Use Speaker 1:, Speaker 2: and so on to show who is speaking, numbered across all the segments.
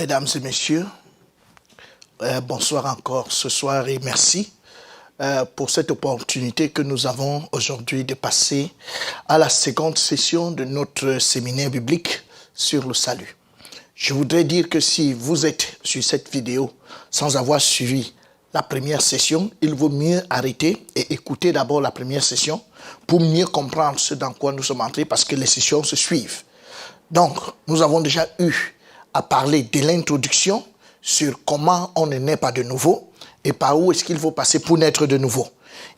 Speaker 1: Mesdames et messieurs, bonsoir encore ce soir et merci pour cette opportunité que nous avons aujourd'hui de passer à la seconde session de notre séminaire biblique sur le salut. Je voudrais dire que si vous êtes sur cette vidéo sans avoir suivi la première session, il vaut mieux arrêter et écouter d'abord la première session pour mieux comprendre ce dans quoi nous sommes entrés parce que les sessions se suivent. Donc, nous avons déjà eu à parler de l'introduction sur comment on ne naît pas de nouveau et par où est-ce qu'il faut passer pour naître de nouveau.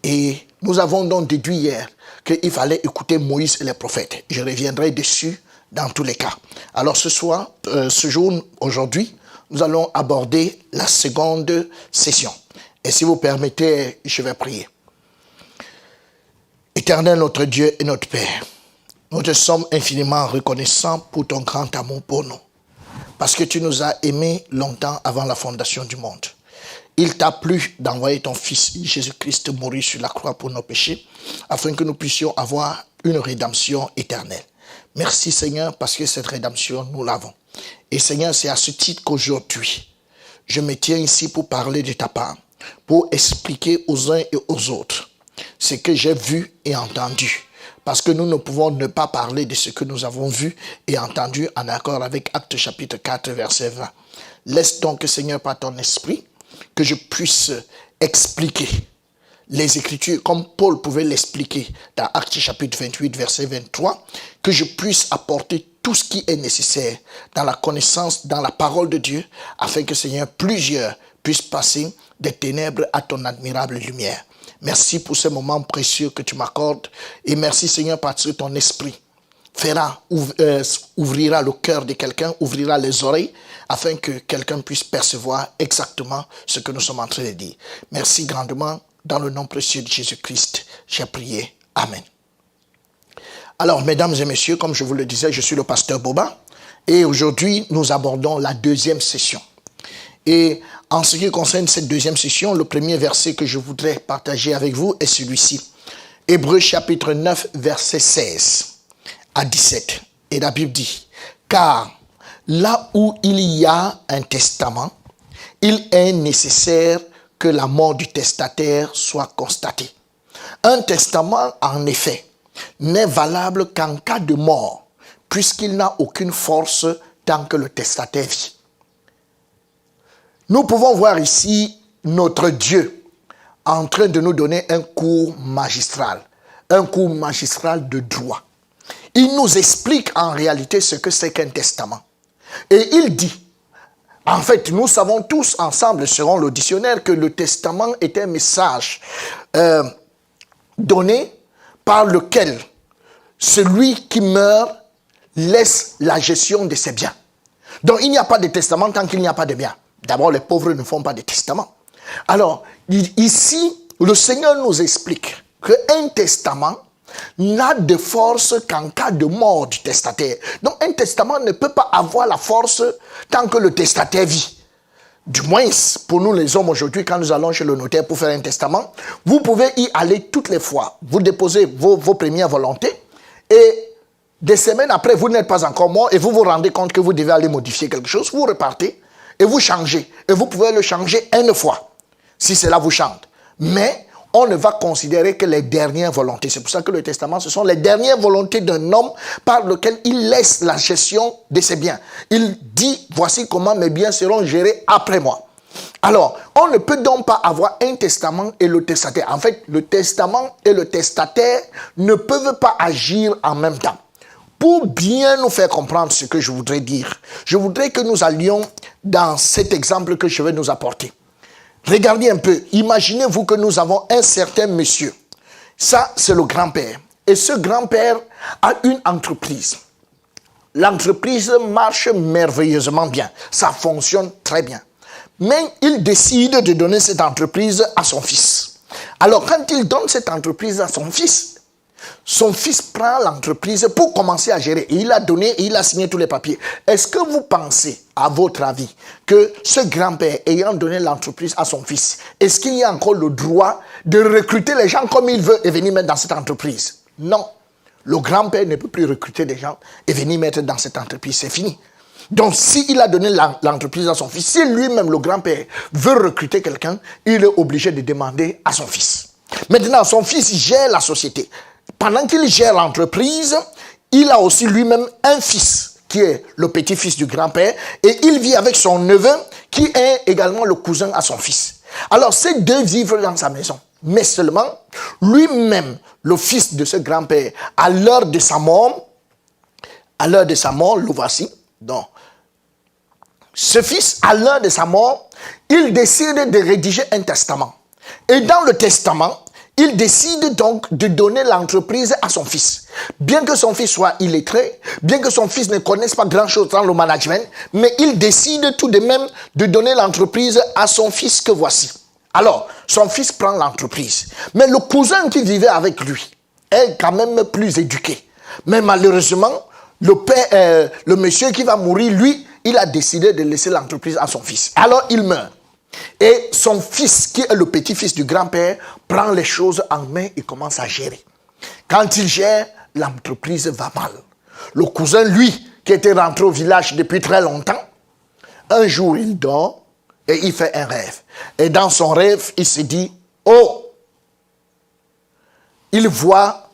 Speaker 1: Et nous avons donc déduit hier qu'il fallait écouter Moïse et les prophètes. Je reviendrai dessus dans tous les cas. Alors ce soir, aujourd'hui, nous allons aborder la seconde session. Et si vous permettez, je vais prier. Éternel notre Dieu et notre Père, nous te sommes infiniment reconnaissants pour ton grand amour pour nous. Parce que tu nous as aimés longtemps avant la fondation du monde. Il t'a plu d'envoyer ton Fils Jésus-Christ mourir sur la croix pour nos péchés, afin que nous puissions avoir une rédemption éternelle. Merci Seigneur, parce que cette rédemption, nous l'avons. Et Seigneur, c'est à ce titre qu'aujourd'hui, je me tiens ici pour parler de ta part, pour expliquer aux uns et aux autres ce que j'ai vu et entendu. Parce que nous ne pouvons ne pas parler de ce que nous avons vu et entendu en accord avec Actes chapitre 4, verset 20. Laisse donc, Seigneur, par ton esprit, que je puisse expliquer les Écritures comme Paul pouvait l'expliquer dans Actes chapitre 28, verset 23, que je puisse apporter tout ce qui est nécessaire dans la connaissance, dans la parole de Dieu, afin que, Seigneur, plusieurs puissent passer des ténèbres à ton admirable lumière. Merci pour ce moment précieux que tu m'accordes et merci Seigneur parce que ton esprit ouvrira le cœur de quelqu'un, ouvrira les oreilles afin que quelqu'un puisse percevoir exactement ce que nous sommes en train de dire. Merci grandement dans le nom précieux de Jésus-Christ, j'ai prié. Amen. Alors mesdames et messieurs, comme je vous le disais, je suis le pasteur Boba et aujourd'hui nous abordons la deuxième session. Et en ce qui concerne cette deuxième session, le premier verset que je voudrais partager avec vous est celui-ci. Hébreux chapitre 9, verset 16 à 17. Et la Bible dit, « Car là où il y a un testament, il est nécessaire que la mort du testataire soit constatée. Un testament, en effet, n'est valable qu'en cas de mort, puisqu'il n'a aucune force tant que le testataire vit. » Nous pouvons voir ici notre Dieu en train de nous donner un cours magistral de droit. Il nous explique en réalité ce que c'est qu'un testament. Et il dit, en fait, nous savons tous ensemble, selon le dictionnaire, que le testament est un message donné par lequel celui qui meurt laisse la gestion de ses biens. Donc il n'y a pas de testament tant qu'il n'y a pas de biens. D'abord, les pauvres ne font pas de testament. Alors, ici, le Seigneur nous explique qu'un testament n'a de force qu'en cas de mort du testataire. Donc, un testament ne peut pas avoir la force tant que le testataire vit. Du moins, pour nous les hommes aujourd'hui, quand nous allons chez le notaire pour faire un testament, vous pouvez y aller toutes les fois. Vous déposez vos premières volontés et des semaines après, vous n'êtes pas encore mort et vous vous rendez compte que vous devez aller modifier quelque chose, vous repartez. Et vous changez. Et vous pouvez le changer une fois, si cela vous chante. Mais on ne va considérer que les dernières volontés. C'est pour ça que le testament, ce sont les dernières volontés d'un homme par lequel il laisse la gestion de ses biens. Il dit, voici comment mes biens seront gérés après moi. Alors, on ne peut donc pas avoir un testament et le testataire. En fait, le testament et le testataire ne peuvent pas agir en même temps. Pour bien nous faire comprendre ce que je voudrais dire, je voudrais que nous allions dans cet exemple que je vais nous apporter. Regardez un peu, imaginez-vous que nous avons un certain monsieur. Ça, c'est le grand-père. Et ce grand-père a une entreprise. L'entreprise marche merveilleusement bien. Ça fonctionne très bien. Mais il décide de donner cette entreprise à son fils. Alors, quand il donne cette entreprise à son fils prend l'entreprise pour commencer à gérer. Il a donné et il a signé tous les papiers. Est-ce que vous pensez, à votre avis, que ce grand-père, ayant donné l'entreprise à son fils, est-ce qu'il y a encore le droit de recruter les gens comme il veut et venir mettre dans cette entreprise? Non. Le grand-père ne peut plus recruter des gens et venir mettre dans cette entreprise. C'est fini. Donc, s'il a donné l'entreprise à son fils, si lui-même, le grand-père, veut recruter quelqu'un, il est obligé de demander à son fils. Maintenant, son fils gère la société. Pendant qu'il gère l'entreprise, il a aussi lui-même un fils, qui est le petit-fils du grand-père, et il vit avec son neveu, qui est également le cousin à son fils. Alors, ces deux vivent dans sa maison. Mais seulement, lui-même, le fils de ce grand-père, à l'heure de sa mort, le voici. Donc, ce fils, à l'heure de sa mort, il décide de rédiger un testament. Et dans le testament, il décide donc de donner l'entreprise à son fils. Bien que son fils soit illettré, bien que son fils ne connaisse pas grand-chose dans le management, mais il décide tout de même de donner l'entreprise à son fils que voici. Alors, son fils prend l'entreprise. Mais le cousin qui vivait avec lui est quand même plus éduqué. Mais malheureusement, le monsieur qui va mourir, lui, il a décidé de laisser l'entreprise à son fils. Alors, il meurt. Et son fils, qui est le petit-fils du grand-père, prend les choses en main et commence à gérer. Quand il gère, l'entreprise va mal. Le cousin, lui, qui était rentré au village depuis très longtemps, un jour, il dort et il fait un rêve. Et dans son rêve, il se dit, oh, il voit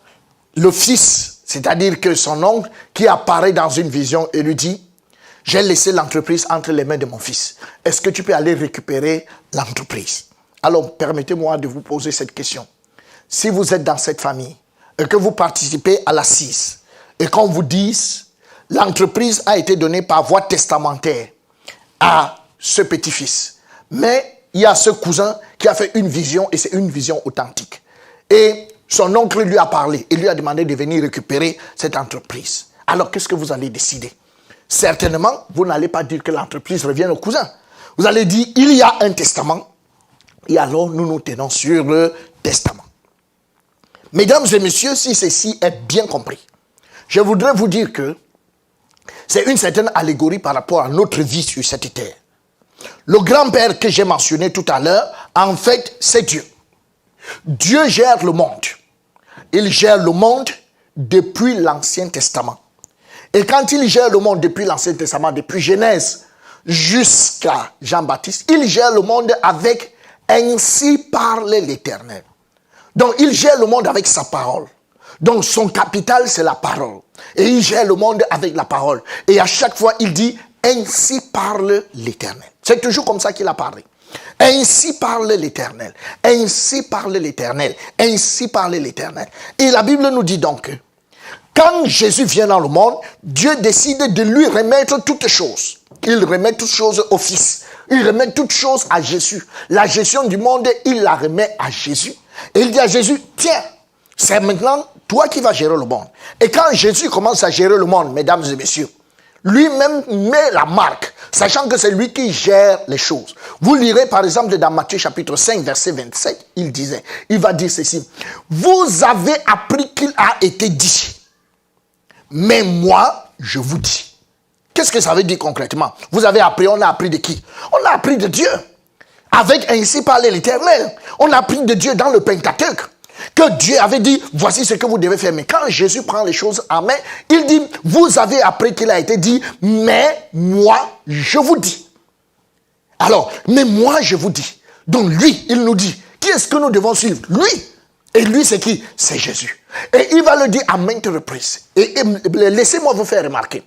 Speaker 1: le fils, c'est-à-dire que son oncle, qui apparaît dans une vision et lui dit, j'ai laissé l'entreprise entre les mains de mon fils. Est-ce que tu peux aller récupérer l'entreprise? Alors, permettez-moi de vous poser cette question. Si vous êtes dans cette famille et que vous participez à l'assise et qu'on vous dise l'entreprise a été donnée par voie testamentaire à ce petit-fils, mais il y a ce cousin qui a fait une vision et c'est une vision authentique. Et son oncle lui a parlé et lui a demandé de venir récupérer cette entreprise. Alors, qu'est-ce que vous allez décider? Certainement, vous n'allez pas dire que l'entreprise revient au cousin. Vous allez dire, il y a un testament. Et alors, nous nous tenons sur le testament. Mesdames et messieurs, si ceci est bien compris, je voudrais vous dire que c'est une certaine allégorie par rapport à notre vie sur cette terre. Le grand-père que j'ai mentionné tout à l'heure, en fait, c'est Dieu. Dieu gère le monde. Il gère le monde depuis l'Ancien Testament. Et quand il gère le monde depuis l'Ancien Testament, depuis Genèse jusqu'à Jean-Baptiste, il gère le monde avec « ainsi parle l'Éternel ». Donc, il gère le monde avec sa parole. Donc, son capital, c'est la parole. Et il gère le monde avec la parole. Et à chaque fois, il dit « ainsi parle l'Éternel ». C'est toujours comme ça qu'il a parlé. Ainsi parle l'Éternel. Ainsi parle l'Éternel. Ainsi parle l'Éternel. Et la Bible nous dit donc que quand Jésus vient dans le monde, Dieu décide de lui remettre toutes choses. Il remet toutes choses au Fils. Il remet toutes choses à Jésus. La gestion du monde, il la remet à Jésus. Et il dit à Jésus, tiens, c'est maintenant toi qui vas gérer le monde. Et quand Jésus commence à gérer le monde, mesdames et messieurs, lui-même met la marque, sachant que c'est lui qui gère les choses. Vous lirez par exemple dans Matthieu chapitre 5, verset 27, il va dire ceci, vous avez appris qu'il a été dit. Mais moi, je vous dis. Qu'est-ce que ça veut dire concrètement? Vous avez appris, on a appris de qui? On a appris de Dieu. Avec ainsi parler l'Éternel. On a appris de Dieu dans le Pentateuque. Que Dieu avait dit, voici ce que vous devez faire. Mais quand Jésus prend les choses en main, il dit, vous avez appris qu'il a été dit, mais moi, je vous dis. Alors, mais moi, je vous dis. Donc lui, il nous dit, qui est-ce que nous devons suivre? Lui. Et lui, c'est qui? C'est Jésus. Et il va le dire à maintes reprises. Et laissez-moi vous faire remarquer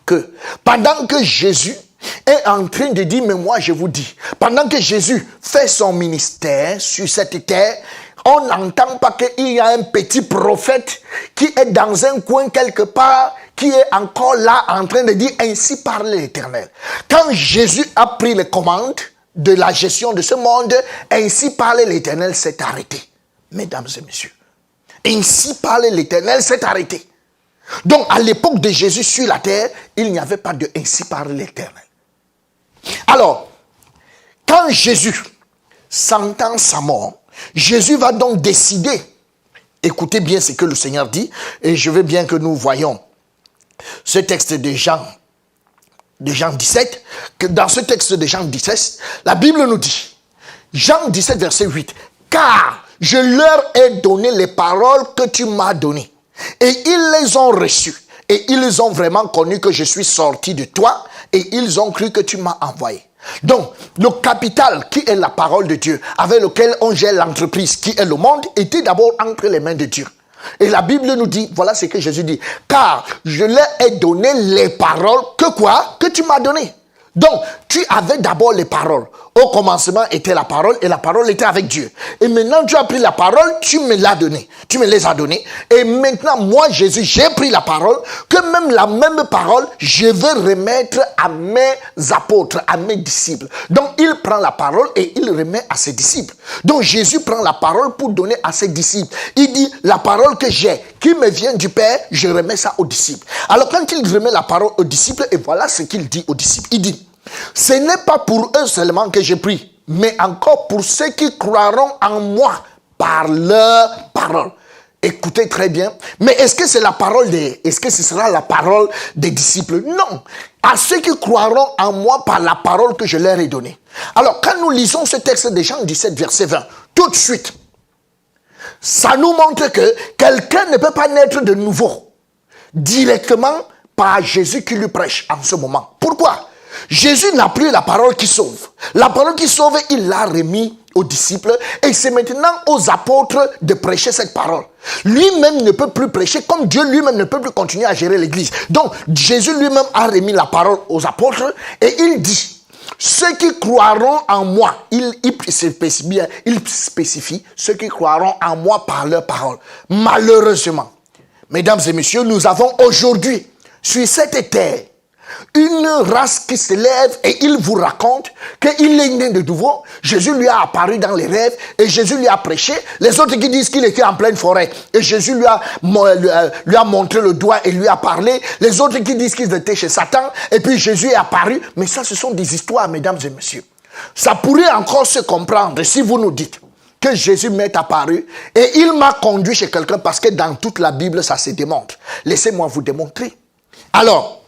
Speaker 1: que pendant que Jésus est en train de dire, mais moi je vous dis, pendant que Jésus fait son ministère sur cette terre, on n'entend pas qu'il y a un petit prophète qui est dans un coin quelque part, qui est encore là en train de dire, ainsi parle l'Éternel. Quand Jésus a pris les commandes de la gestion de ce monde, ainsi parle l'Éternel s'est arrêté. Mesdames et messieurs, ainsi parle l'Éternel s'est arrêté. Donc, à l'époque de Jésus sur la terre, il n'y avait pas de ainsi parle l'Éternel. Alors, quand Jésus s'entend sa mort, Jésus va donc décider, écoutez bien ce que le Seigneur dit, et je veux bien que nous voyons ce texte de Jean 17, que dans ce texte de Jean 17, la Bible nous dit, Jean 17, verset 8, « Car je leur ai donné les paroles que tu m'as données, et ils les ont reçues, Et ils ont vraiment connu que je suis sorti de toi et ils ont cru que tu m'as envoyé. Donc, le capital qui est la parole de Dieu, avec lequel on gère l'entreprise qui est le monde, était d'abord entre les mains de Dieu. Et la Bible nous dit, voilà ce que Jésus dit, car je leur ai donné les paroles que quoi? Que tu m'as donné. Donc, tu avais d'abord les paroles. Au commencement était la parole et la parole était avec Dieu. Et maintenant, tu as pris la parole, tu me l'as donnée. Tu me les as données. Et maintenant, moi, Jésus, j'ai pris la parole, que même la même parole, je vais remettre à mes apôtres, à mes disciples. Donc, il prend la parole et il remet à ses disciples. Donc, Jésus prend la parole pour donner à ses disciples. Il dit, la parole que j'ai, qui me vient du Père, je remets ça aux disciples. Alors, quand il remet la parole aux disciples, et voilà ce qu'il dit aux disciples. Il dit, ce n'est pas pour eux seulement que j'ai pris, mais encore pour ceux qui croiront en moi par leur parole. Écoutez très bien. Mais est-ce que c'est la parole est-ce que ce sera la parole des disciples? Non. À ceux qui croiront en moi par la parole que je leur ai donnée. Alors, quand nous lisons ce texte de Jean 17, verset 20, tout de suite, ça nous montre que quelqu'un ne peut pas naître de nouveau directement par Jésus qui lui prêche en ce moment. Pourquoi? Jésus n'a plus la parole qui sauve. La parole qui sauve, il l'a remis aux disciples et c'est maintenant aux apôtres de prêcher cette parole. Lui-même ne peut plus prêcher comme Dieu lui-même ne peut plus continuer à gérer l'église. Donc, Jésus lui-même a remis la parole aux apôtres et il dit, ceux qui croiront en moi, il spécifie, ceux qui croiront en moi par leur parole. Malheureusement, mesdames et messieurs, nous avons aujourd'hui sur cette terre une race qui se lève et il vous raconte qu'il est né de nouveau. Jésus lui a apparu dans les rêves et Jésus lui a prêché. Les autres qui disent qu'il était en pleine forêt et Jésus lui a montré le doigt et lui a parlé. Les autres qui disent qu'ils étaient chez Satan et puis Jésus est apparu. Mais ça, ce sont des histoires, mesdames et messieurs. Ça pourrait encore se comprendre si vous nous dites que Jésus m'est apparu et il m'a conduit chez quelqu'un parce que dans toute la Bible, ça se démontre. Laissez-moi vous démontrer. Alors,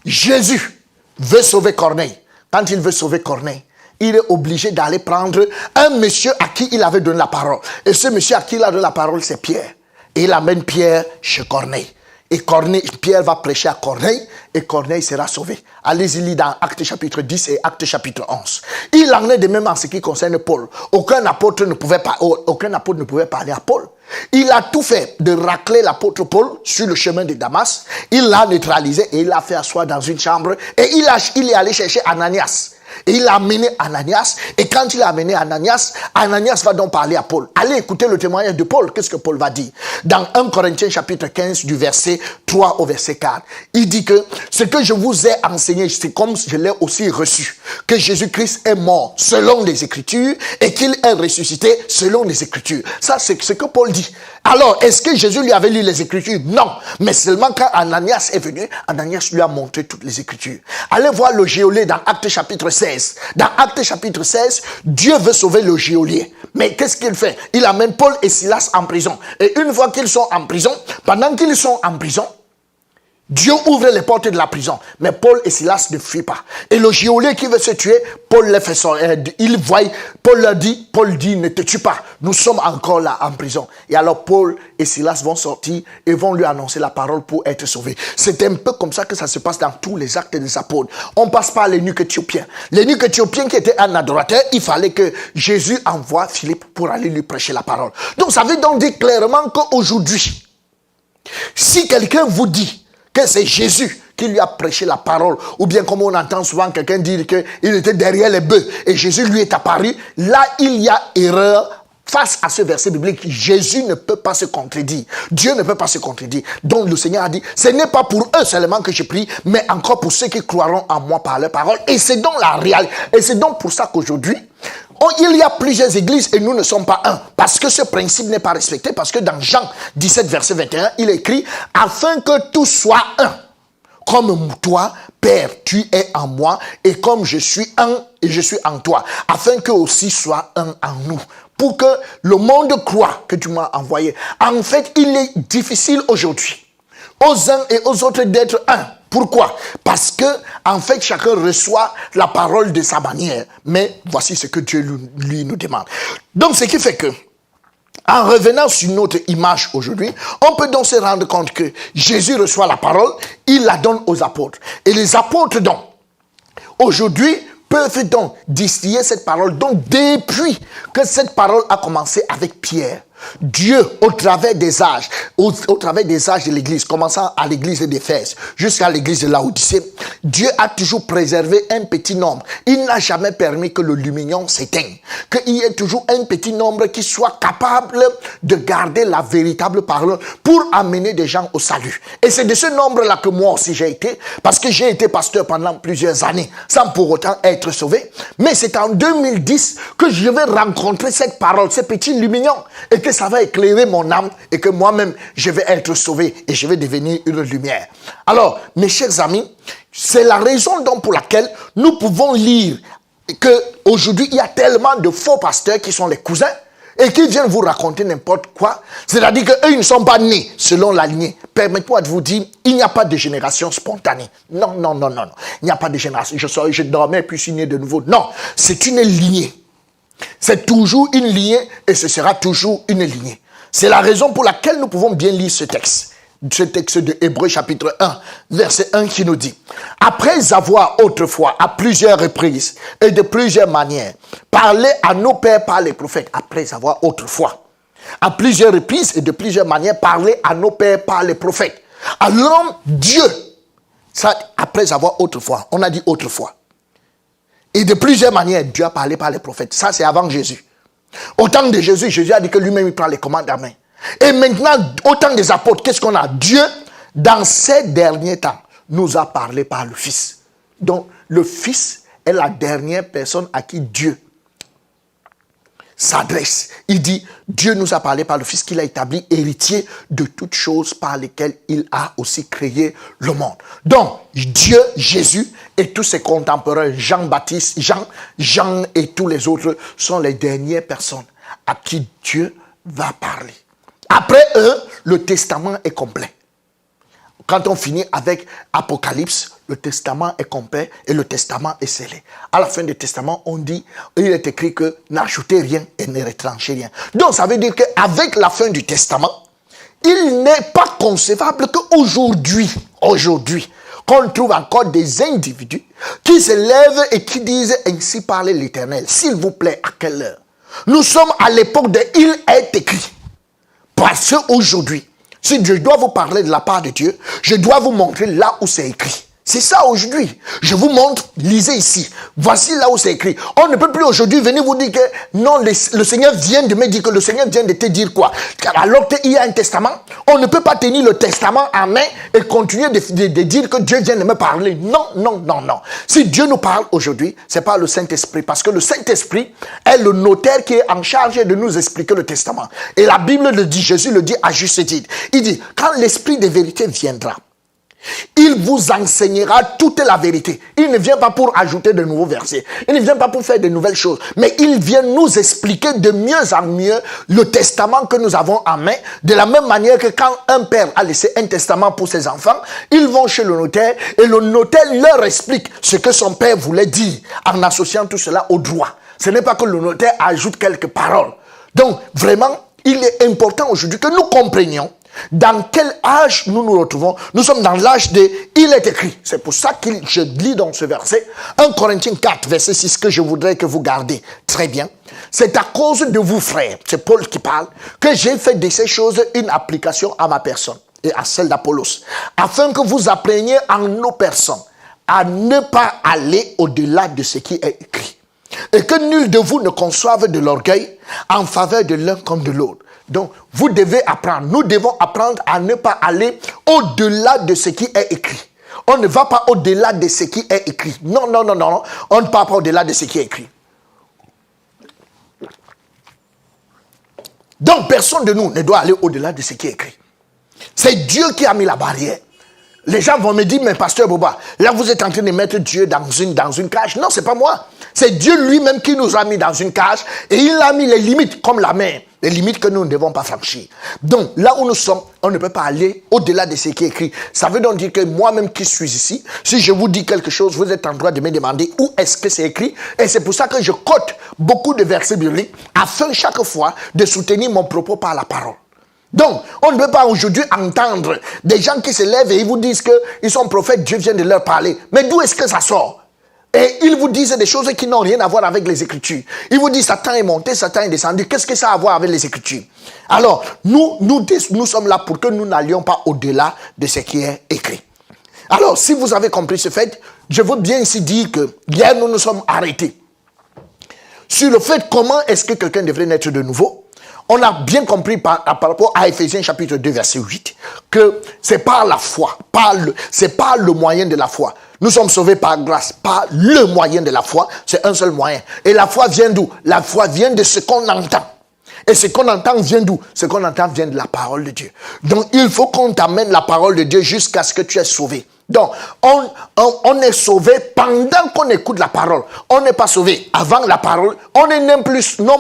Speaker 1: Jésus veut sauver Corneille. Quand il veut sauver Corneille, il est obligé d'aller prendre un monsieur à qui il avait donné la parole. Et ce monsieur à qui il a donné la parole, c'est Pierre. Et il amène Pierre chez Corneille. Et Pierre va prêcher à Corneille et Corneille sera sauvé. Allez-y lire dans Actes chapitre 10 et Actes chapitre 11. Il en est de même en ce qui concerne Paul. Aucun apôtre ne pouvait parler à Paul. Il a tout fait de racler l'apôtre Paul sur le chemin de Damas. Il l'a neutralisé et il l'a fait asseoir dans une chambre. Et il est allé chercher Ananias. Et il a amené Ananias. Et quand il a amené Ananias, Ananias va donc parler à Paul. Allez écouter le témoignage de Paul. Qu'est-ce que Paul va dire? Dans 1 Corinthiens chapitre 15 du verset 3 au verset 4. Il dit que ce que je vous ai enseigné, c'est comme je l'ai aussi reçu. Que Jésus-Christ est mort selon les Écritures et qu'il est ressuscité selon les Écritures. Ça, c'est ce que Paul dit. Alors, est-ce que Jésus lui avait lu les Écritures? Non. Mais seulement quand Ananias est venu, Ananias lui a montré toutes les Écritures. Allez voir le geôlier dans Actes chapitre 16. Dans Actes chapitre 16, Dieu veut sauver le geôlier. Mais qu'est-ce qu'il fait? Il amène Paul et Silas en prison. Et une fois qu'ils sont en prison, pendant qu'ils sont en prison, Dieu ouvre les portes de la prison, mais Paul et Silas ne fuient pas. Et le geôlier qui veut se tuer, Paul les fait sortir. Paul leur dit, ne te tue pas, nous sommes encore là en prison. Et alors Paul et Silas vont sortir et vont lui annoncer la parole pour être sauvés. C'est un peu comme ça que ça se passe dans tous les actes des apôtres. On passe par l'eunuque éthiopien. L'eunuque éthiopien qui était un adorateur, il fallait que Jésus envoie Philippe pour aller lui prêcher la parole. Donc ça veut donc dire clairement qu'aujourd'hui, si quelqu'un vous dit que c'est Jésus qui lui a prêché la parole, ou bien comme on entend souvent quelqu'un dire qu'il était derrière les bœufs et Jésus lui est apparu, là il y a erreur. Face à ce verset biblique, Jésus ne peut pas se contredire. Dieu ne peut pas se contredire. Donc le Seigneur a dit, ce n'est pas pour eux seulement que je prie, mais encore pour ceux qui croiront en moi par leur parole. Et c'est donc la réalité. Et c'est donc pour ça qu'aujourd'hui, il y a plusieurs églises et nous ne sommes pas un. Parce que ce principe n'est pas respecté. Parce que dans Jean 17, verset 21, il est écrit, afin que tout soit un. Comme toi, Père, tu es en moi, et comme je suis un, et je suis en toi. Afin que aussi soit un en nous. Pour que le monde croie que tu m'as envoyé. En fait, il est difficile aujourd'hui aux uns et aux autres d'être un. Pourquoi? Parce que, en fait, chacun reçoit la parole de sa manière. Mais voici ce que Dieu lui nous demande. Donc, ce qui fait que En revenant sur notre image aujourd'hui, on peut donc se rendre compte que Jésus reçoit la parole, il la donne aux apôtres. Et les apôtres donc, aujourd'hui, peuvent donc distiller cette parole. Donc depuis que cette parole a commencé avec Pierre, Dieu, au travers des âges, au travers des âges de l'église, commençant à l'église d'Éphèse jusqu'à l'église de Laodicée, Dieu a toujours préservé un petit nombre. Il n'a jamais permis que le lumignon s'éteigne. Qu'il y ait toujours un petit nombre qui soit capable de garder la véritable parole pour amener des gens au salut. Et c'est de ce nombre-là que moi aussi j'ai été, parce que j'ai été pasteur pendant plusieurs années, sans pour autant être sauvé. Mais c'est en 2010 que je vais rencontrer cette parole, ce petit lumignon, et que ça va éclairer mon âme et que moi-même, je vais être sauvé et je vais devenir une lumière. Alors, mes chers amis, c'est la raison donc pour laquelle nous pouvons lire qu'aujourd'hui, il y a tellement de faux pasteurs qui sont les cousins et qui viennent vous raconter n'importe quoi. C'est-à-dire qu'eux, ils ne sont pas nés selon la lignée. Permettez-moi de vous dire, il n'y a pas de génération spontanée. Non, non, non, non, non. Il n'y a pas de génération. Je dormais puis je suis né de nouveau. Non, c'est une lignée. C'est toujours une lignée et ce sera toujours une lignée. C'est la raison pour laquelle nous pouvons bien lire ce texte de Hébreux chapitre 1, verset 1 qui nous dit: après avoir autrefois, à plusieurs reprises et de plusieurs manières, parlé à nos pères par les prophètes, après avoir autrefois, à plusieurs reprises et de plusieurs manières, parlé à nos pères par les prophètes. Alors Dieu, ça après avoir autrefois, on a dit autrefois. Et de plusieurs manières, Dieu a parlé par les prophètes. Ça, c'est avant Jésus. Au temps de Jésus, Jésus a dit que lui-même, il prend les commandes à main. Et maintenant, au temps des apôtres, qu'est-ce qu'on a? Dieu, dans ces derniers temps, nous a parlé par le Fils. Donc, le Fils est la dernière personne à qui Dieu s'adresse. Il dit, Dieu nous a parlé par le Fils qu'il a établi héritier de toutes choses par lesquelles il a aussi créé le monde. Donc, Dieu, Jésus et tous ses contemporains, Jean-Baptiste, Jean et tous les autres sont les dernières personnes à qui Dieu va parler. Après eux, le testament est complet. Quand on finit avec Apocalypse, le testament est complet et le testament est scellé. À la fin du testament, on dit, il est écrit que n'ajoutez rien et ne retranchez rien. Donc, ça veut dire qu'avec la fin du testament, il n'est pas concevable qu'aujourd'hui, qu'on trouve encore des individus qui se lèvent et qui disent ainsi parle l'Éternel. S'il vous plaît, à quelle heure? Nous sommes à l'époque de il est écrit. Parce qu'aujourd'hui, si je dois vous parler de la part de Dieu, je dois vous montrer là où c'est écrit. C'est ça aujourd'hui. Je vous montre, lisez ici. Voici là où c'est écrit. On ne peut plus aujourd'hui venir vous dire que non, le Seigneur vient de me dire que le Seigneur vient de te dire quoi. Car alors qu'il y a un testament, on ne peut pas tenir le testament en main et continuer de dire que Dieu vient de me parler. Non, non, non, non. Si Dieu nous parle aujourd'hui, c'est pas le Saint-Esprit. Parce que le Saint-Esprit est le notaire qui est en charge de nous expliquer le testament. Et la Bible le dit, Jésus le dit à juste titre. Il dit, quand l'Esprit de vérité viendra, il vous enseignera toute la vérité. Il ne vient pas pour ajouter de nouveaux versets. Il ne vient pas pour faire de nouvelles choses. Mais il vient nous expliquer de mieux en mieux le testament que nous avons en main. De la même manière que quand un père a laissé un testament pour ses enfants, ils vont chez le notaire et le notaire leur explique ce que son père voulait dire en associant tout cela au droit. Ce n'est pas que le notaire ajoute quelques paroles. Donc, vraiment, il est important aujourd'hui que nous comprenions dans quel âge nous nous retrouvons. Nous sommes dans l'âge de il est écrit. C'est pour ça que je lis dans ce verset 1 Corinthiens 4 verset 6 que je voudrais que vous gardiez très bien. C'est à cause de vous frères, c'est Paul qui parle, que j'ai fait de ces choses une application à ma personne et à celle d'Apollos, afin que vous appreniez en nos personnes à ne pas aller au-delà de ce qui est écrit, et que nul de vous ne conçoive de l'orgueil en faveur de l'un comme de l'autre. Donc, vous devez apprendre. Nous devons apprendre à ne pas aller au-delà de ce qui est écrit. On ne va pas au-delà de ce qui est écrit. Non, non, non, non. On ne va pas au-delà de ce qui est écrit. Donc, personne de nous ne doit aller au-delà de ce qui est écrit. C'est Dieu qui a mis la barrière. Les gens vont me dire, mais pasteur Boba, là vous êtes en train de mettre Dieu dans une cage. Non, c'est pas moi. C'est Dieu lui-même qui nous a mis dans une cage et il a mis les limites comme la mer. Les limites que nous ne devons pas franchir. Donc, là où nous sommes, on ne peut pas aller au-delà de ce qui est écrit. Ça veut donc dire que moi-même qui suis ici, si je vous dis quelque chose, vous êtes en droit de me demander où est-ce que c'est écrit. Et c'est pour ça que je cote beaucoup de versets bibliques afin chaque fois de soutenir mon propos par la parole. Donc, on ne peut pas aujourd'hui entendre des gens qui se lèvent et ils vous disent qu'ils sont prophètes, Dieu vient de leur parler. Mais d'où est-ce que ça sort? Et ils vous disent des choses qui n'ont rien à voir avec les Écritures. Ils vous disent Satan est monté, Satan est descendu. Qu'est-ce que ça a à voir avec les Écritures? Alors, nous sommes là pour que nous n'allions pas au-delà de ce qui est écrit. Alors, si vous avez compris ce fait, je veux bien ici dire que hier nous nous sommes arrêtés sur le fait comment est-ce que quelqu'un devrait naître de nouveau. On a bien compris par rapport à Éphésiens chapitre 2 verset 8 que c'est par la foi, c'est par le moyen de la foi. Nous sommes sauvés par grâce, par le moyen de la foi, c'est un seul moyen. Et la foi vient d'où? La foi vient de ce qu'on entend. Et ce qu'on entend vient d'où? Ce qu'on entend vient de la parole de Dieu. Donc il faut qu'on t'amène la parole de Dieu jusqu'à ce que tu es sauvé. Donc, on est sauvé pendant qu'on écoute la parole. On n'est pas sauvé avant la parole. On n'est non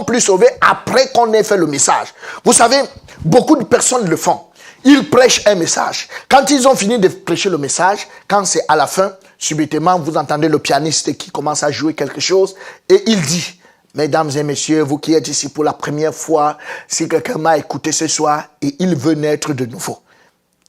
Speaker 1: plus sauvé après qu'on ait fait le message. Vous savez, beaucoup de personnes le font. Ils prêchent un message. Quand ils ont fini de prêcher le message, quand c'est à la fin, subitement, vous entendez le pianiste qui commence à jouer quelque chose et il dit, mesdames et messieurs, vous qui êtes ici pour la première fois, si quelqu'un m'a écouté ce soir et il veut naître de nouveau,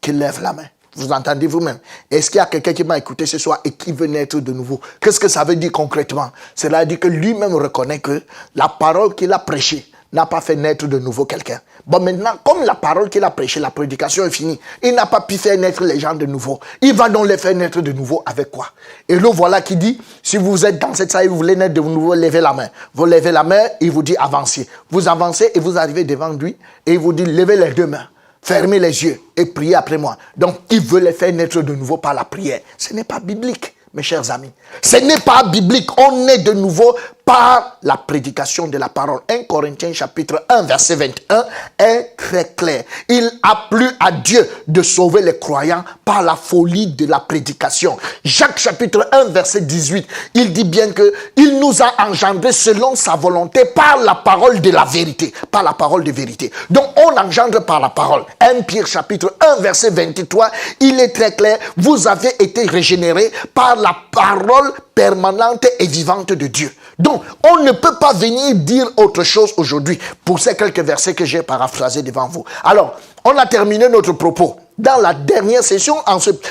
Speaker 1: qu'il lève la main. Vous entendez vous-même. Est-ce qu'il y a quelqu'un qui m'a écouté ce soir et qui veut naître de nouveau? Qu'est-ce que ça veut dire concrètement? Cela dit que lui-même reconnaît que la parole qu'il a prêchée n'a pas fait naître de nouveau quelqu'un. Bon, maintenant, comme la parole qu'il a prêchée, la prédication est finie, il n'a pas pu faire naître les gens de nouveau. Il va donc les faire naître de nouveau avec quoi? Et le voilà qui dit, si vous êtes dans cette salle et vous voulez naître de nouveau, levez la main. Vous levez la main, il vous dit avancez. Vous avancez et vous arrivez devant lui et il vous dit levez les deux mains. Fermez les yeux et priez après moi. Donc, il veut les faire naître de nouveau par la prière. Ce n'est pas biblique, mes chers amis. Ce n'est pas biblique. On est de nouveau par la prédication de la parole. 1 Corinthiens chapitre 1 verset 21 est très clair. Il a plu à Dieu de sauver les croyants par la folie de la prédication. Jacques chapitre 1 verset 18, il dit bien que il nous a engendrés selon sa volonté par la parole de la vérité. Par la parole de vérité. Donc on engendre par la parole. 1 Pierre chapitre 1 verset 23, il est très clair. Vous avez été régénérés par la parole permanente et vivante de Dieu. Donc, on ne peut pas venir dire autre chose aujourd'hui pour ces quelques versets que j'ai paraphrasés devant vous. Alors, on a terminé notre propos dans la dernière session,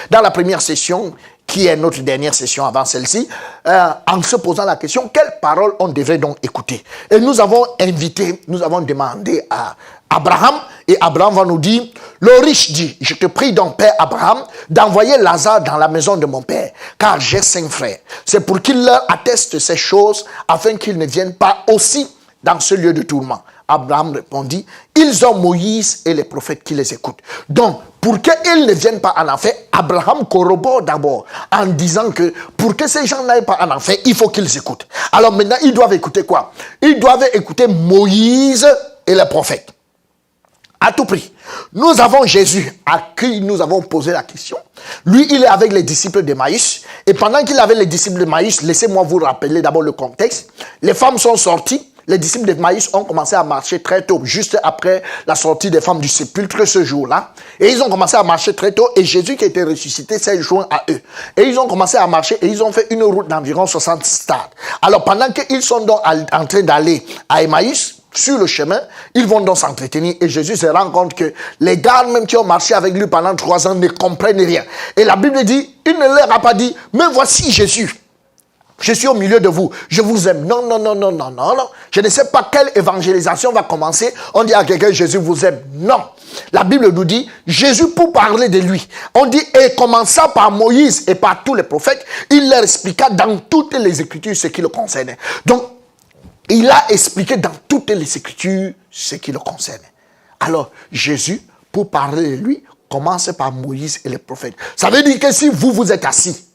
Speaker 1: dans la première session, qui est notre dernière session avant celle-ci, en se posant la question, quelle parole on devrait donc écouter? Et nous avons demandé à Abraham, et Abraham va nous dire, le riche dit, je te prie donc, Père Abraham, d'envoyer Lazare dans la maison de mon père, car j'ai 5 frères. C'est pour qu'il leur atteste ces choses, afin qu'ils ne viennent pas aussi dans ce lieu de tourment. Abraham répondit, ils ont Moïse et les prophètes qui les écoutent. Donc, pour qu'ils ne viennent pas en enfer, Abraham corrobore d'abord en disant que pour que ces gens n'aillent pas en enfer, il faut qu'ils écoutent. Alors maintenant, ils doivent écouter quoi? Ils doivent écouter Moïse et les prophètes. À tout prix. Nous avons Jésus à qui nous avons posé la question. Lui, il est avec les disciples de Maïs. Et pendant qu'il est avec les disciples de Maïs, laissez-moi vous rappeler d'abord le contexte. Les femmes sont sorties. Les disciples de Maïs ont commencé à marcher très tôt, juste après la sortie des femmes du sépulcre ce jour-là. Et ils ont commencé à marcher très tôt et Jésus qui était ressuscité s'est joint à eux. Et ils ont commencé à marcher et ils ont fait une route d'environ 60 stades. Alors pendant qu'ils sont donc en train d'aller à Emmaüs, sur le chemin, ils vont donc s'entretenir et Jésus se rend compte que les gars même qui ont marché avec lui pendant 3 ans ne comprennent rien. Et la Bible dit, il ne leur a pas dit, mais voici Jésus. Je suis au milieu de vous. Je vous aime. Non, non, non, non, non, non, non. Je ne sais pas quelle évangélisation va commencer. On dit à quelqu'un, Jésus vous aime. Non. La Bible nous dit, Jésus, pour parler de lui, on dit, et commençant par Moïse et par tous les prophètes, il leur expliqua dans toutes les Écritures ce qui le concernait. Donc, il a expliqué dans toutes les Écritures ce qui le concernait. Alors, Jésus, pour parler de lui, commence par Moïse et les prophètes. Ça veut dire que si vous êtes assis,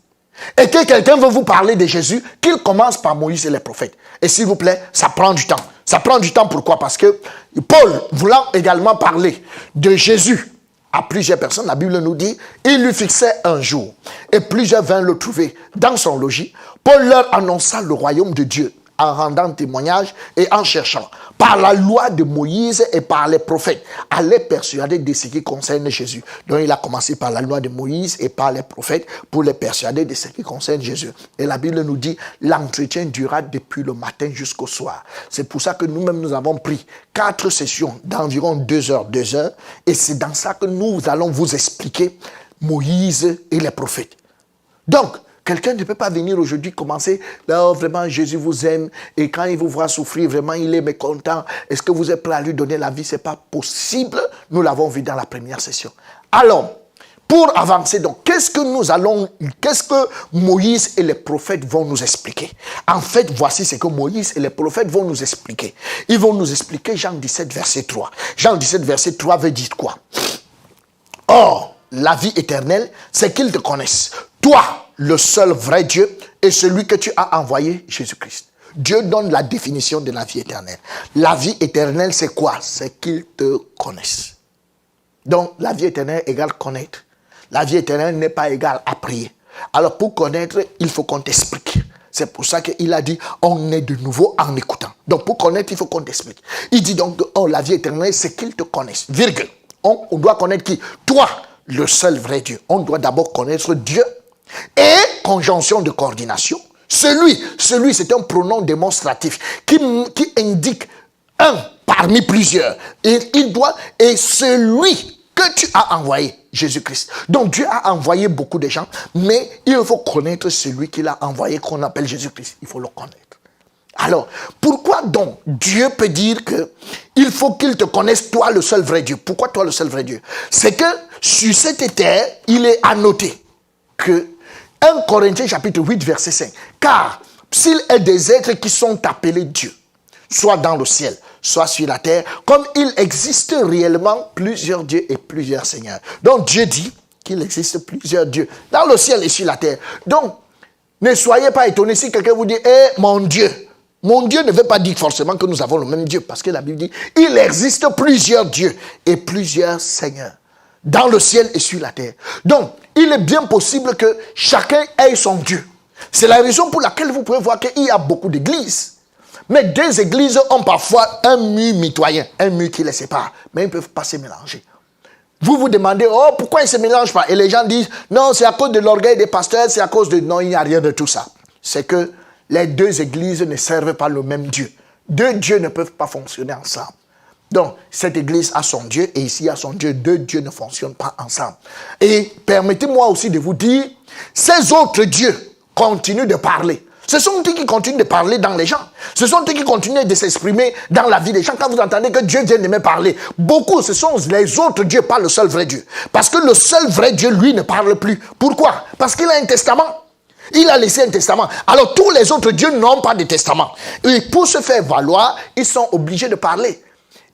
Speaker 1: et que quelqu'un veut vous parler de Jésus, qu'il commence par Moïse et les prophètes. Et s'il vous plaît, ça prend du temps. Ça prend du temps, pourquoi? Parce que Paul, voulant également parler de Jésus à plusieurs personnes. La Bible nous dit, il lui fixait un jour et plusieurs vinrent le trouver dans son logis. Paul leur annonça le royaume de Dieu en rendant témoignage et en cherchant par la loi de Moïse et par les prophètes à les persuader de ce qui concerne Jésus. Donc il a commencé par la loi de Moïse et par les prophètes pour les persuader de ce qui concerne Jésus. Et la Bible nous dit, l'entretien dura depuis le matin jusqu'au soir. C'est pour ça que nous-mêmes nous avons pris 4 sessions d'environ 2 heures, et c'est dans ça que nous allons vous expliquer Moïse et les prophètes. Donc, quelqu'un ne peut pas venir aujourd'hui commencer, là, oh, vraiment, Jésus vous aime, et quand il vous voit souffrir, vraiment, il est mécontent. Est-ce que vous êtes prêt à lui donner la vie? Ce n'est pas possible. Nous l'avons vu dans la première session. Alors, pour avancer, donc, qu'est-ce que Moïse et les prophètes vont nous expliquer? En fait, voici ce que Moïse et les prophètes vont nous expliquer. Ils vont nous expliquer Jean 17, verset 3. Jean 17, verset 3 veut dire quoi? Or, la vie éternelle, c'est qu'ils te connaissent. Toi, le seul vrai Dieu et celui que tu as envoyé, Jésus-Christ. Dieu donne la définition de la vie éternelle. La vie éternelle, c'est quoi? C'est qu'ils te connaissent. Donc, la vie éternelle égale connaître. La vie éternelle n'est pas égale à prier. Alors, pour connaître, il faut qu'on t'explique. C'est pour ça qu'il a dit, on est de nouveau en écoutant. Donc, pour connaître, il faut qu'on t'explique. Il dit donc, oh, la vie éternelle, c'est qu'ils te connaissent. Virgule. On doit connaître qui? Toi, le seul vrai Dieu. On doit d'abord connaître Dieu. Et conjonction de coordination. Celui c'est un pronom démonstratif qui indique un parmi plusieurs. Et celui que tu as envoyé, Jésus-Christ. Donc Dieu a envoyé beaucoup de gens, mais il faut connaître celui qu'il a envoyé, qu'on appelle Jésus-Christ. Il faut le connaître. Alors, pourquoi donc Dieu peut dire que il faut qu'il te connaisse, toi le seul vrai Dieu? Pourquoi toi le seul vrai Dieu? C'est que sur cette terre, il est annoté que 1 Corinthiens chapitre 8 verset 5. Car s'il est des êtres qui sont appelés Dieu, soit dans le ciel, soit sur la terre, comme il existe réellement plusieurs dieux et plusieurs seigneurs. Donc Dieu dit qu'il existe plusieurs dieux dans le ciel et sur la terre. Donc, ne soyez pas étonnés si quelqu'un vous dit, mon Dieu. Mon Dieu ne veut pas dire forcément que nous avons le même Dieu, parce que la Bible dit, il existe plusieurs dieux et plusieurs seigneurs dans le ciel et sur la terre. Donc, il est bien possible que chacun ait son Dieu. C'est la raison pour laquelle vous pouvez voir qu'il y a beaucoup d'églises. Mais 2 églises ont parfois un mur mitoyen, un mur qui les sépare. Mais ils ne peuvent pas se mélanger. Vous vous demandez, oh, pourquoi ils ne se mélangent pas? Et les gens disent, non, c'est à cause de l'orgueil des pasteurs, c'est à cause de... Non, il n'y a rien de tout ça. C'est que les 2 églises ne servent pas le même Dieu. 2 dieux ne peuvent pas fonctionner ensemble. Donc, cette église a son Dieu et ici a son Dieu. 2 dieux ne fonctionnent pas ensemble. Et permettez-moi aussi de vous dire, ces autres dieux continuent de parler. Ce sont eux qui continuent de parler dans les gens. Ce sont eux qui continuent de s'exprimer dans la vie des gens. Quand vous entendez que Dieu vient de me parler, beaucoup, ce sont les autres dieux, pas le seul vrai Dieu. Parce que le seul vrai Dieu, lui, ne parle plus. Pourquoi? Parce qu'il a un testament. Il a laissé un testament. Alors, tous les autres dieux n'ont pas de testament. Et pour se faire valoir, ils sont obligés de parler.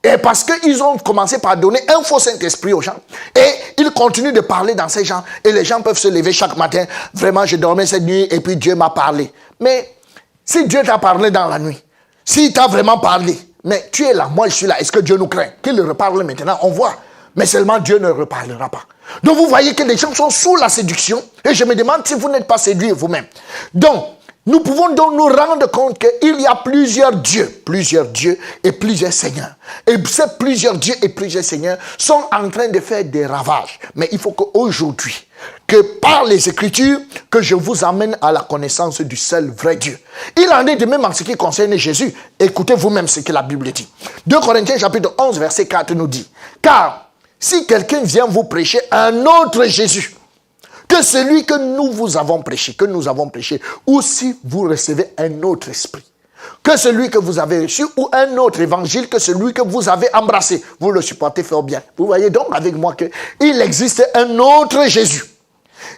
Speaker 1: Et parce qu'ils ont commencé par donner un faux Saint-Esprit aux gens. Et ils continuent de parler dans ces gens. Et les gens peuvent se lever chaque matin. Vraiment, je dormais cette nuit et puis Dieu m'a parlé. Mais si Dieu t'a parlé dans la nuit, s'il t'a vraiment parlé, mais tu es là, moi je suis là, est-ce que Dieu nous craint? Qu'il reparle maintenant, on voit. Mais seulement Dieu ne reparlera pas. Donc vous voyez que les gens sont sous la séduction. Et je me demande si vous n'êtes pas séduits vous-même. Donc, nous pouvons donc nous rendre compte qu'il y a plusieurs dieux et plusieurs seigneurs. Et ces plusieurs dieux et plusieurs seigneurs sont en train de faire des ravages. Mais il faut qu'aujourd'hui, que par les Écritures, que je vous amène à la connaissance du seul vrai Dieu. Il en est de même en ce qui concerne Jésus. Écoutez vous-même ce que la Bible dit. 2 Corinthiens chapitre 11 verset 4 nous dit, car si quelqu'un vient vous prêcher un autre Jésus, que celui que nous avons prêché, ou si vous recevez un autre esprit, que celui que vous avez reçu, ou un autre évangile, que celui que vous avez embrassé, vous le supportez fort bien. Vous voyez donc avec moi qu'il existe un autre Jésus.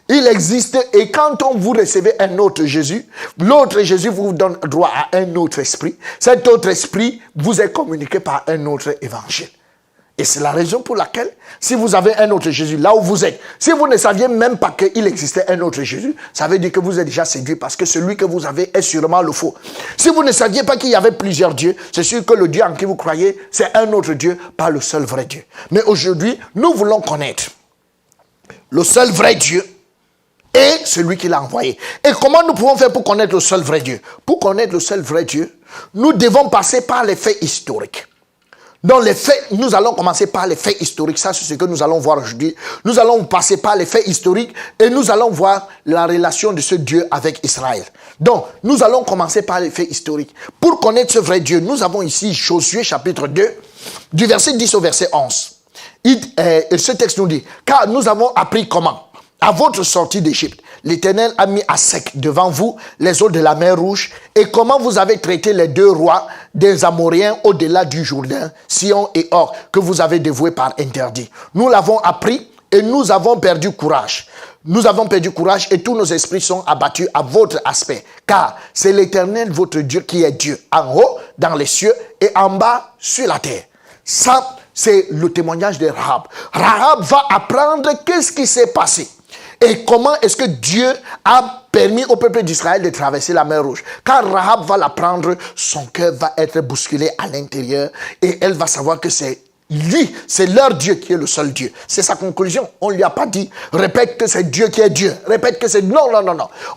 Speaker 1: Il existe, et quand on vous recevez un autre Jésus, l'autre Jésus vous donne droit à un autre esprit. Cet autre esprit vous est communiqué par un autre évangile. Et c'est la raison pour laquelle, si vous avez un autre Jésus là où vous êtes, si vous ne saviez même pas qu'il existait un autre Jésus, ça veut dire que vous êtes déjà séduit parce que celui que vous avez est sûrement le faux. Si vous ne saviez pas qu'il y avait plusieurs dieux, c'est sûr que le Dieu en qui vous croyez, c'est un autre Dieu, pas le seul vrai Dieu. Mais aujourd'hui, nous voulons connaître le seul vrai Dieu et celui qui l'a envoyé. Et comment nous pouvons faire pour connaître le seul vrai Dieu? Pour connaître le seul vrai Dieu, nous devons passer par les faits historiques. Dans les faits, nous allons commencer par les faits historiques. Ça, c'est ce que nous allons voir aujourd'hui. Nous allons passer par les faits historiques et nous allons voir la relation de ce Dieu avec Israël. Donc, nous allons commencer par les faits historiques. Pour connaître ce vrai Dieu, nous avons ici Josué chapitre 2, du verset 10 au verset 11. Ce texte nous dit, « Car nous avons appris comment, à votre sortie d'Égypte, l'Éternel a mis à sec devant vous les eaux de la mer Rouge et comment vous avez traité les deux rois des Amoréens au-delà du Jourdain, Sion et Or, que vous avez dévoués par interdit. Nous l'avons appris et nous avons perdu courage. Nous avons perdu courage et tous nos esprits sont abattus à votre aspect. Car c'est l'Éternel, votre Dieu, qui est Dieu, en haut, dans les cieux et en bas, sur la terre. » Ça, c'est le témoignage de Rahab. Rahab va apprendre qu'est-ce qui s'est passé. Et comment est-ce que Dieu a permis au peuple d'Israël de traverser la mer Rouge? Quand Rahab va l'apprendre, son cœur va être bousculé à l'intérieur et elle va savoir que c'est lui, c'est leur Dieu qui est le seul Dieu. C'est sa conclusion. On ne lui a pas dit, répète que c'est Dieu qui est Dieu. Répète que c'est... Non.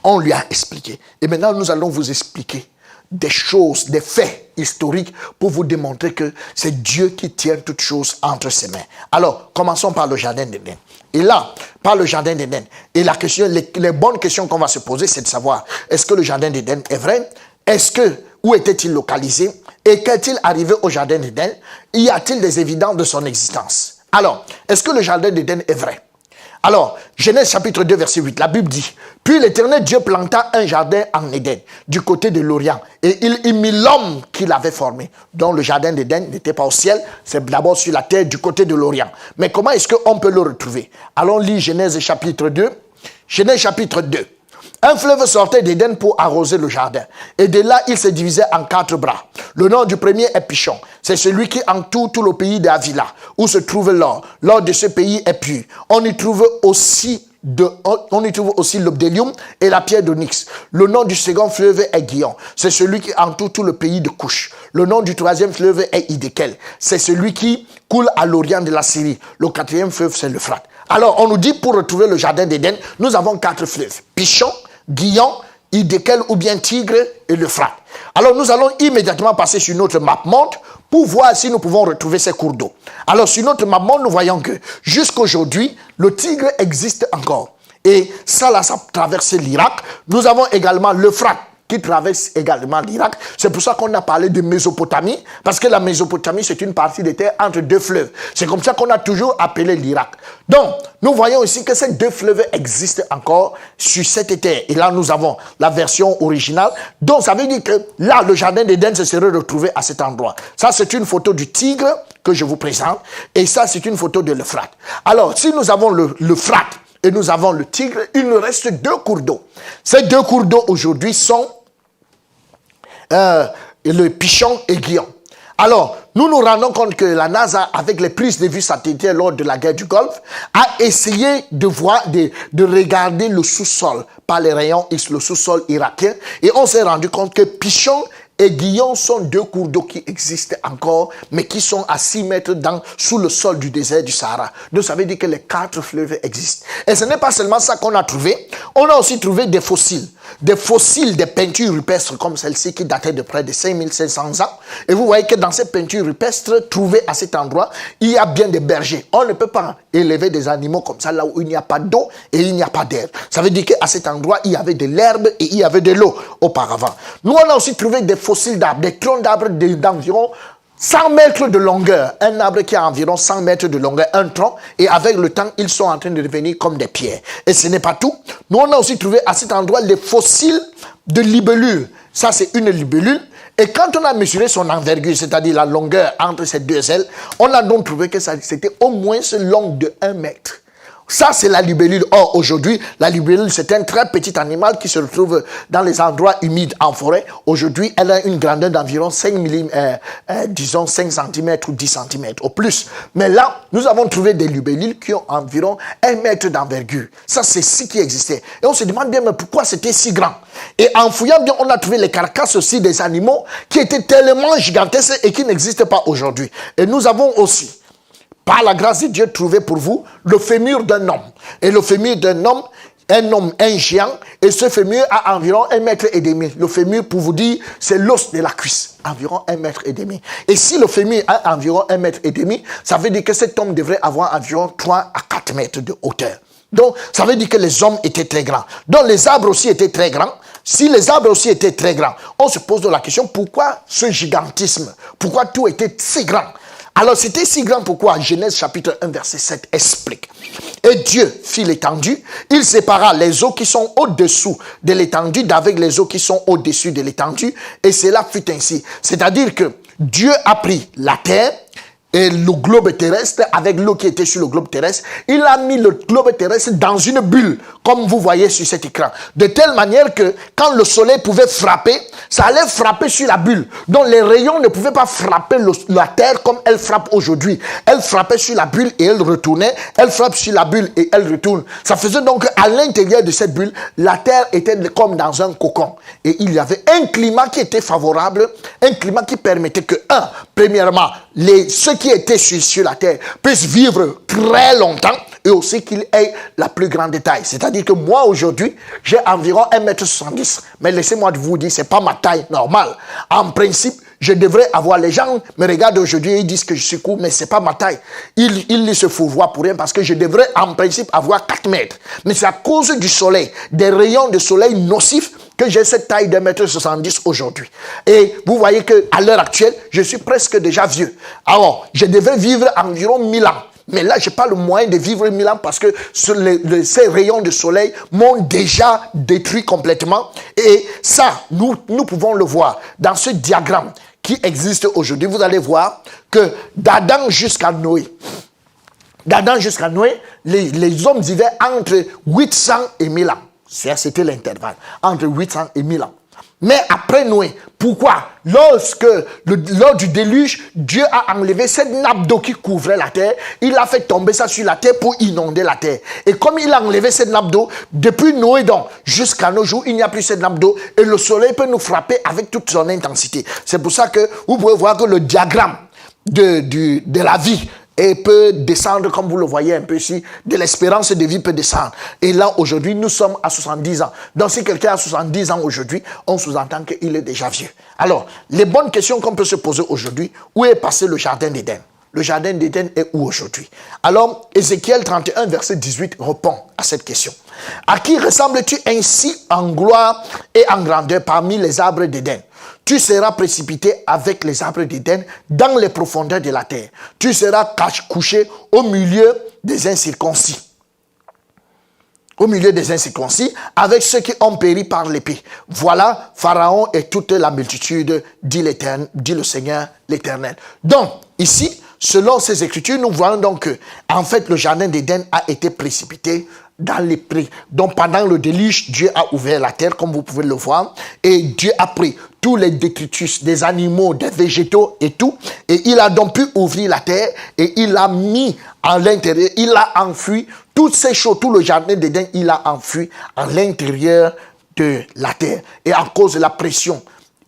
Speaker 1: On lui a expliqué. Et maintenant, nous allons vous expliquer des choses, des faits historiques pour vous démontrer que c'est Dieu qui tient toutes choses entre ses mains. Alors, commençons par le jardin d'Éden. Et là, par le jardin d'Éden, et la question, les bonnes questions qu'on va se poser, c'est de savoir, est-ce que le jardin d'Éden est vrai? Où était-il localisé? Et qu'est-il arrivé au jardin d'Éden? Y a-t-il des évidences de son existence? Alors, est-ce que le jardin d'Éden est vrai? Alors, Genèse chapitre 2, verset 8, la Bible dit, « Puis l'Éternel Dieu planta un jardin en Éden, du côté de l'Orient, et il y mit l'homme qu'il avait formé. » Donc le jardin d'Éden n'était pas au ciel, c'est d'abord sur la terre, du côté de l'Orient. Mais comment est-ce qu'on peut le retrouver? Allons lire Genèse chapitre 2. Genèse chapitre 2. Un fleuve sortait d'Éden pour arroser le jardin. Et de là, il se divisait en 4 bras. Le nom du premier est Pishon. C'est celui qui entoure tout le pays d'Avila, où se trouve l'or. L'or de ce pays est pur. On y trouve aussi l'obdélium et la pierre d'onyx. Le nom du second fleuve est Guion. C'est celui qui entoure tout le pays de Couche. Le nom du troisième fleuve est Hiddekel. C'est celui qui coule à l'orient de la Syrie. Le quatrième fleuve, c'est l'Euphrate. Alors, on nous dit, pour retrouver le jardin d'Éden, nous avons 4 fleuves. Pishon, Guion, Hiddekel ou bien Tigre et l'Euphrate. Alors, nous allons immédiatement passer sur notre map monde pour voir si nous pouvons retrouver ces cours d'eau. Alors, sur notre map monde, nous voyons que jusqu'aujourd'hui, le Tigre existe encore. Et ça, là, ça traverse l'Irak. Nous avons également l'Euphrate qui traverse également l'Irak. C'est pour ça qu'on a parlé de Mésopotamie, parce que la Mésopotamie, c'est une partie de terre entre 2 fleuves. C'est comme ça qu'on a toujours appelé l'Irak. Donc, nous voyons ici que ces 2 fleuves existent encore sur cette terre. Et là, nous avons la version originale. Donc, ça veut dire que là, le jardin d'Éden se serait retrouvé à cet endroit. Ça, c'est une photo du Tigre que je vous présente. Et ça, c'est une photo de l'Euphrate. Alors, si nous avons l'Euphrate et nous avons le Tigre, il nous reste 2 cours d'eau. Ces 2 cours d'eau aujourd'hui sont le Pishon et Guion. Alors, nous nous rendons compte que la NASA, avec les prises de vue satellitaires lors de la guerre du Golfe, a essayé de voir, de regarder le sous-sol par les rayons X, le sous-sol irakien, et on s'est rendu compte que Pishon et Guion sont 2 cours d'eau qui existent encore, mais qui sont à 6 mètres sous le sol du désert du Sahara. Donc ça veut dire que les 4 fleuves existent. Et ce n'est pas seulement ça qu'on a trouvé, on a aussi trouvé des fossiles, des peintures rupestres comme celle-ci qui dataient de près de 5500 ans. Et vous voyez que dans ces peintures rupestres trouvées à cet endroit, il y a bien des bergers. On ne peut pas élever des animaux comme ça là où il n'y a pas d'eau et il n'y a pas d'herbe. Ça veut dire qu'à cet endroit, il y avait de l'herbe et il y avait de l'eau auparavant. Nous, on a aussi trouvé des fossiles d'arbres, des troncs d'arbres d'environ 100 mètres de longueur. Un arbre qui a environ 100 mètres de longueur, un tronc, et avec le temps, ils sont en train de devenir comme des pierres. Et ce n'est pas tout. Nous, on a aussi trouvé à cet endroit les fossiles de libellules. Ça, c'est une libellule. Et quand on a mesuré son envergure, c'est-à-dire la longueur entre ces 2 ailes, on a donc trouvé que c'était au moins long de 1 mètre. Ça, c'est la libellule. Or, aujourd'hui, la libellule, c'est un très petit animal qui se retrouve dans les endroits humides en forêt. Aujourd'hui, elle a une grandeur d'environ 5 disons 5 cm ou 10 cm au plus. Mais là, nous avons trouvé des libellules qui ont environ 1 mètre d'envergure. Ça, c'est ce qui existait. Et on se demande bien, mais pourquoi c'était si grand? Et en fouillant bien, on a trouvé les carcasses aussi des animaux qui étaient tellement gigantesques et qui n'existent pas aujourd'hui. Et nous avons aussi, par la grâce de Dieu, trouvé pour vous le fémur d'un homme. Et le fémur d'un homme, un géant, et ce fémur a environ 1 mètre et demi. Le fémur, pour vous dire, c'est l'os de la cuisse, environ 1 mètre et demi. Et si le fémur a environ 1 mètre et demi, ça veut dire que cet homme devrait avoir environ 3 à 4 mètres de hauteur. Donc, ça veut dire que les hommes étaient très grands. Donc, les arbres aussi étaient très grands. Si les arbres aussi étaient très grands, on se pose la question, pourquoi ce gigantisme? Pourquoi tout était si grand? Alors, c'était si grand, pourquoi? Genèse chapitre 1, verset 7 explique. Et Dieu fit l'étendue, il sépara les eaux qui sont au-dessous de l'étendue d'avec les eaux qui sont au-dessus de l'étendue, et cela fut ainsi. C'est-à-dire que Dieu a pris la terre, et le globe terrestre, avec l'eau qui était sur le globe terrestre, il a mis le globe terrestre dans une bulle, comme vous voyez sur cet écran. De telle manière que quand le soleil pouvait frapper, ça allait frapper sur la bulle. Donc les rayons ne pouvaient pas frapper la terre comme elle frappe aujourd'hui. Elle frappait sur la bulle et elle retournait. Elle frappe sur la bulle et elle retourne. Ça faisait donc qu'à l'intérieur de cette bulle, la terre était comme dans un cocon. Et il y avait un climat qui était favorable, un climat qui permettait que, premièrement, ceux qui étaient sur la terre puissent vivre très longtemps et aussi qu'ils aient la plus grande taille. C'est-à-dire que moi, aujourd'hui, j'ai environ 1,70 m. Mais laissez-moi vous dire, ce n'est pas ma taille normale. En principe, je devrais avoir, les gens me regardent aujourd'hui et ils disent que je suis court, mais ce n'est pas ma taille. Ils se fourvoient pour rien parce que je devrais en principe avoir 4 mètres. Mais c'est à cause du soleil, des rayons de soleil nocifs, que j'ai cette taille de 1,70 m aujourd'hui. Et vous voyez qu'à l'heure actuelle, je suis presque déjà vieux. Alors, je devrais vivre environ 1000 ans. Mais là, je n'ai pas le moyen de vivre 1000 ans parce que ces rayons de soleil m'ont déjà détruit complètement. Et ça, nous pouvons le voir dans ce diagramme qui existe aujourd'hui. Vous allez voir que d'Adam jusqu'à Noé, les hommes vivaient entre 800 et 1000 ans. C'était l'intervalle, entre 800 et 1000 ans. Mais après Noé, pourquoi? Lors du déluge, Dieu a enlevé cette nappe d'eau qui couvrait la terre. Il a fait tomber ça sur la terre pour inonder la terre. Et comme il a enlevé cette nappe d'eau, depuis Noé donc jusqu'à nos jours, il n'y a plus cette nappe d'eau et le soleil peut nous frapper avec toute son intensité. C'est pour ça que vous pouvez voir que le diagramme de la vie et peut descendre, comme vous le voyez un peu ici, de l'espérance de vie peut descendre. Et là, aujourd'hui, nous sommes à 70 ans. Donc, si quelqu'un a 70 ans aujourd'hui, on sous-entend qu'il est déjà vieux. Alors, les bonnes questions qu'on peut se poser aujourd'hui, où est passé le jardin d'Éden? Le jardin d'Éden est où aujourd'hui? Alors, Ézéchiel 31, verset 18 répond à cette question. À qui ressembles-tu ainsi en gloire et en grandeur parmi les arbres d'Éden? Tu seras précipité avec les arbres d'Éden dans les profondeurs de la terre. Tu seras couché au milieu des incirconcis. Au milieu des incirconcis, avec ceux qui ont péri par l'épée. Voilà Pharaon et toute la multitude, dit le Seigneur l'Éternel. Donc, ici, selon ces écritures, nous voyons donc que, en fait, le jardin d'Éden a été précipité dans les prés. Donc, pendant le déluge, Dieu a ouvert la terre, comme vous pouvez le voir, et Dieu a pris tous les détritus des animaux, des végétaux et tout, et il a donc pu ouvrir la terre, et il a mis à l'intérieur, il a enfui toutes ces choses, tout le jardin d'Éden, il a enfui à l'intérieur de la terre. Et à cause de la pression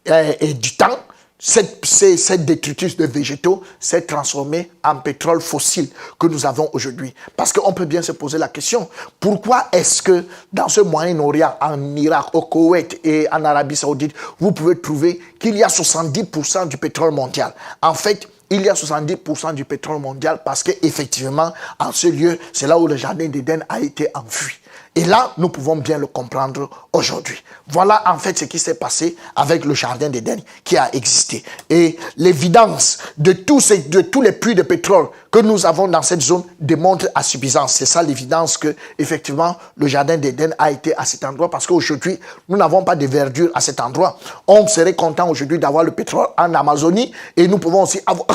Speaker 1: et du temps, cette détritus de végétaux s'est transformée en pétrole fossile que nous avons aujourd'hui. Parce qu'on peut bien se poser la question, pourquoi est-ce que dans ce Moyen-Orient, en Irak, au Koweït et en Arabie Saoudite, vous pouvez trouver qu'il y a 70% du pétrole mondial? En fait, il y a 70% du pétrole mondial parce qu'effectivement, en ce lieu, c'est là où le jardin d'Éden a été enfui. Et là, nous pouvons bien le comprendre aujourd'hui. Voilà en fait ce qui s'est passé avec le jardin d'Éden qui a existé. Et l'évidence de tous les puits de pétrole que nous avons dans cette zone démontre à suffisance. C'est ça l'évidence que, effectivement, le jardin d'Éden a été à cet endroit parce qu'aujourd'hui, nous n'avons pas de verdure à cet endroit. On serait content aujourd'hui d'avoir le pétrole en Amazonie et nous pouvons aussi avoir...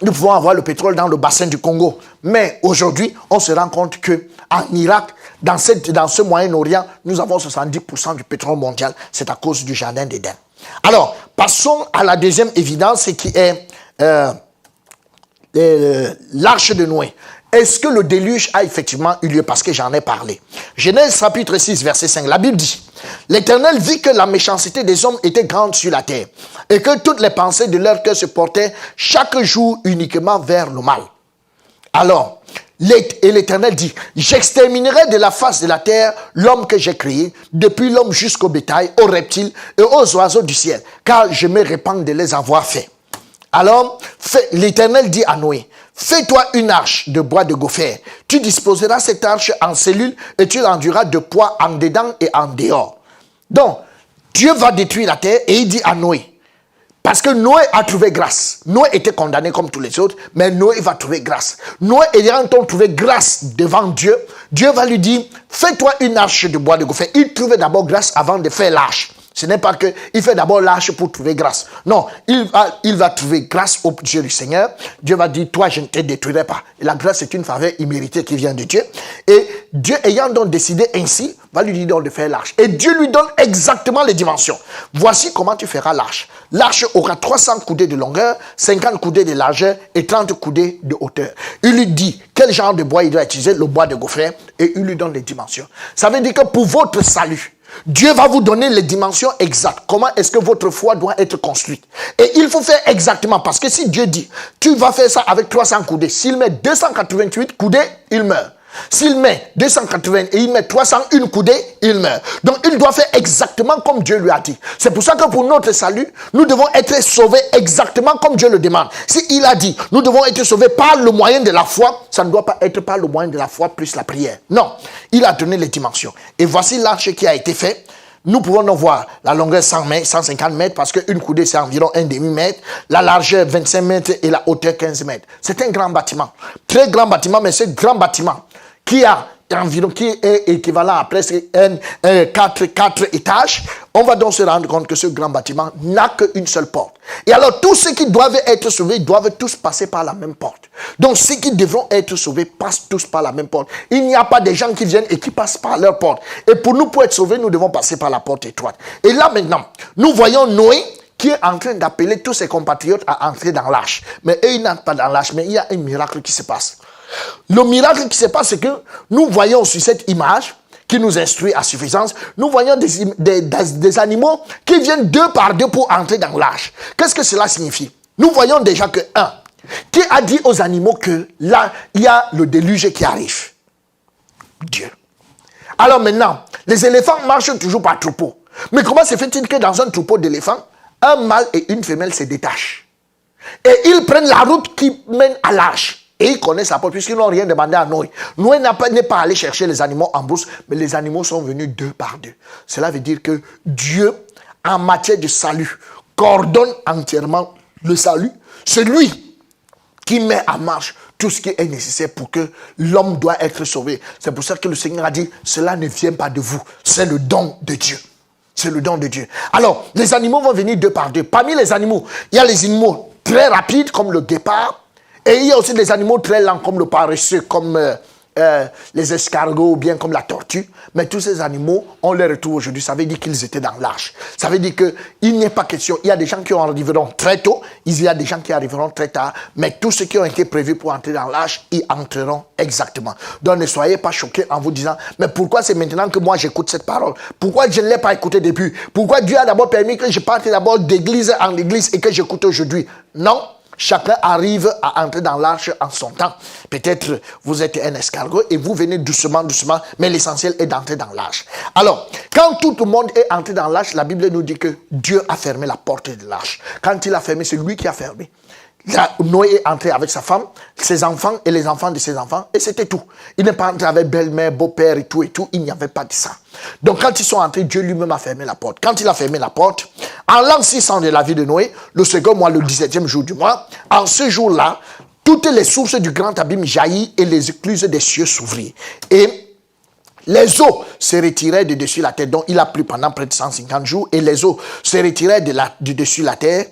Speaker 1: nous pouvons avoir le pétrole dans le bassin du Congo. Mais aujourd'hui, on se rend compte qu'en Irak, dans ce Moyen-Orient, nous avons 70% du pétrole mondial. C'est à cause du jardin d'Éden. Alors, passons à la deuxième évidence qui est l'arche de Noé. Est-ce que le déluge a effectivement eu lieu? Parce que j'en ai parlé. Genèse chapitre 6, verset 5, la Bible dit: L'Éternel vit que la méchanceté des hommes était grande sur la terre, et que toutes les pensées de leur cœur se portaient chaque jour uniquement vers le mal. Alors, l'Éternel dit: J'exterminerai de la face de la terre l'homme que j'ai créé, depuis l'homme jusqu'au bétail, aux reptiles et aux oiseaux du ciel, car je me répands de les avoir faits. Alors, l'Éternel dit à Noé: Fais-toi une arche de bois de gopher. Tu disposeras cette arche en cellules et tu l'enduras de poids en dedans et en dehors. Donc, Dieu va détruire la terre et il dit à Noé, parce que Noé a trouvé grâce. Noé était condamné comme tous les autres, mais Noé va trouver grâce. Noé ayant trouvé grâce devant Dieu, Dieu va lui dire: Fais-toi une arche de bois de gopher. Il trouvait d'abord grâce avant de faire l'arche. Ce n'est pas qu'il fait d'abord l'arche pour trouver grâce. Non, il va trouver grâce au Dieu du Seigneur. Dieu va dire: toi, je ne te détruirai pas. Et la grâce, c'est une faveur imméritée qui vient de Dieu. Et Dieu, ayant donc décidé ainsi, va lui dire donc de faire l'arche. Et Dieu lui donne exactement les dimensions. Voici comment tu feras l'arche. L'arche aura 300 coudées de longueur, 50 coudées de largeur et 30 coudées de hauteur. Il lui dit quel genre de bois il doit utiliser, le bois de gopher, et il lui donne les dimensions. Ça veut dire que pour votre salut, Dieu va vous donner les dimensions exactes. Comment est-ce que votre foi doit être construite? Et il faut faire exactement. Parce que si Dieu dit, tu vas faire ça avec 300 coudées. S'il met 288 coudées, il meurt. S'il met 280 et il met 301 coudées, il meurt. Donc il doit faire exactement comme Dieu lui a dit. C'est pour ça que pour notre salut, nous devons être sauvés exactement comme Dieu le demande. Si il a dit, nous devons être sauvés par le moyen de la foi, ça ne doit pas être par le moyen de la foi plus la prière. Non, il a donné les dimensions. Et voici l'arche qui a été faite. Nous pouvons donc voir la longueur 100 mètres, 150 mètres, parce qu'une coudée, c'est environ un demi-mètre. La largeur, 25 mètres et la hauteur, 15 mètres. C'est un grand bâtiment. Très grand bâtiment, mais ce grand bâtiment qui est équivalent à presque 4 étages, on va donc se rendre compte que ce grand bâtiment n'a qu'une seule porte. Et alors, tous ceux qui doivent être sauvés doivent tous passer par la même porte. Donc, ceux qui devront être sauvés passent tous par la même porte. Il n'y a pas des gens qui viennent et qui passent par leur porte. Et pour être sauvés, nous devons passer par la porte étroite. Et là, maintenant, nous voyons Noé qui est en train d'appeler tous ses compatriotes à entrer dans l'arche. Mais eux, ils n'entrent pas dans l'arche, mais il y a un miracle qui se passe. Le miracle qui se passe, c'est que nous voyons sur cette image qui nous instruit à suffisance, nous voyons des animaux qui viennent deux par deux pour entrer dans l'arche. Qu'est-ce que cela signifie? Nous voyons déjà que, qui a dit aux animaux que là, il y a le déluge qui arrive? Dieu. Alors maintenant, les éléphants marchent toujours par troupeau. Mais comment se fait-il que dans un troupeau d'éléphants, un mâle et une femelle se détachent? Et ils prennent la route qui mène à l'arche. Et ils connaissent la porte puisqu'ils n'ont rien demandé à Noé. Noé n'est pas allé chercher les animaux en brousse, mais les animaux sont venus deux par deux. Cela veut dire que Dieu, en matière de salut, coordonne entièrement le salut. C'est lui qui met en marche tout ce qui est nécessaire pour que l'homme doit être sauvé. C'est pour ça que le Seigneur a dit, cela ne vient pas de vous, c'est le don de Dieu. C'est le don de Dieu. Alors, les animaux vont venir deux par deux. Parmi les animaux, il y a les animaux très rapides comme le guépard. Et il y a aussi des animaux très lents comme le paresseux, comme les escargots ou bien comme la tortue. Mais tous ces animaux, on les retrouve aujourd'hui. Ça veut dire qu'ils étaient dans l'arche. Ça veut dire qu'il n'y a pas question. Il y a des gens qui arriveront très tôt. Il y a des gens qui arriveront très tard. Mais tous ceux qui ont été prévus pour entrer dans l'arche, ils entreront exactement. Donc ne soyez pas choqués en vous disant, mais pourquoi c'est maintenant que moi j'écoute cette parole? Pourquoi je ne l'ai pas écoutée depuis? Pourquoi Dieu a d'abord permis que je parte d'abord d'église en église et que j'écoute aujourd'hui? Non. Chacun arrive à entrer dans l'arche en son temps. Peut-être vous êtes un escargot et vous venez doucement, mais l'essentiel est d'entrer dans l'arche. Alors, quand tout le monde est entré dans l'arche, la Bible nous dit que Dieu a fermé la porte de l'arche. Quand il a fermé, c'est lui qui a fermé. Là, Noé est entré avec sa femme, ses enfants et les enfants de ses enfants, et c'était tout. Il n'est pas entré avec belle-mère, beau-père et tout, il n'y avait pas de ça. Donc quand ils sont entrés, Dieu lui-même a fermé la porte. Quand il a fermé la porte, en l'an 600 de la vie de Noé, le second mois, le 17e jour du mois, en ce jour-là, toutes les sources du grand abîme jaillirent et les écluses des cieux s'ouvrirent. Et les eaux se retiraient de dessus la terre, donc il a plu pendant près de 150 jours, et les eaux se retiraient de dessus la terre.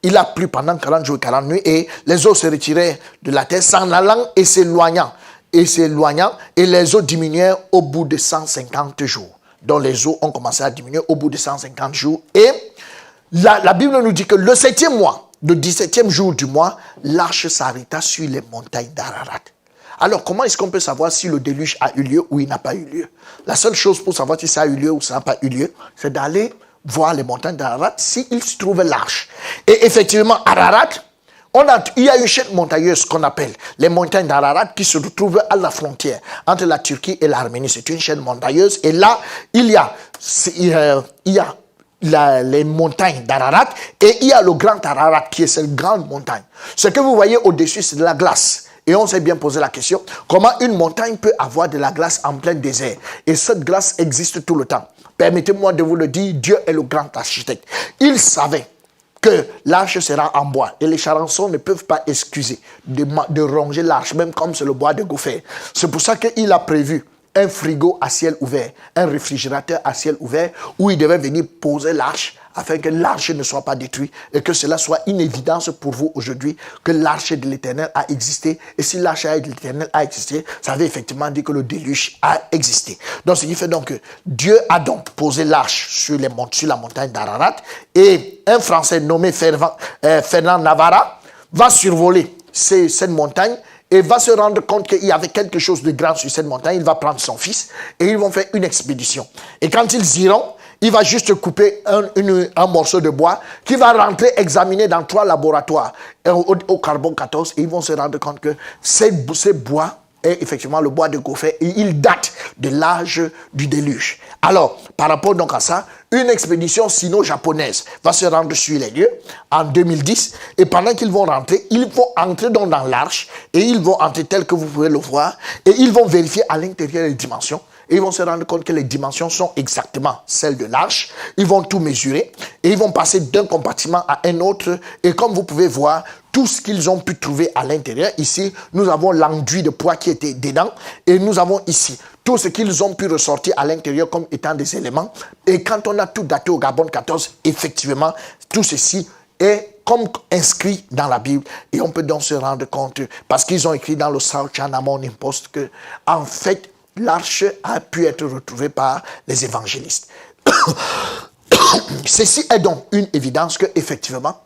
Speaker 1: il a plu pendant 40 jours et 40 nuits, et les eaux se retiraient de la terre, s'en allant et s'éloignant. Et les eaux diminuèrent au bout de 150 jours. Donc les eaux ont commencé à diminuer au bout de 150 jours. Et la Bible nous dit que le 7e mois, le 17e jour du mois, l'arche s'arrêta sur les montagnes d'Ararat. Alors, comment est-ce qu'on peut savoir si le déluge a eu lieu ou il n'a pas eu lieu? La seule chose pour savoir si ça a eu lieu ou ça n'a pas eu lieu, c'est d'aller voir les montagnes d'Ararat s'il se trouve l'arche. Et effectivement, Ararat, il y a une chaîne montagneuse qu'on appelle les montagnes d'Ararat qui se trouvent à la frontière entre la Turquie et l'Arménie. C'est une chaîne montagneuse. Et là, il y a les montagnes d'Ararat et il y a le grand Ararat qui est cette grande montagne. Ce que vous voyez au-dessus, c'est de la glace. Et on s'est bien posé la question, comment une montagne peut avoir de la glace en plein désert? Et cette glace existe tout le temps. Permettez-moi de vous le dire, Dieu est le grand architecte. Il savait que l'arche sera en bois. Et les charançons ne peuvent pas excuser de ronger l'arche, même comme c'est le bois de gopher. C'est pour ça qu'il a prévu un frigo à ciel ouvert, un réfrigérateur à ciel ouvert, où il devait venir poser l'arche, afin que l'arche ne soit pas détruite et que cela soit une évidence pour vous aujourd'hui que l'arche de l'Éternel a existé. Et si l'arche de l'Éternel a existé, ça veut effectivement dire que le déluge a existé. Donc, ce qui fait donc que Dieu a donc posé l'arche sur la montagne d'Ararat, et un Français nommé Fernand Navarra va survoler cette montagne et va se rendre compte qu'il y avait quelque chose de grand sur cette montagne. Il va prendre son fils et ils vont faire une expédition. Et quand ils iront, il va juste couper un morceau de bois qui va rentrer examiner dans 3 laboratoires au carbone 14, et ils vont se rendre compte que ces bois est effectivement le bois de gopher et il date de l'âge du déluge. Alors, par rapport donc à ça, une expédition sino-japonaise va se rendre sur les lieux en 2010, et pendant qu'ils vont entrer donc dans l'arche, et ils vont entrer tel que vous pouvez le voir, et ils vont vérifier à l'intérieur les dimensions. Et ils vont se rendre compte que les dimensions sont exactement celles de l'arche. Ils vont tout mesurer et ils vont passer d'un compartiment à un autre. Et comme vous pouvez voir, tout ce qu'ils ont pu trouver à l'intérieur, ici, nous avons l'enduit de poids qui était dedans. Et nous avons ici tout ce qu'ils ont pu ressortir à l'intérieur comme étant des éléments. Et quand on a tout daté au carbone 14, effectivement, tout ceci est comme inscrit dans la Bible. Et on peut donc se rendre compte, parce qu'ils ont écrit dans le South China Morning Post, que en fait, l'arche a pu être retrouvée par les évangélistes. Ceci est donc une évidence que, effectivement,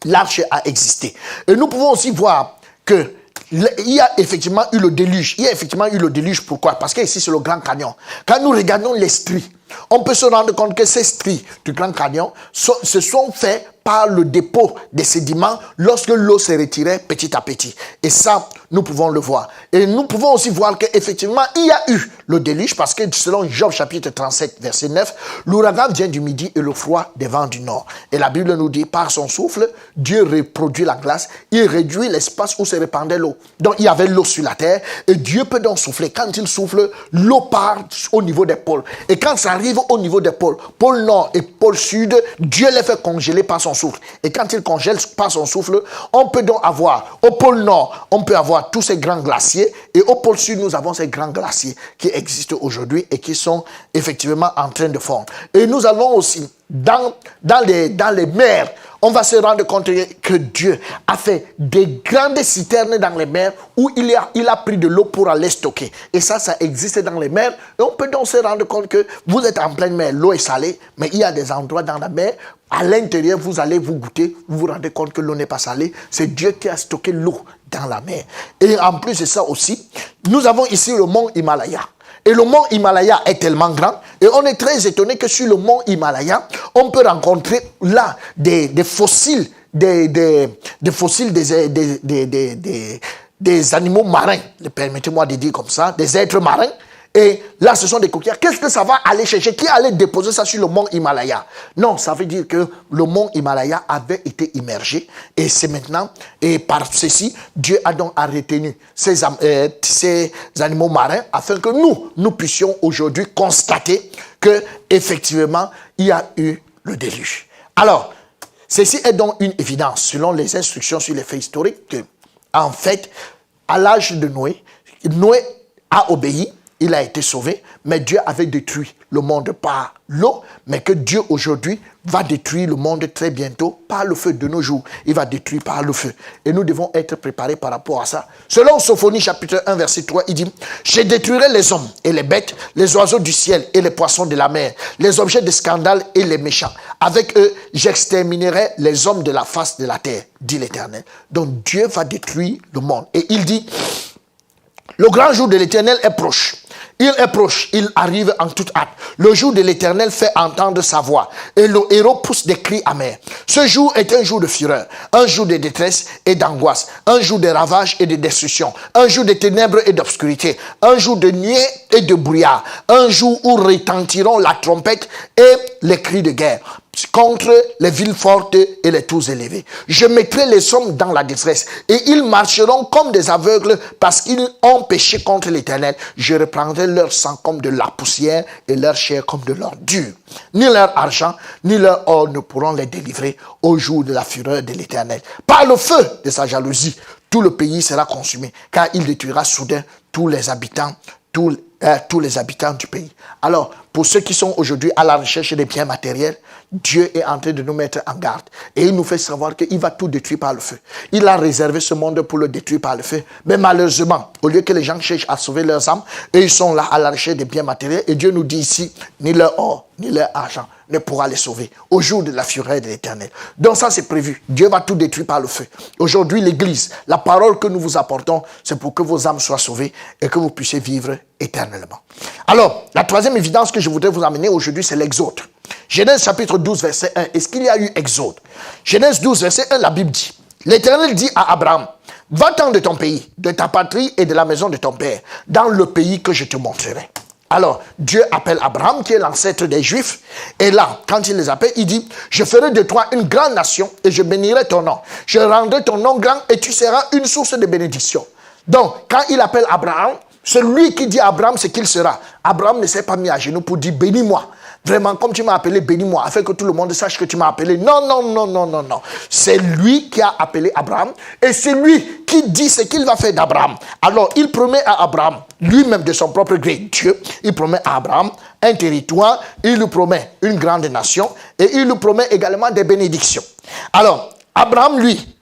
Speaker 1: l'arche a existé. Et nous pouvons aussi voir que il y a effectivement eu le déluge. Il y a effectivement eu le déluge. Pourquoi? Parce que ici, c'est le Grand Canyon. Quand nous regardons les stries, on peut se rendre compte que ces stries du Grand Canyon se sont faits par le dépôt des sédiments lorsque l'eau s'est retirée petit à petit. Et ça, nous pouvons le voir. Et nous pouvons aussi voir qu'effectivement, il y a eu le déluge, parce que selon Job chapitre 37, verset 9, l'ouragan vient du midi et le froid des vents du nord. Et la Bible nous dit, par son souffle, Dieu reproduit la glace, il réduit l'espace où se répandait l'eau. Donc, il y avait l'eau sur la terre, et Dieu peut donc souffler. Quand il souffle, l'eau part au niveau des pôles. Et quand ça arrive au niveau des pôles, pôle nord et pôle sud, Dieu les fait congeler par son souffle. Et quand il congèle par son souffle, on peut donc avoir, au pôle nord, on peut avoir tous ces grands glaciers, et au pôle sud, nous avons ces grands glaciers qui existent aujourd'hui et qui sont effectivement en train de fondre. Et nous allons aussi, dans les mers, on va se rendre compte que Dieu a fait des grandes citernes dans les mers où il a pris de l'eau pour aller stocker. Et ça existe dans les mers. Et on peut donc se rendre compte que vous êtes en pleine mer, l'eau est salée, mais il y a des endroits dans la mer, à l'intérieur, vous allez vous goûter, vous vous rendez compte que l'eau n'est pas salée. C'est Dieu qui a stocké l'eau dans la mer. Et en plus de ça aussi, nous avons ici le mont Himalaya. Et le mont Himalaya est tellement grand, et on est très étonné que sur le mont Himalaya, on peut rencontrer là des fossiles, des fossiles des animaux marins, permettez-moi de dire comme ça, des êtres marins. Et là, ce sont des coquillages. Qu'est-ce que ça va aller chercher? Qui allait déposer ça sur le mont Himalaya? Non, ça veut dire que le mont Himalaya avait été immergé. Et c'est maintenant, et par ceci, Dieu a donc retenu ces animaux marins afin que nous puissions aujourd'hui constater que effectivement, il y a eu le déluge. Alors, ceci est donc une évidence, selon les instructions sur les faits historiques, que, en fait, à l'âge de Noé, Noé a obéi. il a été sauvé, mais Dieu avait détruit le monde par l'eau, mais que Dieu aujourd'hui va détruire le monde très bientôt par le feu de nos jours. Il va détruire par le feu. Et nous devons être préparés par rapport à ça. Selon Sophonie chapitre 1 verset 3, il dit « Je détruirai les hommes et les bêtes, les oiseaux du ciel et les poissons de la mer, les objets de scandale et les méchants. Avec eux, j'exterminerai les hommes de la face de la terre, dit l'Éternel. » Donc Dieu va détruire le monde. Et il dit « Le grand jour de l'Éternel est proche. Il est proche, il arrive en toute hâte. Le jour de l'Éternel fait entendre sa voix et le héros pousse des cris amers. Ce jour est un jour de fureur, un jour de détresse et d'angoisse, un jour de ravages et de destruction, un jour de ténèbres et d'obscurité, un jour de nuée et de brouillard, un jour où retentiront la trompette et les cris de guerre contre les villes fortes et les tours élevées. Je mettrai les hommes dans la détresse et ils marcheront comme des aveugles parce qu'ils ont péché contre l'Éternel. Je reprendrai leur sang comme de la poussière et leur chair comme de l'ordure. Ni leur argent, ni leur or ne pourront les délivrer au jour de la fureur de l'Éternel. Par le feu de sa jalousie, tout le pays sera consumé, car il détruira soudain tous les habitants du pays. Alors, pour ceux qui sont aujourd'hui à la recherche des biens matériels, Dieu est en train de nous mettre en garde. Et il nous fait savoir qu'il va tout détruire par le feu. Il a réservé ce monde pour le détruire par le feu. Mais malheureusement, au lieu que les gens cherchent à sauver leurs âmes, eux, ils sont là à la recherche des biens matériels. Et Dieu nous dit ici, ni leur or, ni leur argent ne pourra les sauver au jour de la fureur de l'Éternel. Donc ça, c'est prévu. Dieu va tout détruire par le feu. Aujourd'hui, l'Église, la parole que nous vous apportons, c'est pour que vos âmes soient sauvées et que vous puissiez vivre éternellement. Alors, la troisième évidence que je voudrais vous amener aujourd'hui, c'est l'Exode. Genèse chapitre 12, verset 1. Est-ce qu'il y a eu Exode? Genèse 12, verset 1, la Bible dit, l'Éternel dit à Abraham, va-t'en de ton pays, de ta patrie et de la maison de ton père, dans le pays que je te montrerai. Alors, Dieu appelle Abraham, qui est l'ancêtre des Juifs. Et là, quand il les appelle, il dit, je ferai de toi une grande nation et je bénirai ton nom. Je rendrai ton nom grand et tu seras une source de bénédiction. Donc, quand il appelle Abraham, celui qui dit à Abraham ce qu'il sera. Abraham ne s'est pas mis à genoux pour dire, bénis-moi. Vraiment, comme tu m'as appelé, bénis-moi, afin que tout le monde sache que tu m'as appelé. Non, non, non, non, non, non. C'est lui qui a appelé Abraham et c'est lui qui dit ce qu'il va faire d'Abraham. Alors, il promet à Abraham, lui-même de son propre gré, Dieu, il promet à Abraham un territoire, il lui promet une grande nation et il lui promet également des bénédictions. Alors, Abraham, lui,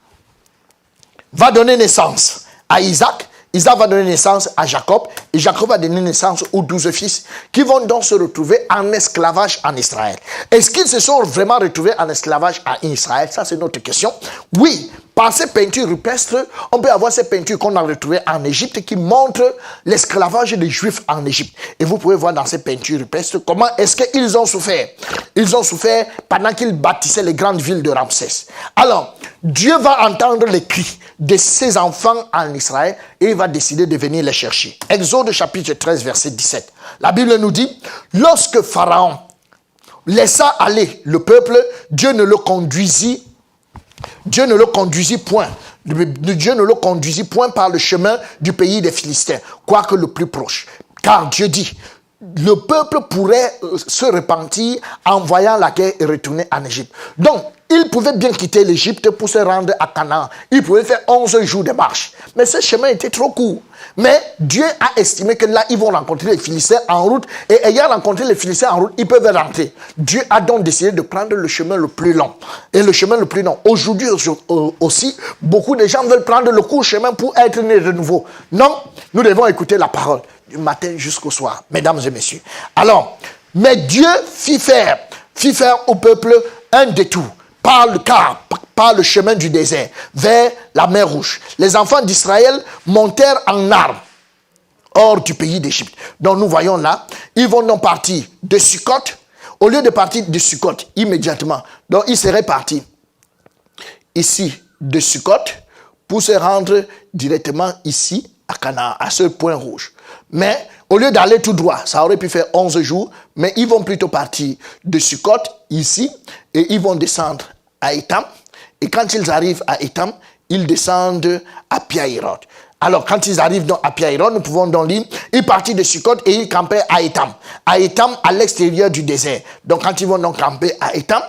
Speaker 1: va donner naissance à Isaac. Isaac va donner naissance à Jacob et Jacob va donner naissance aux 12 fils qui vont donc se retrouver en esclavage en Israël. Est-ce qu'ils se sont vraiment retrouvés en esclavage en Israël? Ça, c'est notre question. Oui, par ces peintures rupestres, on peut avoir ces peintures qu'on a retrouvées en Égypte qui montrent l'esclavage des Juifs en Égypte. Et vous pouvez voir dans ces peintures rupestres comment est-ce qu'ils ont souffert. Ils ont souffert pendant qu'ils bâtissaient les grandes villes de Ramsès. Alors, Dieu va entendre les cris de ses enfants en Israël et il va décider de venir les chercher. Exode chapitre 13, verset 17. La Bible nous dit, lorsque Pharaon laissa aller le peuple, Dieu ne le conduisit point. Dieu ne le conduisit point par le chemin du pays des Philistins, quoique le plus proche. Car Dieu dit, le peuple pourrait se repentir en voyant la guerre et retourner en Égypte. Donc, il pouvait bien quitter l'Égypte pour se rendre à Canaan. Il pouvait faire 11 jours de marche. Mais ce chemin était trop court. Mais Dieu a estimé que là, ils vont rencontrer les Philistins en route. Et ayant rencontré les Philistins en route, ils peuvent rentrer. Dieu a donc décidé de prendre le chemin le plus long. Et le chemin le plus long. Aujourd'hui aussi, beaucoup de gens veulent prendre le court chemin pour être nés de nouveau. Non, nous devons écouter la parole du matin jusqu'au soir, mesdames et messieurs. Alors, mais Dieu fit faire au peuple un détour par le chemin du désert, vers la mer Rouge. Les enfants d'Israël montèrent en armes hors du pays d'Égypte. Donc nous voyons là, ils vont donc partir de Sukkot. Au lieu de partir de Sukkot immédiatement, donc ils seraient partis ici de Sukkot pour se rendre directement ici à Canaan, à ce point rouge. Mais au lieu d'aller tout droit, ça aurait pu faire 11 jours, mais ils vont plutôt partir de Sukkot ici et ils vont descendre à Étam. Et quand ils arrivent à Étam, ils descendent à Pi-Hahiroth. Alors, quand ils arrivent donc à Pi-Hahiroth, nous pouvons donc lire, ils partent de Sukkot et ils campaient à Étam. À Étam, à l'extérieur du désert. Donc, quand ils vont donc camper à Étam,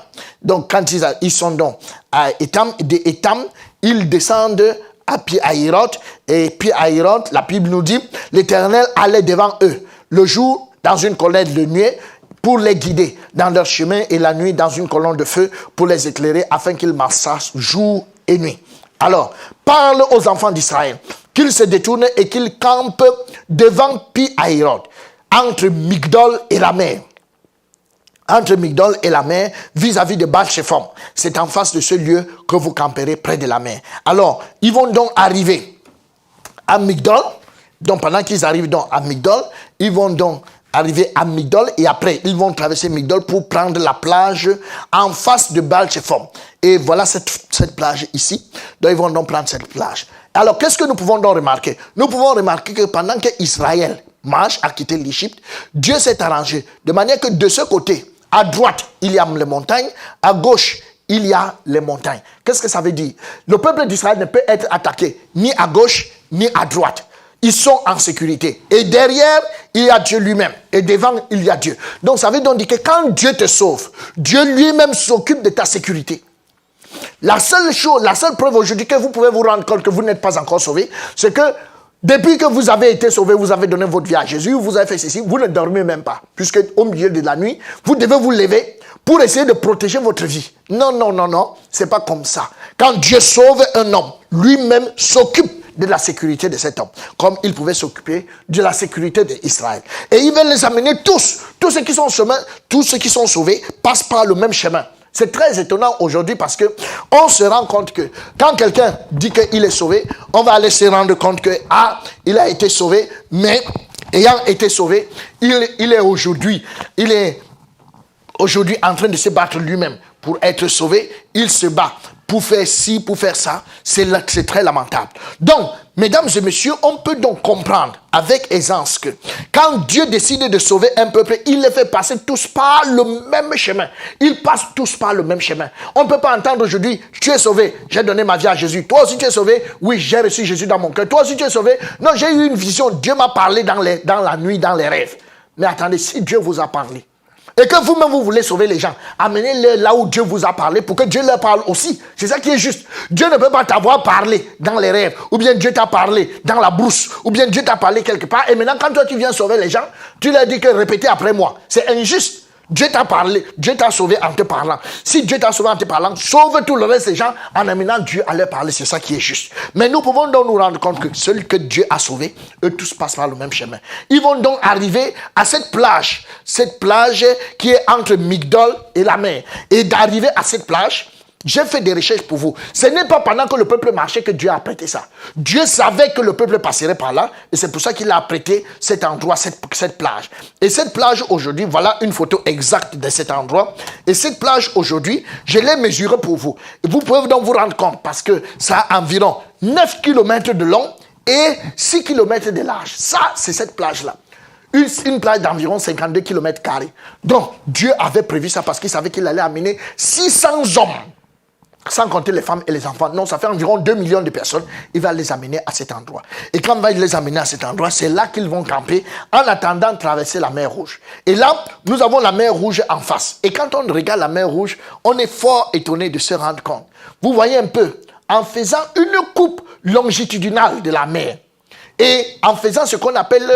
Speaker 1: donc quand ils sont donc à Étam, de Étam, ils descendent à Pi-Hahiroth. Et Pi-Hahiroth, la Bible nous dit, l'Éternel allait devant eux. le jour dans une colonne de nuée pour les guider dans leur chemin et la nuit dans une colonne de feu pour les éclairer afin qu'ils marchassent jour et nuit. Alors, parle aux enfants d'Israël qu'ils se détournent et qu'ils campent devant Pi-Hahiroth, entre Migdol et la mer. Entre Migdol et la mer, vis-à-vis de Baal-Shepham. C'est en face de ce lieu que vous camperez près de la mer. Alors, ils vont donc arriver à Migdol. Donc, pendant qu'ils arrivent donc à Migdol, ils vont donc arriver à Migdol et après, ils vont traverser Migdol pour prendre la plage en face de Baal-Shepham. Et voilà cette plage ici. Donc, ils vont donc prendre cette plage. Alors, qu'est-ce que nous pouvons donc remarquer? Nous pouvons remarquer que pendant qu'Israël marche à quitter l'Égypte, Dieu s'est arrangé de manière que de ce côté, à droite, il y a les montagnes, à gauche, il y a les montagnes. Qu'est-ce que ça veut dire? Le peuple d'Israël ne peut être attaqué ni à gauche, ni à droite. Ils sont en sécurité. Et derrière, il y a Dieu lui-même. Et devant, il y a Dieu. Donc, ça veut donc dire que quand Dieu te sauve, Dieu lui-même s'occupe de ta sécurité. La seule chose, la seule preuve aujourd'hui que vous pouvez vous rendre compte que vous n'êtes pas encore sauvé, c'est que depuis que vous avez été sauvé, vous avez donné votre vie à Jésus, vous avez fait ceci, vous ne dormez même pas. Puisque au milieu de la nuit, vous devez vous lever pour essayer de protéger votre vie. Non, non, non, non, c'est pas comme ça. Quand Dieu sauve un homme, lui-même s'occupe de la sécurité de cet homme, comme il pouvait s'occuper de la sécurité d'Israël. Et il va les amener tous ceux qui sont sauvés passent par le même chemin. C'est très étonnant aujourd'hui parce que on se rend compte que quand quelqu'un dit qu'il est sauvé, on va aller se rendre compte que il a été sauvé, mais ayant été sauvé, il est aujourd'hui en train de se battre lui-même pour être sauvé. Il se bat pour faire ci, pour faire ça. C'est très lamentable. Donc, mesdames et messieurs, on peut donc comprendre avec aisance que quand Dieu décide de sauver un peuple, il les fait passer tous par le même chemin. Ils passent tous par le même chemin. On ne peut pas entendre aujourd'hui, tu es sauvé, j'ai donné ma vie à Jésus. Toi aussi tu es sauvé, oui, j'ai reçu Jésus dans mon cœur. Toi aussi tu es sauvé, non, j'ai eu une vision, Dieu m'a parlé dans la nuit, dans les rêves. Mais attendez, si Dieu vous a parlé, et que vous-même vous voulez sauver les gens, amenez-les là où Dieu vous a parlé pour que Dieu leur parle aussi. C'est ça qui est juste. Dieu ne peut pas t'avoir parlé dans les rêves, ou bien Dieu t'a parlé dans la brousse, ou bien Dieu t'a parlé quelque part, et maintenant quand toi tu viens sauver les gens, tu leur dis que répétez après moi. C'est injuste. Dieu t'a parlé, Dieu t'a sauvé en te parlant. Si Dieu t'a sauvé en te parlant, sauve tout le reste des gens en amenant Dieu à leur parler. C'est ça qui est juste. Mais nous pouvons donc nous rendre compte que celui que Dieu a sauvé, eux tous passent par le même chemin. Ils vont donc arriver à cette plage qui est entre Migdol et la mer. Et d'arriver à cette plage, j'ai fait des recherches pour vous. Ce n'est pas pendant que le peuple marchait que Dieu a prêté ça. Dieu savait que le peuple passerait par là et c'est pour ça qu'il a prêté cet endroit, cette plage. Et cette plage aujourd'hui, voilà une photo exacte de cet endroit. Et cette plage aujourd'hui, je l'ai mesurée pour vous. Et vous pouvez donc vous rendre compte parce que ça a environ 9 km de long et 6 km de large. Ça, c'est cette plage-là. Une plage d'environ 52 km². Donc, Dieu avait prévu ça parce qu'il savait qu'il allait amener 600 hommes. Sans compter les femmes et les enfants. Non, ça fait environ 2 millions de personnes. Il va les amener à cet endroit. Et quand il va les amener à cet endroit, c'est là qu'ils vont camper en attendant de traverser la mer Rouge. Et là, nous avons la mer Rouge en face. Et quand on regarde la mer Rouge, on est fort étonné de se rendre compte. Vous voyez un peu, en faisant une coupe longitudinale de la mer, et en faisant ce qu'on appelle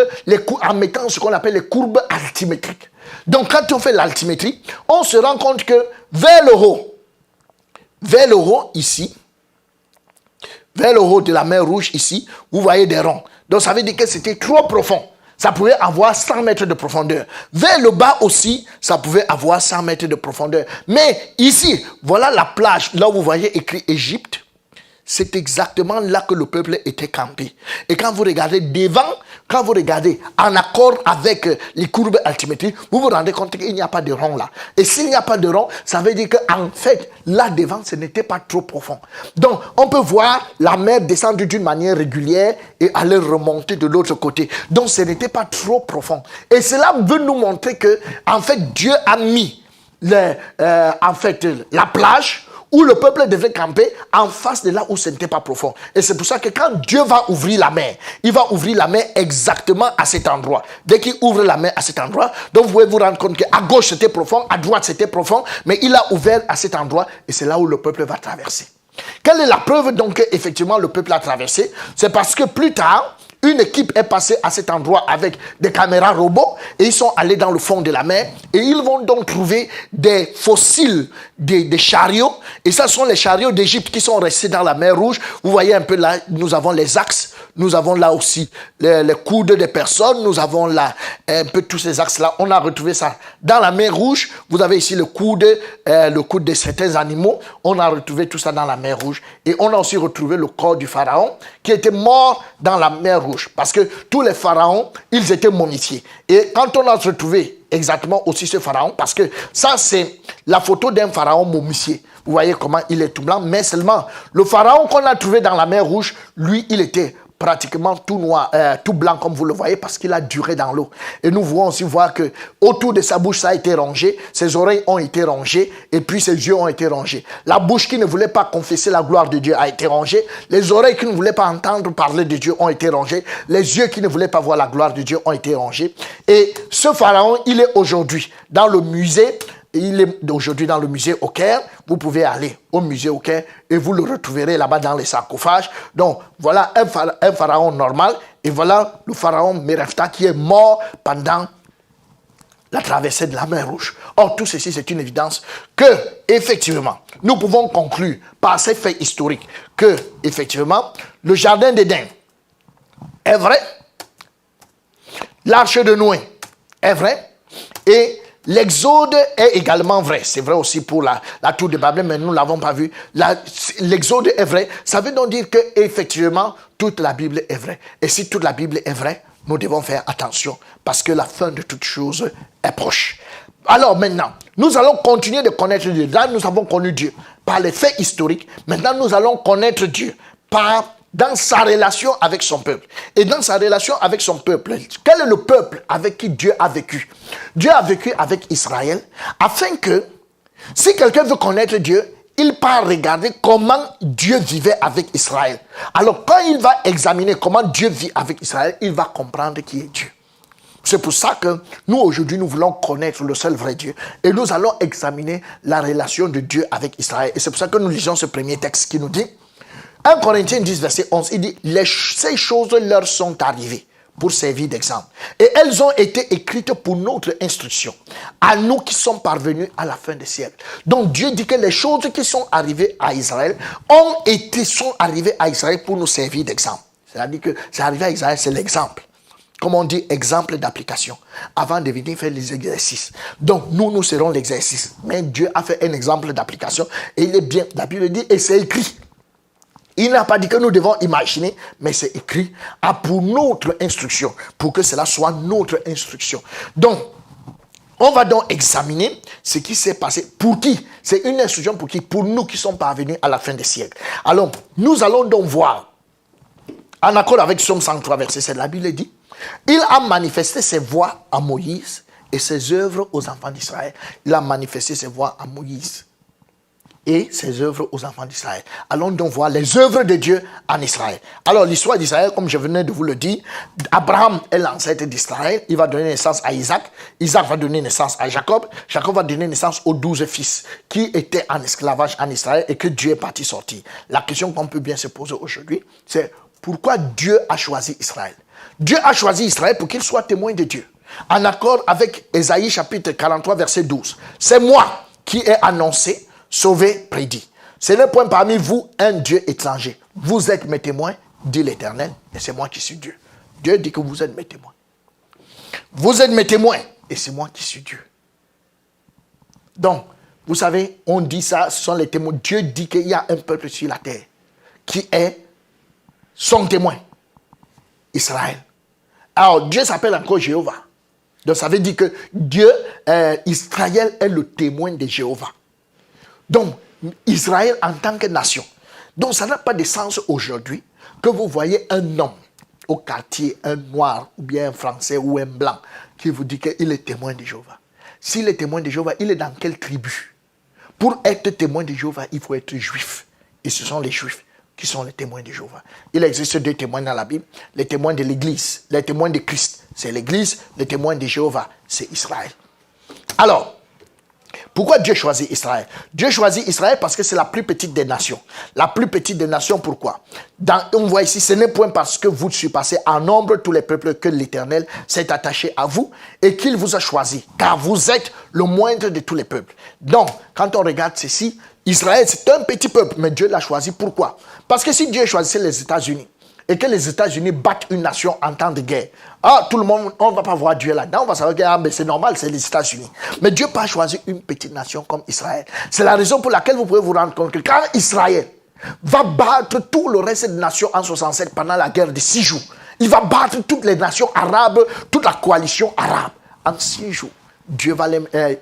Speaker 1: en mettant ce qu'on appelle les courbes altimétriques. Donc, quand on fait l'altimétrie, on se rend compte que vers le haut, ici, vers le haut de la mer Rouge, ici, vous voyez des ronds. Donc, ça veut dire que c'était trop profond. Ça pouvait avoir 100 mètres de profondeur. Vers le bas aussi, ça pouvait avoir 100 mètres de profondeur. Mais ici, voilà la plage, là où vous voyez écrit Égypte. C'est exactement là que le peuple était campé. Et quand vous regardez devant, quand vous regardez en accord avec les courbes altimétriques, vous vous rendez compte qu'il n'y a pas de rond là. Et s'il n'y a pas de rond, ça veut dire qu'en fait, là devant, ce n'était pas trop profond. Donc, on peut voir la mer descendre d'une manière régulière et aller remonter de l'autre côté. Donc, ce n'était pas trop profond. Et cela veut nous montrer que, en fait, Dieu a mis la plage où le peuple devait camper en face de là où ce n'était pas profond. Et c'est pour ça que quand Dieu va ouvrir la mer, il va ouvrir la mer exactement à cet endroit. Dès qu'il ouvre la mer à cet endroit, donc vous pouvez vous rendre compte qu'à gauche c'était profond, à droite c'était profond, mais il a ouvert à cet endroit et c'est là où le peuple va traverser. Quelle est la preuve donc qu'effectivement le peuple a traversé? C'est parce que plus tard, une équipe est passée à cet endroit avec des caméras robots et ils sont allés dans le fond de la mer et ils vont donc trouver des fossiles des chariots. Et ça sont les chariots d'Égypte qui sont restés dans la mer Rouge. Vous voyez un peu là, nous avons les axes, nous avons là aussi les coudes des personnes, nous avons là un peu tous ces axes-là. On a retrouvé ça dans la mer Rouge. Vous avez ici le coude de certains animaux. On a retrouvé tout ça dans la mer Rouge. Et on a aussi retrouvé le corps du pharaon qui était mort dans la mer Rouge. Parce que tous les pharaons, ils étaient momifiés. Et quand on a retrouvé exactement aussi ce pharaon, parce que ça c'est la photo d'un pharaon momifié. Vous voyez comment il est tout blanc, mais seulement le pharaon qu'on a trouvé dans la mer Rouge, lui, il était pratiquement tout noir, tout blanc comme vous le voyez parce qu'il a duré dans l'eau. Et nous voulons aussi voir que autour de sa bouche ça a été rongé, ses oreilles ont été rongées et puis ses yeux ont été rongés. La bouche qui ne voulait pas confesser la gloire de Dieu a été rongée, les oreilles qui ne voulaient pas entendre parler de Dieu ont été rongées, les yeux qui ne voulaient pas voir la gloire de Dieu ont été rongés. Et ce pharaon, il est aujourd'hui dans le musée. Il est aujourd'hui dans le musée au Caire. Vous pouvez aller au musée au Caire et vous le retrouverez là-bas dans les sarcophages. Donc, voilà un pharaon normal. Et voilà le pharaon Mérephta qui est mort pendant la traversée de la mer Rouge. Or, tout ceci, c'est une évidence que, effectivement, nous pouvons conclure par ces faits historiques que, effectivement, le jardin d'Éden est vrai, l'arche de Noé est vrai, et l'Exode est également vrai. C'est vrai aussi pour la tour de Babel, mais nous ne l'avons pas vu. L'Exode est vrai. Ça veut donc dire qu'effectivement, toute la Bible est vraie. Et si toute la Bible est vraie, nous devons faire attention parce que la fin de toute chose est proche. Alors maintenant, nous allons continuer de connaître Dieu. Là, nous avons connu Dieu par les faits historiques. Maintenant, nous allons connaître Dieu dans sa relation avec son peuple. Et dans sa relation avec son peuple, quel est le peuple avec qui Dieu a vécu? Dieu a vécu avec Israël, afin que, si quelqu'un veut connaître Dieu, il part regarder comment Dieu vivait avec Israël. Alors, quand il va examiner comment Dieu vit avec Israël, il va comprendre qui est Dieu. C'est pour ça que nous, aujourd'hui, nous voulons connaître le seul vrai Dieu. Et nous allons examiner la relation de Dieu avec Israël. Et c'est pour ça que nous lisons ce premier texte qui nous dit, 1 Corinthiens 10, verset 11, il dit, ces choses leur sont arrivées pour servir d'exemple. Et elles ont été écrites pour notre instruction, à nous qui sommes parvenus à la fin des siècles. Donc Dieu dit que les choses qui sont arrivées à Israël sont arrivées à Israël pour nous servir d'exemple. C'est-à-dire que c'est arrivé à Israël, c'est l'exemple. Comme on dit, exemple d'application. Avant de venir faire les exercices. Donc nous serons l'exercice. Mais Dieu a fait un exemple d'application. Et il est bien, la Bible dit, et c'est écrit. Il n'a pas dit que nous devons imaginer, mais c'est écrit pour notre instruction, pour que cela soit notre instruction. Donc, on va donc examiner ce qui s'est passé. Pour qui? C'est une instruction pour qui? Pour nous qui sommes parvenus à la fin des siècles. Alors, nous allons donc voir, en accord avec Psaume 103, verset 7, la Bible dit, il a manifesté ses voies à Moïse et ses œuvres aux enfants d'Israël. Il a manifesté ses voies à Moïse et ses œuvres aux enfants d'Israël. Allons donc voir les œuvres de Dieu en Israël. Alors l'histoire d'Israël, comme je venais de vous le dire, Abraham est l'ancêtre d'Israël, il va donner naissance à Isaac, Isaac va donner naissance à Jacob, Jacob va donner naissance aux 12 fils qui étaient en esclavage en Israël et que Dieu est parti sortir. La question qu'on peut bien se poser aujourd'hui, c'est pourquoi Dieu a choisi Israël? Dieu a choisi Israël pour qu'il soit témoin de Dieu. En accord avec Ésaïe chapitre 43 verset 12. C'est moi qui ai annoncé, sauvé, prédit. Ce n'est point parmi vous un Dieu étranger. Vous êtes mes témoins, dit l'Éternel, et c'est moi qui suis Dieu. Dieu dit que vous êtes mes témoins. Vous êtes mes témoins, et c'est moi qui suis Dieu. Donc, vous savez, on dit ça, ce sont les témoins. Dieu dit qu'il y a un peuple sur la terre qui est son témoin, Israël. Alors, Dieu s'appelle encore Jéhovah. Donc, ça veut dire que Dieu, Israël est le témoin de Jéhovah. Donc, Israël en tant que nation. Donc, ça n'a pas de sens aujourd'hui que vous voyez un homme au quartier, un noir, ou bien un français, ou un blanc, qui vous dit qu'il est témoin de Jéhovah. S'il est témoin de Jéhovah, il est dans quelle tribu? Pour être témoin de Jéhovah, il faut être juif. Et ce sont les juifs qui sont les témoins de Jéhovah. Il existe deux témoins dans la Bible. Les témoins de l'Église, les témoins de Christ, c'est l'Église. Les témoins de Jéhovah, c'est Israël. Alors, Pourquoi Dieu choisit Israël? Dieu choisit Israël parce que c'est la plus petite des nations. La plus petite des nations, pourquoi? On voit ici, ce n'est point parce que vous surpassez en nombre tous les peuples que l'Éternel s'est attaché à vous et qu'il vous a choisi, car vous êtes le moindre de tous les peuples. Donc, quand on regarde ceci, Israël, c'est un petit peuple, mais Dieu l'a choisi. Pourquoi? Parce que si Dieu choisissait les États-Unis, et que les États-Unis battent une nation en temps de guerre, tout le monde, on ne va pas voir Dieu là-dedans, on va savoir que c'est normal, c'est les États-Unis. Mais Dieu n'a pas choisi une petite nation comme Israël. C'est la raison pour laquelle vous pouvez vous rendre compte que quand Israël va battre tout le reste des nations en 67 pendant la guerre de 6 jours, il va battre toutes les nations arabes, toute la coalition arabe en 6 jours.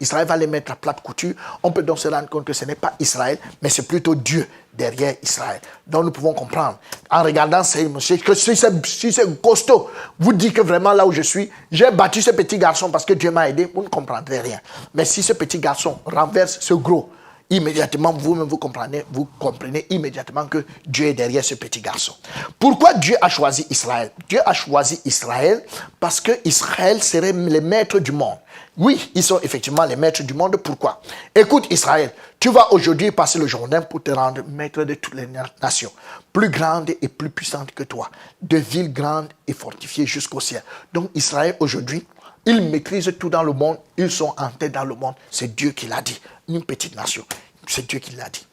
Speaker 1: Israël va les mettre à plate couture. On peut donc se rendre compte que ce n'est pas Israël, mais c'est plutôt Dieu derrière Israël. Donc nous pouvons comprendre, en regardant ces monsieur, que si c'est costaud, vous dites que vraiment là où je suis, j'ai battu ce petit garçon parce que Dieu m'a aidé, vous ne comprendrez rien. Mais si ce petit garçon renverse ce gros, immédiatement, vous-même vous comprenez immédiatement que Dieu est derrière ce petit garçon. Pourquoi Dieu a choisi Israël? Dieu a choisi Israël parce que Israël serait les maîtres du monde. Oui, ils sont effectivement les maîtres du monde. Pourquoi? Écoute Israël, tu vas aujourd'hui passer le Jourdain pour te rendre maître de toutes les nations, plus grandes et plus puissantes que toi, de villes grandes et fortifiées jusqu'au ciel. Donc Israël aujourd'hui, ils maîtrisent tout dans le monde, ils sont en tête dans le monde. C'est Dieu qui l'a dit, une petite nation. C'est Dieu qui l'a dit.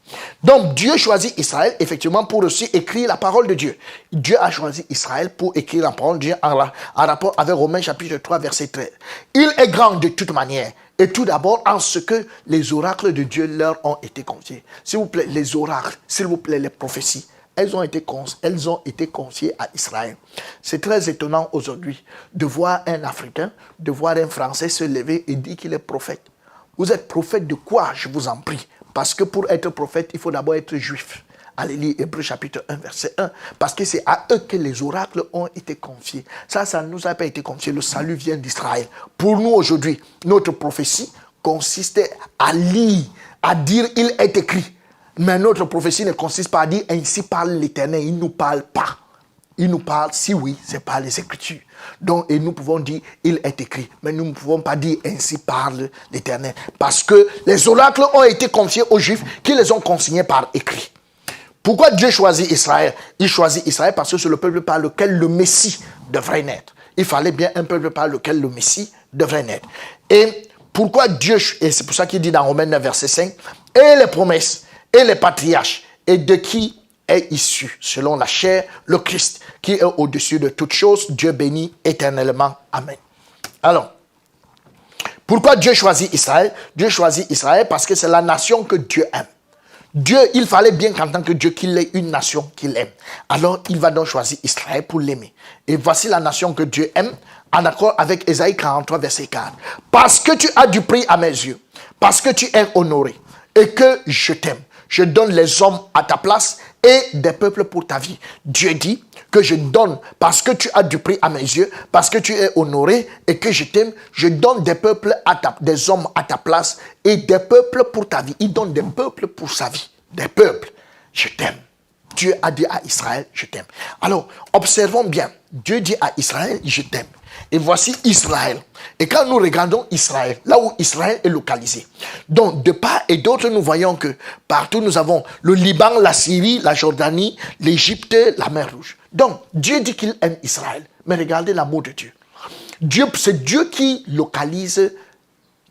Speaker 1: Donc Dieu choisit Israël effectivement pour aussi écrire la parole de Dieu. Dieu a choisi Israël pour écrire la parole de Dieu en rapport avec Romains chapitre 3 verset 13. Il est grand de toute manière et tout d'abord en ce que les oracles de Dieu leur ont été confiés. S'il vous plaît, les oracles, s'il vous plaît, les prophéties, elles ont été confiées à Israël. C'est très étonnant aujourd'hui de voir un Africain, de voir un Français se lever et dire qu'il est prophète. Vous êtes prophète de quoi, je vous en prie? Parce que pour être prophète, il faut d'abord être juif. Allez lire Hébreux chapitre 1, verset 1. Parce que c'est à eux que les oracles ont été confiés. Ça ne nous a pas été confié. Le salut vient d'Israël. Pour nous aujourd'hui, notre prophétie consistait à lire, à dire « il est écrit ». Mais notre prophétie ne consiste pas à dire « ainsi parle l'Éternel ». Il ne nous parle pas. Il nous parle, si oui, c'est par les Écritures. Donc, et nous pouvons dire, il est écrit. Mais nous ne pouvons pas dire, ainsi parle l'Éternel. Parce que les oracles ont été confiés aux Juifs qui les ont consignés par écrit. Pourquoi Dieu choisit Israël? Il choisit Israël parce que c'est le peuple par lequel le Messie devrait naître. Il fallait bien un peuple par lequel le Messie devrait naître. Et pourquoi Dieu, et c'est pour ça qu'il dit dans Romains 9, verset 5, et les promesses, et les patriarches, et de qui est issu, selon la chair, le Christ, qui est au-dessus de toutes choses, Dieu béni éternellement. Amen. Alors, pourquoi Dieu choisit Israël? Dieu choisit Israël parce que c'est la nation que Dieu aime. Dieu, il fallait bien qu'en tant que Dieu, qu'il ait une nation qu'il aime. Alors, il va donc choisir Israël pour l'aimer. Et voici la nation que Dieu aime, en accord avec Ésaïe 43, verset 4. Parce que tu as du prix à mes yeux, parce que tu es honoré, et que je t'aime. Je donne les hommes à ta place et des peuples pour ta vie. Dieu dit que je donne, parce que tu as du prix à mes yeux, parce que tu es honoré et que je t'aime, je donne des peuples des hommes à ta place et des peuples pour ta vie. Il donne des peuples pour sa vie. Des peuples. Je t'aime. Dieu a dit à Israël, je t'aime. Alors, observons bien. Dieu dit à Israël, je t'aime. Et voici Israël. Et quand nous regardons Israël, là où Israël est localisé, donc de part et d'autre, nous voyons que partout nous avons le Liban, la Syrie, la Jordanie, l'Égypte, la mer Rouge. Donc, Dieu dit qu'il aime Israël. Mais regardez l'amour de Dieu. C'est Dieu qui localise,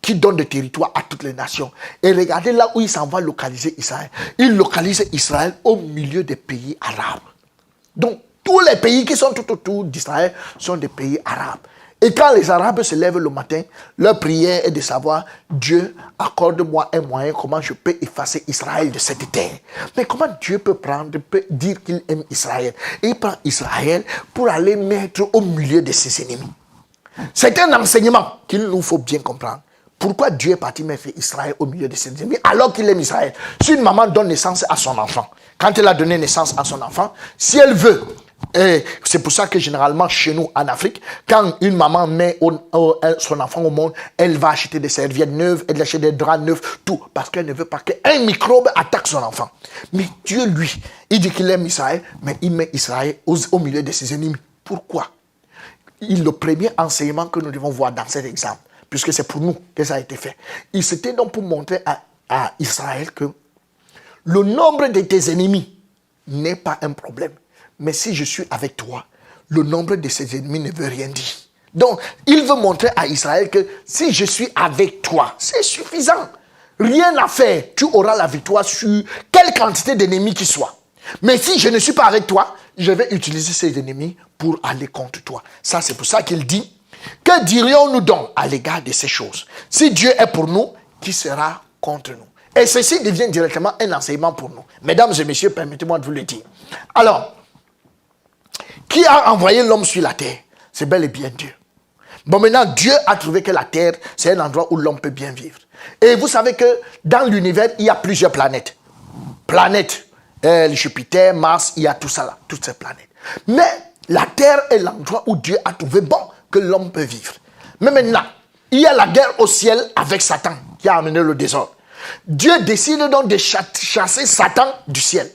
Speaker 1: qui donne des territoires à toutes les nations. Et regardez là où il s'en va localiser Israël. Il localise Israël au milieu des pays arabes. Donc, tous les pays qui sont tout autour d'Israël sont des pays arabes. Et quand les Arabes se lèvent le matin, leur prière est de savoir, Dieu, accorde-moi un moyen, comment je peux effacer Israël de cette terre. Mais comment Dieu peut dire qu'il aime Israël? Et il prend Israël pour aller mettre au milieu de ses ennemis. C'est un enseignement qu'il nous faut bien comprendre. Pourquoi Dieu est parti mettre Israël au milieu de ses ennemis alors qu'il aime Israël? Si une maman donne naissance à son enfant, quand elle a donné naissance à son enfant, si elle veut, et c'est pour ça que généralement chez nous en Afrique, quand une maman met son enfant au monde, elle va acheter des serviettes neuves, elle achète des draps neufs, tout, parce qu'elle ne veut pas qu'un microbe attaque son enfant. Mais Dieu, lui, il dit qu'il aime Israël, mais il met Israël au milieu de ses ennemis. Pourquoi? Le premier enseignement que nous devons voir dans cet exemple, puisque c'est pour nous que ça a été fait. C'était donc pour montrer à Israël que le nombre de tes ennemis n'est pas un problème. Mais si je suis avec toi, le nombre de ses ennemis ne veut rien dire. Donc, il veut montrer à Israël que si je suis avec toi, c'est suffisant. Rien à faire. Tu auras la victoire sur quelle quantité d'ennemis qu'ils soient. Mais si je ne suis pas avec toi, je vais utiliser ces ennemis pour aller contre toi. Ça, c'est pour ça qu'il dit, que dirions-nous donc à l'égard de ces choses? Si Dieu est pour nous, qui sera contre nous? Et ceci devient directement un enseignement pour nous. Mesdames et messieurs, permettez-moi de vous le dire. Alors, qui a envoyé l'homme sur la terre? C'est bel et bien Dieu. Bon, maintenant, Dieu a trouvé que la terre, c'est un endroit où l'homme peut bien vivre. Et vous savez que dans l'univers, il y a plusieurs planètes. Planètes, Jupiter, Mars, il y a tout ça là, toutes ces planètes. Mais la terre est l'endroit où Dieu a trouvé bon que l'homme peut vivre. Mais maintenant, il y a la guerre au ciel avec Satan qui a amené le désordre. Dieu décide donc de chasser Satan du ciel.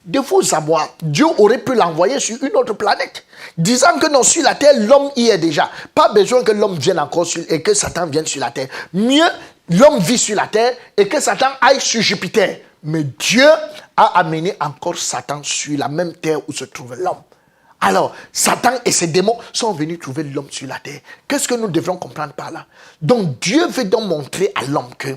Speaker 1: De vous savoir, Dieu aurait pu l'envoyer sur une autre planète, disant que non, sur la terre, l'homme y est déjà. Pas besoin que l'homme vienne encore et que Satan vienne sur la terre. Mieux, l'homme vit sur la terre et que Satan aille sur Jupiter. Mais Dieu a amené encore Satan sur la même terre où se trouve l'homme. Alors, Satan et ses démons sont venus trouver l'homme sur la terre. Qu'est-ce que nous devrons comprendre par là? Donc, Dieu veut donc montrer à l'homme que,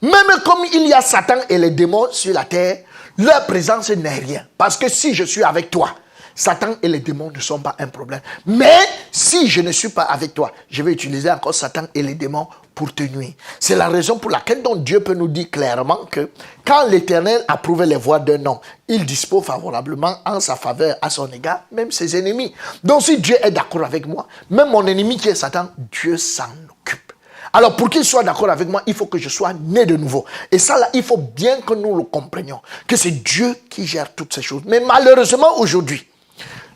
Speaker 1: même comme il y a Satan et les démons sur la terre, leur présence n'est rien. Parce que si je suis avec toi, Satan et les démons ne sont pas un problème. Mais si je ne suis pas avec toi, je vais utiliser encore Satan et les démons pour te nuire. C'est la raison pour laquelle donc Dieu peut nous dire clairement que quand l'Éternel approuve les voies d'un homme, il dispose favorablement en sa faveur à son égard, même ses ennemis. Donc si Dieu est d'accord avec moi, même mon ennemi qui est Satan, Dieu s'en occupe. Alors, pour qu'il soit d'accord avec moi, il faut que je sois né de nouveau. Et ça, là, il faut bien que nous le comprenions. Que c'est Dieu qui gère toutes ces choses. Mais malheureusement, aujourd'hui,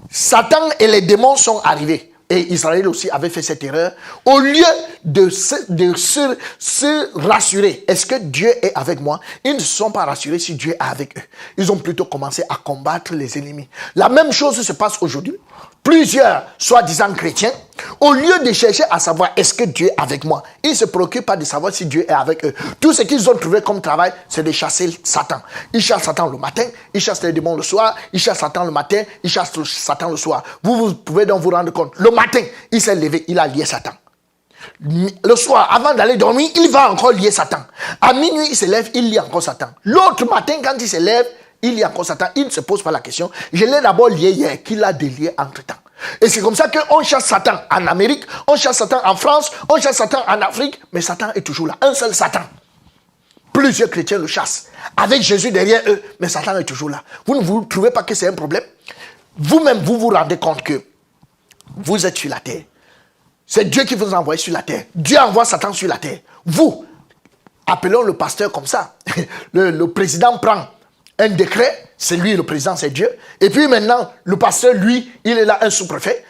Speaker 1: Satan et les démons sont arrivés. Et Israël aussi avait fait cette erreur. Au lieu de se rassurer, est-ce que Dieu est avec moi? Ils ne se sont pas rassurés si Dieu est avec eux. Ils ont plutôt commencé à combattre les ennemis. La même chose se passe aujourd'hui. Plusieurs, soi-disant chrétiens, au lieu de chercher à savoir est-ce que Dieu est avec moi, ils ne se préoccupent pas de savoir si Dieu est avec eux. Tout ce qu'ils ont trouvé comme travail, c'est de chasser Satan. Ils chassent Satan le matin, ils chassent les démons le soir, ils chassent Satan le matin, ils chassent Satan le soir. Vous pouvez donc vous rendre compte. Le matin, il s'est levé, il a lié Satan. Le soir, avant d'aller dormir, il va encore lier Satan. À minuit, il se lève, il lie encore Satan. L'autre matin, quand il se lève, il y a encore Satan, il ne se pose pas la question. Je l'ai d'abord lié hier, qu'il a délié entre temps. Et c'est comme ça qu'on chasse Satan en Amérique, on chasse Satan en France, on chasse Satan en Afrique, mais Satan est toujours là. Un seul Satan. Plusieurs chrétiens le chassent. Avec Jésus derrière eux, mais Satan est toujours là. Vous ne vous trouvez pas que c'est un problème? Vous-même, vous vous rendez compte que vous êtes sur la terre. C'est Dieu qui vous envoie sur la terre. Dieu envoie Satan sur la terre. Vous, appelons le pasteur comme ça. Le président prend un décret, c'est lui le président, c'est Dieu. Et puis maintenant, le pasteur, lui, il est là, un sous-préfet.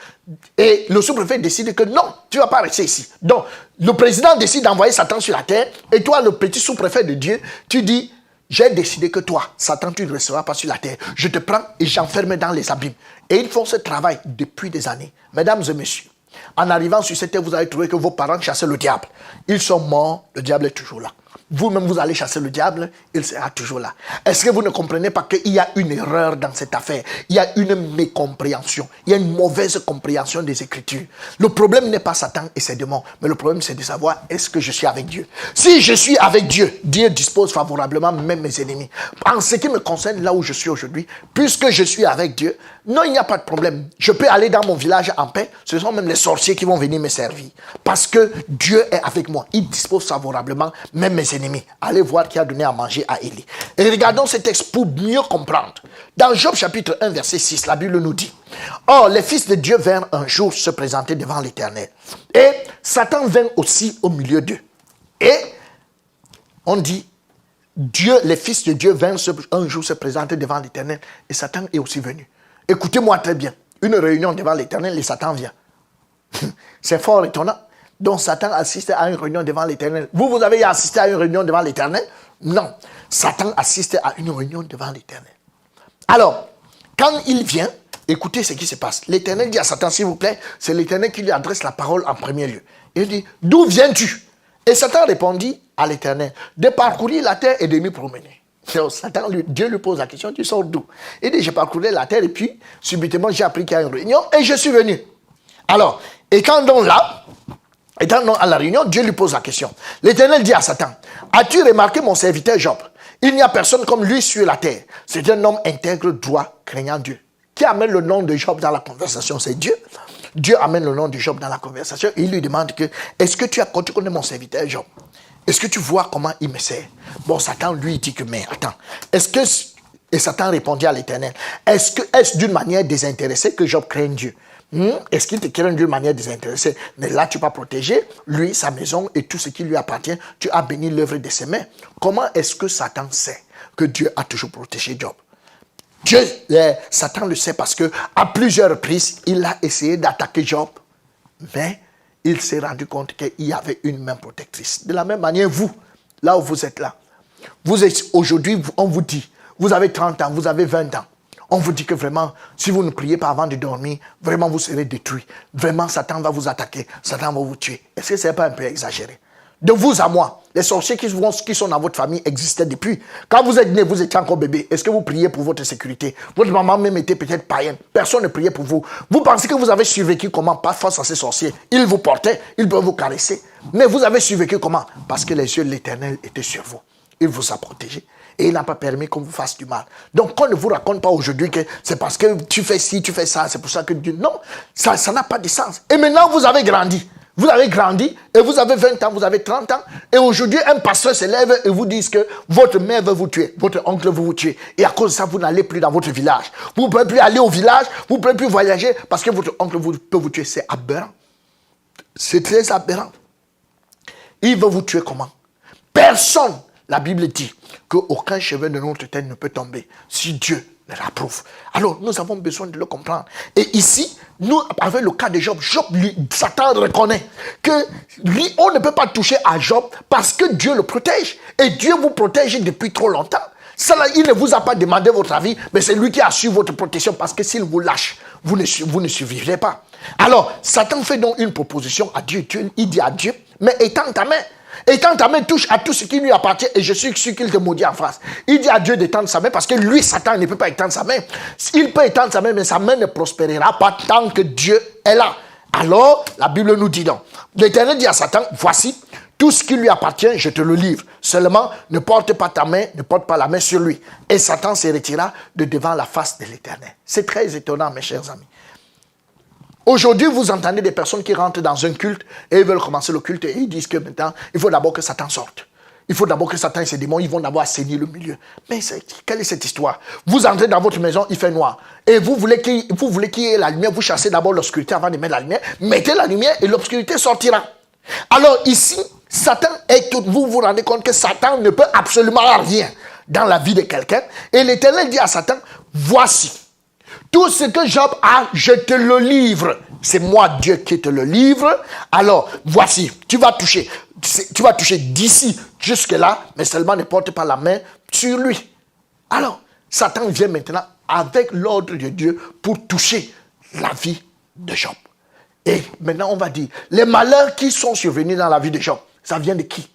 Speaker 1: Et le sous-préfet décide que non, tu ne vas pas rester ici. Donc, le président décide d'envoyer Satan sur la terre. Et toi, le petit sous-préfet de Dieu, tu dis, j'ai décidé que toi, Satan, tu ne resteras pas sur la terre. Je te prends et j'enferme dans les abîmes. Et ils font ce travail depuis des années. Mesdames et messieurs, en arrivant sur cette terre, vous allez trouver que vos parents chassaient le diable. Ils sont morts, le diable est toujours là. Vous-même, vous allez chasser le diable, il sera toujours là. Est-ce que vous ne comprenez pas qu'il y a une erreur dans cette affaire? Il y a une mécompréhension. Il y a une mauvaise compréhension des Écritures. Le problème n'est pas Satan et ses démons, mais le problème c'est de savoir est-ce que je suis avec Dieu. Si je suis avec Dieu, Dieu dispose favorablement même mes ennemis. En ce qui me concerne, là où je suis aujourd'hui, puisque je suis avec Dieu, non, il n'y a pas de problème. Je peux aller dans mon village en paix. Ce sont même les sorciers qui vont venir me servir. Parce que Dieu est avec moi. Il dispose favorablement même mes ennemis. Allez voir qui a donné à manger à Élie. Et regardons ce texte pour mieux comprendre. Dans Job chapitre 1 verset 6, la Bible nous dit: Or, les fils de Dieu vinrent un jour se présenter devant l'Éternel. Et Satan vint aussi au milieu d'eux. Et on dit, Dieu, les fils de Dieu vinrent un jour se présenter devant l'Éternel. Et Satan est aussi venu. Écoutez-moi très bien. Une réunion devant l'Éternel et Satan vient. C'est fort étonnant. Donc Satan assiste à une réunion devant l'Éternel. Vous avez assisté à une réunion devant l'Éternel? Non. Satan assiste à une réunion devant l'Éternel. Alors, quand il vient, écoutez ce qui se passe. L'Éternel dit à Satan, s'il vous plaît, c'est l'Éternel qui lui adresse la parole en premier lieu. Il dit, d'où viens-tu? Et Satan répondit à l'Éternel, de parcourir la terre et de m'y promener. Donc, Satan, Dieu lui pose la question, tu sors d'où? Il dit, j'ai parcouru la terre et puis, subitement, j'ai appris qu'il y a une réunion et je suis venu. Alors, étant donc à la réunion, Dieu lui pose la question. L'Éternel dit à Satan, as-tu remarqué mon serviteur Job? Il n'y a personne comme lui sur la terre. C'est un homme intègre, droit, craignant Dieu. Qui amène le nom de Job dans la conversation? C'est Dieu. Dieu amène le nom de Job dans la conversation et il lui demande que, est-ce que tu connais mon serviteur Job? Est-ce que tu vois comment il me sert? Bon, Satan lui dit que, mais attends, et Satan répondit à l'Éternel, est-ce d'une manière désintéressée que Job craint Dieu? Est-ce qu'il te craint d'une manière désintéressée? Mais là, tu vas protéger lui, sa maison et tout ce qui lui appartient. Tu as béni l'œuvre de ses mains. Comment est-ce que Satan sait que Dieu a toujours protégé Job? Satan le sait parce que à plusieurs reprises, il a essayé d'attaquer Job, mais il s'est rendu compte qu'il y avait une main protectrice. De la même manière, vous, là où vous êtes là, aujourd'hui, on vous dit, vous avez 30 ans, vous avez 20 ans. On vous dit que vraiment, si vous ne priez pas avant de dormir, vraiment vous serez détruit. Vraiment, Satan va vous attaquer, Satan va vous tuer. Est-ce que ce n'est pas un peu exagéré? De vous à moi, les sorciers qui sont dans votre famille existaient depuis. Quand vous êtes né, vous étiez encore bébé. Est-ce que vous priez pour votre sécurité? Votre maman même était peut-être païenne. Personne ne priait pour vous. Vous pensez que vous avez survécu comment? Pas face à ces sorciers. Ils vous portaient, ils peuvent vous caresser. Mais vous avez survécu comment? Parce que les yeux de l'Éternel étaient sur vous. Il vous a protégé. Et il n'a pas permis qu'on vous fasse du mal. Donc, qu'on ne vous raconte pas aujourd'hui que c'est parce que tu fais ci, tu fais ça, c'est pour ça que Dieu... Non, ça n'a pas de sens. Et maintenant, vous avez grandi. Vous avez grandi et vous avez 20 ans, vous avez 30 ans. Et aujourd'hui, un pasteur se lève et vous dit que votre mère veut vous tuer, votre oncle veut vous tuer. Et à cause de ça, vous n'allez plus dans votre village. Vous ne pouvez plus aller au village, vous ne pouvez plus voyager parce que votre oncle peut vous tuer. C'est aberrant. C'est très aberrant. Il veut vous tuer comment? Personne. La Bible dit qu'aucun cheveu de notre tête ne peut tomber si Dieu le l'approuve. Alors, nous avons besoin de le comprendre. Et ici, nous, avec le cas de Job, Satan reconnaît que lui, on ne peut pas toucher à Job parce que Dieu le protège. Et Dieu vous protège depuis trop longtemps. Ça, là, il ne vous a pas demandé votre avis, mais c'est lui qui assure votre protection parce que s'il vous lâche, vous ne survivrez pas. Alors, Satan fait donc une proposition à Dieu. Il dit à Dieu, mais étends ta main. Étends ta main, touche à tout ce qui lui appartient et je suis sûr qu'il te maudit en face. Il dit à Dieu d'étendre sa main parce que lui, Satan, ne peut pas étendre sa main. Il peut étendre sa main, mais sa main ne prospérera pas tant que Dieu est là. Alors, la Bible nous dit donc, l'Éternel dit à Satan, voici, tout ce qui lui appartient, je te le livre. Seulement, ne porte pas ta main, ne porte pas la main sur lui. Et Satan se retira de devant la face de l'Éternel. C'est très étonnant, mes chers amis. Aujourd'hui, vous entendez des personnes qui rentrent dans un culte et ils veulent commencer le culte et ils disent que maintenant, il faut d'abord que Satan sorte. Il faut d'abord que Satan et ses démons, ils vont d'abord assainir le milieu. Mais quelle est cette histoire? Vous entrez dans votre maison, il fait noir. Et vous voulez qu'il y ait la lumière, vous chassez d'abord l'obscurité avant de mettre la lumière. Mettez la lumière et l'obscurité sortira. Alors ici, Satan est tout. Vous vous rendez compte que Satan ne peut absolument rien dans la vie de quelqu'un. Et l'Éternel dit à Satan, voici. Tout ce que Job a, je te le livre. C'est moi, Dieu, qui te le livre. Alors, voici, tu vas toucher d'ici jusque-là, mais seulement ne porte pas la main sur lui. Alors, Satan vient maintenant avec l'ordre de Dieu pour toucher la vie de Job. Et maintenant, on va dire, les malheurs qui sont survenus dans la vie de Job, ça vient de qui?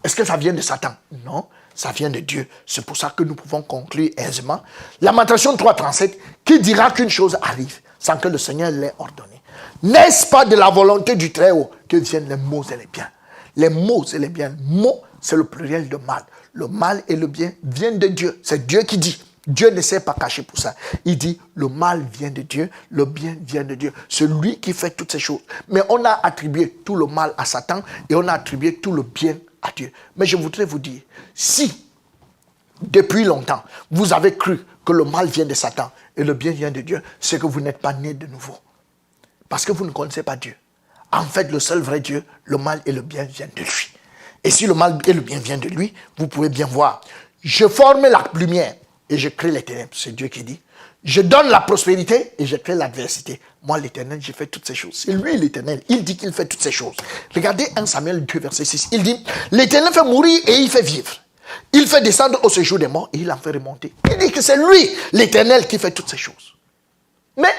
Speaker 1: Est-ce que ça vient de Satan? Non. Ça vient de Dieu. C'est pour ça que nous pouvons conclure aisément. Lamentation 3.37, qui dira qu'une chose arrive sans que le Seigneur l'ait ordonné. N'est-ce pas de la volonté du Très-Haut que viennent les maux et les biens? Les maux et les biens. Maux, c'est le pluriel de mal. Le mal et le bien viennent de Dieu. C'est Dieu qui dit. Dieu ne s'est pas caché pour ça. Il dit, le mal vient de Dieu, le bien vient de Dieu. C'est lui qui fait toutes ces choses. Mais on a attribué tout le mal à Satan et on a attribué tout le bien à Dieu. Mais je voudrais vous dire, si depuis longtemps vous avez cru que le mal vient de Satan et le bien vient de Dieu, c'est que vous n'êtes pas né de nouveau. Parce que vous ne connaissez pas Dieu. En fait, le seul vrai Dieu, le mal et le bien viennent de lui. Et si le mal et le bien viennent de lui, vous pouvez bien voir. Je forme la lumière et je crée les ténèbres. C'est Dieu qui dit. Je donne la prospérité et je crée l'adversité. Moi, l'Éternel, j'ai fait toutes ces choses. C'est lui, l'Éternel. Il dit qu'il fait toutes ces choses. Regardez 1 Samuel 2, verset 6. Il dit, l'Éternel fait mourir et il fait vivre. Il fait descendre au séjour des morts et il en fait remonter. Il dit que c'est lui, l'Éternel, qui fait toutes ces choses. Mais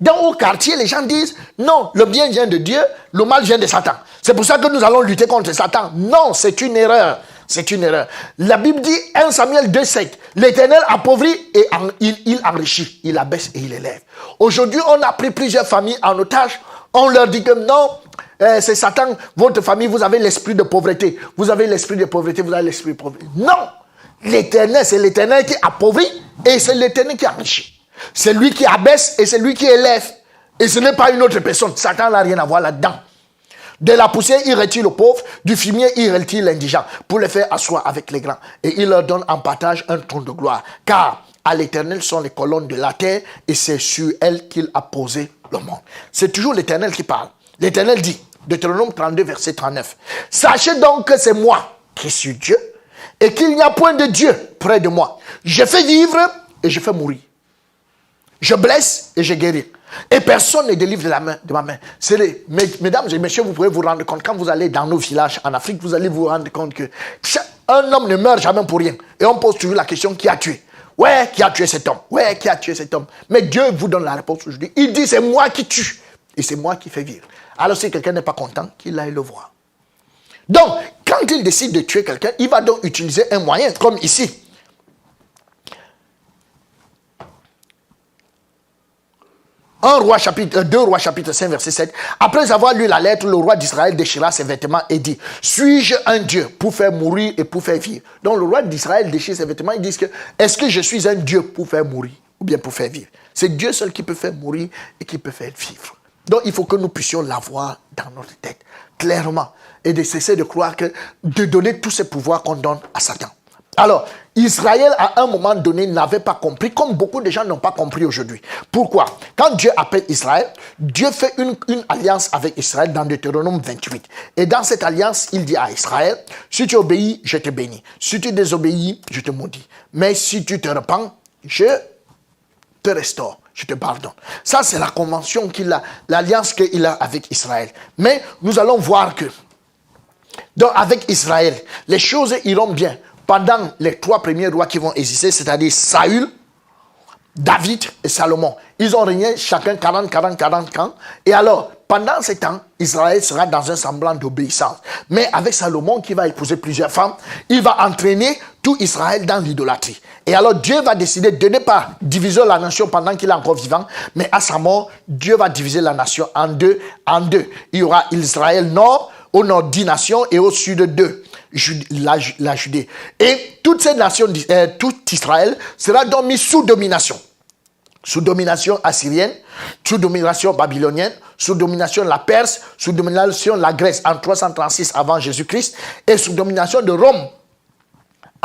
Speaker 1: Dans au quartier, les gens disent, non, le bien vient de Dieu, le mal vient de Satan. C'est pour ça que nous allons lutter contre Satan. Non, c'est une erreur. C'est une erreur. La Bible dit, 1 Samuel 2,7, l'Éternel appauvrit et il enrichit, il abaisse et il élève. Aujourd'hui, on a pris plusieurs familles en otage. On leur dit que non, c'est Satan, votre famille, vous avez l'esprit de pauvreté. Vous avez l'esprit de pauvreté, vous avez l'esprit de pauvreté. Non, l'Éternel, c'est l'Éternel qui appauvrit et c'est l'Éternel qui enrichit. C'est lui qui abaisse et c'est lui qui élève. Et ce n'est pas une autre personne. Satan n'a rien à voir là-dedans. De la poussière, il retire le pauvre. Du fumier, il retire l'indigent. Pour les faire asseoir avec les grands. Et il leur donne en partage un trône de gloire. Car à l'Éternel sont les colonnes de la terre. Et c'est sur elles qu'il a posé le monde. C'est toujours l'Éternel qui parle. L'Éternel dit, Deutéronome 32, verset 39. Sachez donc que c'est moi qui suis Dieu. Et qu'il n'y a point de Dieu près de moi. Je fais vivre et je fais mourir. Je blesse et je guéris. Et personne ne délivre de ma main. Mesdames et messieurs, vous pouvez vous rendre compte, quand vous allez dans nos villages en Afrique, vous allez vous rendre compte que un homme ne meurt jamais pour rien. Et on pose toujours la question, qui a tué? Ouais, qui a tué cet homme? Ouais, qui a tué cet homme? Mais Dieu vous donne la réponse aujourd'hui. Il dit, c'est moi qui tue. Et c'est moi qui fais vivre. Alors si quelqu'un n'est pas content, qu'il aille le voir. Donc, quand il décide de tuer quelqu'un, il va donc utiliser un moyen, comme ici. 2 Rois chapitre 5 verset 7. Après avoir lu la lettre, le roi d'Israël déchira ses vêtements et dit, suis-je un Dieu pour faire mourir et pour faire vivre? Donc le roi d'Israël déchire ses vêtements, il dit que, est-ce que je suis un Dieu pour faire mourir ou bien pour faire vivre? C'est Dieu seul qui peut faire mourir et qui peut faire vivre. Donc il faut que nous puissions l'avoir dans notre tête, clairement, et de cesser de croire que, de donner tous ces pouvoirs qu'on donne à Satan. Alors, Israël, à un moment donné, n'avait pas compris, comme beaucoup de gens n'ont pas compris aujourd'hui. Pourquoi? Quand Dieu appelle Israël, Dieu fait une alliance avec Israël dans Deutéronome 28. Et dans cette alliance, il dit à Israël, si tu obéis, je te bénis. Si tu désobéis, je te maudis. Mais si tu te repens, je te restaure, je te pardonne. Ça, c'est la convention l'alliance qu'il a avec Israël. Mais nous allons voir que, donc avec Israël, les choses iront bien. Pendant les 3 premiers rois qui vont exister, c'est-à-dire Saül, David et Salomon. Ils ont régné chacun 40 ans. Et alors, pendant ces temps, Israël sera dans un semblant d'obéissance. Mais avec Salomon qui va épouser plusieurs femmes, il va entraîner tout Israël dans l'idolâtrie. Et alors Dieu va décider de ne pas diviser la nation pendant qu'il est encore vivant, mais à sa mort, Dieu va diviser la nation en deux. Il y aura Israël nord, au nord 10 nations et au sud 2. La Judée. Et toutes ces nations, tout Israël sera donc mis sous domination. Sous domination assyrienne, sous domination babylonienne, sous domination de la Perse, sous domination de la Grèce en 336 avant Jésus-Christ et sous domination de Rome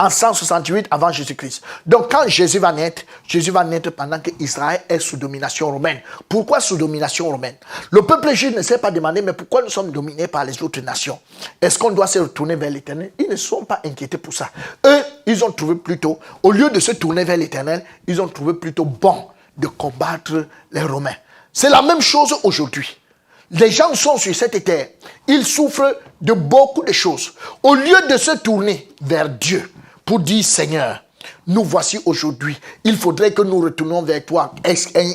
Speaker 1: en 168 avant Jésus-Christ. Donc quand Jésus va naître pendant que Israël est sous domination romaine. Pourquoi sous domination romaine? Le peuple juif ne s'est pas demandé, mais pourquoi nous sommes dominés par les autres nations? Est-ce qu'on doit se retourner vers l'Éternel? Ils ne sont pas inquiétés pour ça. Eux, ils ont trouvé plutôt, au lieu de se tourner vers l'Éternel, ils ont trouvé plutôt bon de combattre les Romains. C'est la même chose aujourd'hui. Les gens sont sur cette terre. Ils souffrent de beaucoup de choses. Au lieu de se tourner vers Dieu, pour dire, Seigneur, nous voici aujourd'hui. Il faudrait que nous retournions vers toi.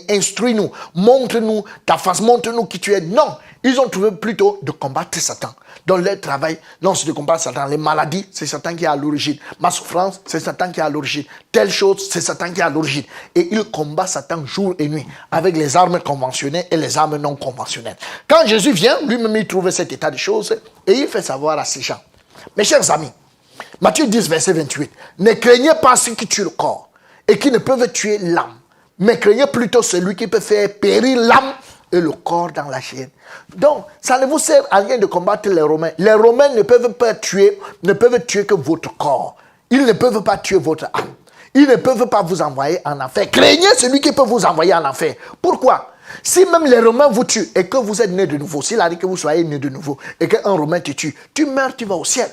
Speaker 1: Instruis-nous. Montre-nous ta face. Montre-nous qui tu es. Non. Ils ont trouvé plutôt de combattre Satan. Dans leur travail, non, c'est de combattre Satan. Les maladies, c'est Satan qui est à l'origine. Ma souffrance, c'est Satan qui est à l'origine. Telle chose, c'est Satan qui est à l'origine. Et il combat Satan jour et nuit avec les armes conventionnelles et les armes non conventionnelles. Quand Jésus vient, lui-même, il trouve cet état de choses et il fait savoir à ces gens. Mes chers amis, Matthieu 10, verset 28. Ne craignez pas ceux qui tuent le corps et qui ne peuvent tuer l'âme, mais craignez plutôt celui qui peut faire périr l'âme et le corps dans la chaîne. Donc, ça ne vous sert à rien de combattre les Romains. Les Romains ne peuvent tuer que votre corps. Ils ne peuvent pas tuer votre âme. Ils ne peuvent pas vous envoyer en enfer. Craignez celui qui peut vous envoyer en enfer. Pourquoi? Si même les Romains vous tuent et que vous êtes né de nouveau, s'il a dit que vous soyez né de nouveau et qu'un Romain te tue, tu meurs, tu vas au ciel.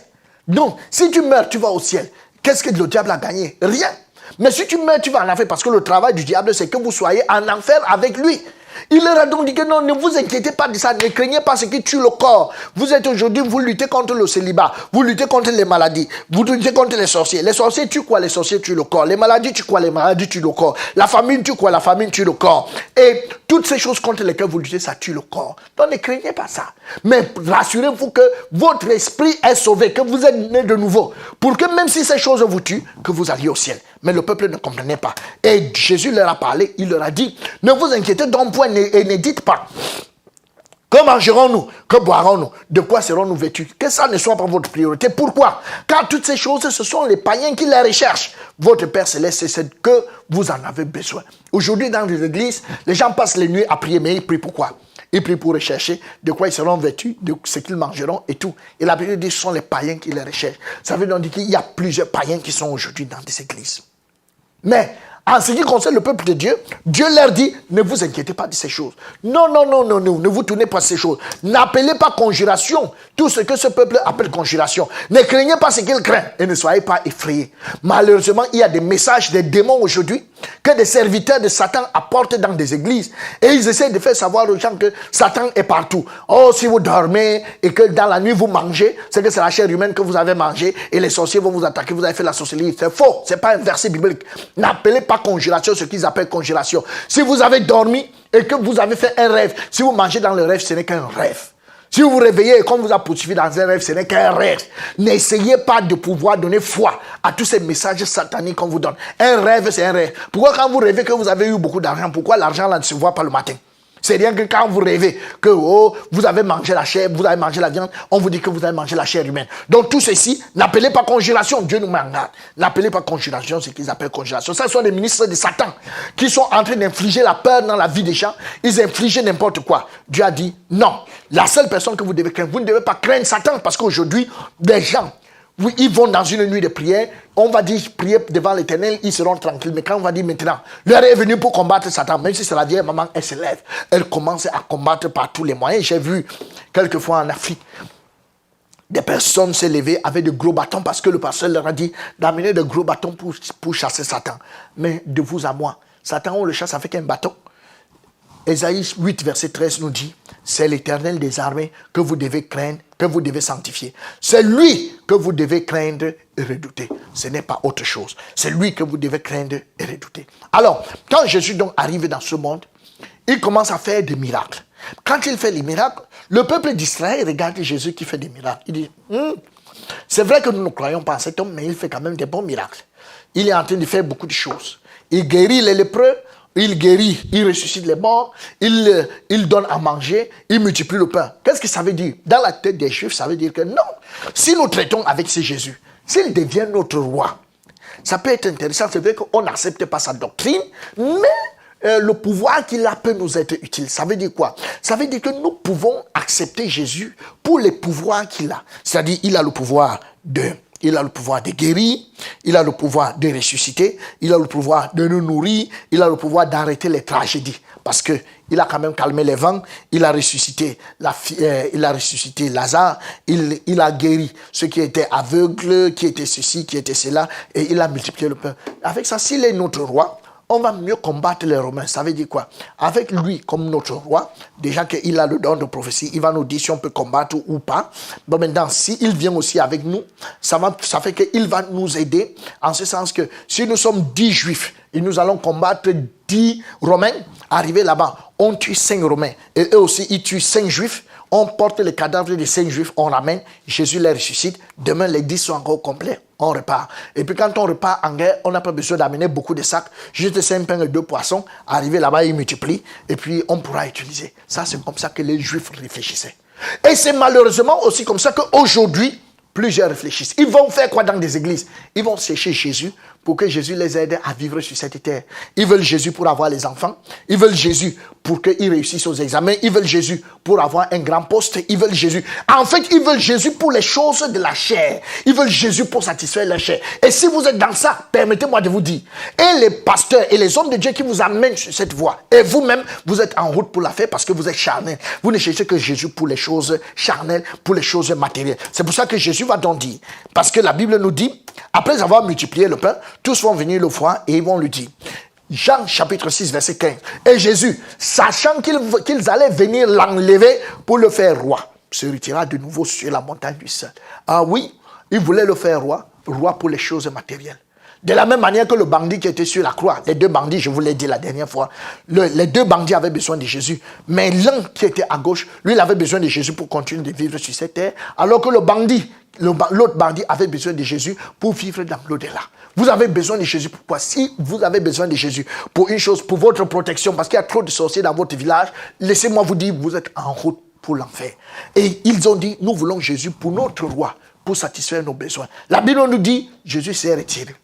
Speaker 1: Donc, si tu meurs, tu vas au ciel. Qu'est-ce que le diable a gagné? Rien. Mais si tu meurs, tu vas en enfer parce que le travail du diable, c'est que vous soyez en enfer avec lui. Il leur a donc dit que non, ne vous inquiétez pas de ça, ne craignez pas ce qui tue le corps. Vous êtes aujourd'hui, vous luttez contre le célibat, vous luttez contre les maladies, vous luttez contre les sorciers. Les sorciers tuent quoi? Les sorciers tuent le corps. Les maladies tuent quoi? Les maladies tuent le corps. La famine tue quoi? La famine tue le corps. Et Toutes ces choses contre lesquelles vous luttez, ça tue le corps. Donc ne craignez pas ça. Mais rassurez-vous que votre esprit est sauvé, que vous êtes né de nouveau. Pour que même si ces choses vous tuent, que vous alliez au ciel. Mais le peuple ne comprenait pas. Et Jésus leur a parlé, il leur a dit, ne vous inquiétez donc point et ne dites pas. Que mangerons-nous? Que boirons-nous? De quoi serons-nous vêtus? Que ça ne soit pas votre priorité. Pourquoi? Car toutes ces choses, ce sont les païens qui les recherchent. Votre Père Céleste, c'est que vous en avez besoin. Aujourd'hui, dans les églises, les gens passent les nuits à prier, mais ils prient pourquoi? Ils prient pour rechercher de quoi ils seront vêtus, de ce qu'ils mangeront et tout. Et la Bible dit que ce sont les païens qui les recherchent. Ça veut donc dire qu'il y a plusieurs païens qui sont aujourd'hui dans des églises. Mais en ce qui concerne le peuple de Dieu, Dieu leur dit, ne vous inquiétez pas de ces choses. Non, ne vous tournez pas de ces choses. N'appelez pas conjuration tout ce que ce peuple appelle conjuration. Ne craignez pas ce qu'il craint et ne soyez pas effrayés. Malheureusement, il y a des messages des démons aujourd'hui que des serviteurs de Satan apportent dans des églises. Et ils essaient de faire savoir aux gens que Satan est partout. Oh, si vous dormez et que dans la nuit vous mangez, c'est que c'est la chair humaine que vous avez mangée et les sorciers vont vous attaquer, vous avez fait la sorcellerie. C'est faux, c'est pas un verset biblique. N'appelez pas conjuration ce qu'ils appellent conjuration. Si vous avez dormi et que vous avez fait un rêve, si vous mangez dans le rêve, ce n'est qu'un rêve. Si vous vous réveillez et qu'on vous a poursuivi dans un rêve, ce n'est qu'un rêve. N'essayez pas de pouvoir donner foi à tous ces messages sataniques qu'on vous donne. Un rêve, c'est un rêve. Pourquoi quand vous rêvez que vous avez eu beaucoup d'argent, pourquoi l'argent là ne se voit pas le matin? C'est rien que quand vous rêvez que vous avez mangé la chair, vous avez mangé la viande, on vous dit que vous avez mangé la chair humaine. Donc tout ceci, n'appelez pas conjuration. Dieu nous met en garde. N'appelez pas conjuration ce qu'ils appellent conjuration. Ce sont des ministres de Satan qui sont en train d'infliger la peur dans la vie des gens. Ils infligent n'importe quoi. Dieu a dit non. La seule personne que vous devez craindre, vous ne devez pas craindre Satan parce qu'aujourd'hui, des gens, ils vont dans une nuit de prière, on va dire prier devant l'Éternel, ils seront tranquilles. Mais quand on va dire maintenant, l'heure est venue pour combattre Satan, même si c'est la vieille maman, elle se lève, elle commence à combattre par tous les moyens. J'ai vu quelquefois en Afrique, des personnes se lever avec de gros bâtons parce que le pasteur leur a dit d'amener de gros bâtons pour chasser Satan. Mais de vous à moi, Satan, on le chasse avec un bâton. Ésaïe 8, verset 13 nous dit, c'est l'Éternel des armées que vous devez craindre, que vous devez sanctifier. C'est lui que vous devez craindre et redouter. Ce n'est pas autre chose. C'est lui que vous devez craindre et redouter. Alors, quand Jésus donc arrive dans ce monde, il commence à faire des miracles. Quand il fait les miracles, le peuple d'Israël regarde Jésus qui fait des miracles. Il dit, c'est vrai que nous ne croyons pas à cet homme, mais il fait quand même des bons miracles. Il est en train de faire beaucoup de choses. Il guérit les lépreux, il guérit, il ressuscite les morts, il donne à manger, il multiplie le pain. Qu'est-ce que ça veut dire? Dans la tête des Juifs, ça veut dire que non. Si nous traitons avec ce Jésus, s'il devient notre roi, ça peut être intéressant. C'est vrai qu'on n'accepte pas sa doctrine, mais le pouvoir qu'il a peut nous être utile. Ça veut dire quoi? Ça veut dire que nous pouvons accepter Jésus pour les pouvoirs qu'il a. C'est-à-dire, il a le pouvoir de guérir, il a le pouvoir de ressusciter, il a le pouvoir de nous nourrir, il a le pouvoir d'arrêter les tragédies. Parce que il a quand même calmé les vents, il a ressuscité Lazare, il a guéri ceux qui étaient aveugles, qui étaient ceci, qui étaient cela, et il a multiplié le pain. Avec ça, s'il est notre roi, on va mieux combattre les Romains. Ça veut dire quoi? Avec lui comme notre roi, déjà qu'il a le don de prophétie, il va nous dire si on peut combattre ou pas. Bon, maintenant, s'il vient aussi avec nous, ça fait qu'il va nous aider, en ce sens que si nous sommes 10 Juifs, et nous allons combattre 10 Romains, arriver là-bas, on tue 5 Romains, et eux aussi, ils tuent 5 Juifs, on porte les cadavres des 5 Juifs, on ramène, Jésus les ressuscite, demain les 10 sont encore complets, on repart. Et puis quand on repart en guerre, on n'a pas besoin d'amener beaucoup de sacs, juste 5 pains et 2 poissons, arriver là-bas, ils multiplient, et puis on pourra utiliser. Ça, c'est comme ça que les Juifs réfléchissaient. Et c'est malheureusement aussi comme ça qu'aujourd'hui, plusieurs réfléchissent. Ils vont faire quoi dans des églises? Ils vont chercher Jésus pour que Jésus les aide à vivre sur cette terre. Ils veulent Jésus pour avoir les enfants. Ils veulent Jésus pour qu'ils réussissent aux examens. Ils veulent Jésus pour avoir un grand poste. Ils veulent Jésus. En fait, ils veulent Jésus pour les choses de la chair. Ils veulent Jésus pour satisfaire la chair. Et si vous êtes dans ça, permettez-moi de vous dire, et les pasteurs et les hommes de Dieu qui vous amènent sur cette voie, et vous-même, vous êtes en route pour la faire parce que vous êtes charnel. Vous ne cherchez que Jésus pour les choses charnelles, pour les choses matérielles. C'est pour ça que Jésus va donc dire, parce que la Bible nous dit, après avoir multiplié le pain, tous vont venir le voir et ils vont lui dire. Jean chapitre 6 verset 15. Et Jésus, sachant qu'ils allaient venir l'enlever pour le faire roi, se retira de nouveau sur la montagne du Seul. Ah oui, il voulait le faire roi pour les choses matérielles. De la même manière que le bandit qui était sur la croix, les deux bandits, je vous l'ai dit la dernière fois, les deux bandits avaient besoin de Jésus. Mais l'un qui était à gauche, lui, il avait besoin de Jésus pour continuer de vivre sur cette terre, alors que l'autre bandit avait besoin de Jésus pour vivre dans l'au-delà. Vous avez besoin de Jésus. Pourquoi? Si vous avez besoin de Jésus pour une chose, pour votre protection, parce qu'il y a trop de sorciers dans votre village, laissez-moi vous dire, vous êtes en route pour l'enfer. Et ils ont dit, nous voulons Jésus pour notre roi, pour satisfaire nos besoins. La Bible nous dit, Jésus s'est retiré.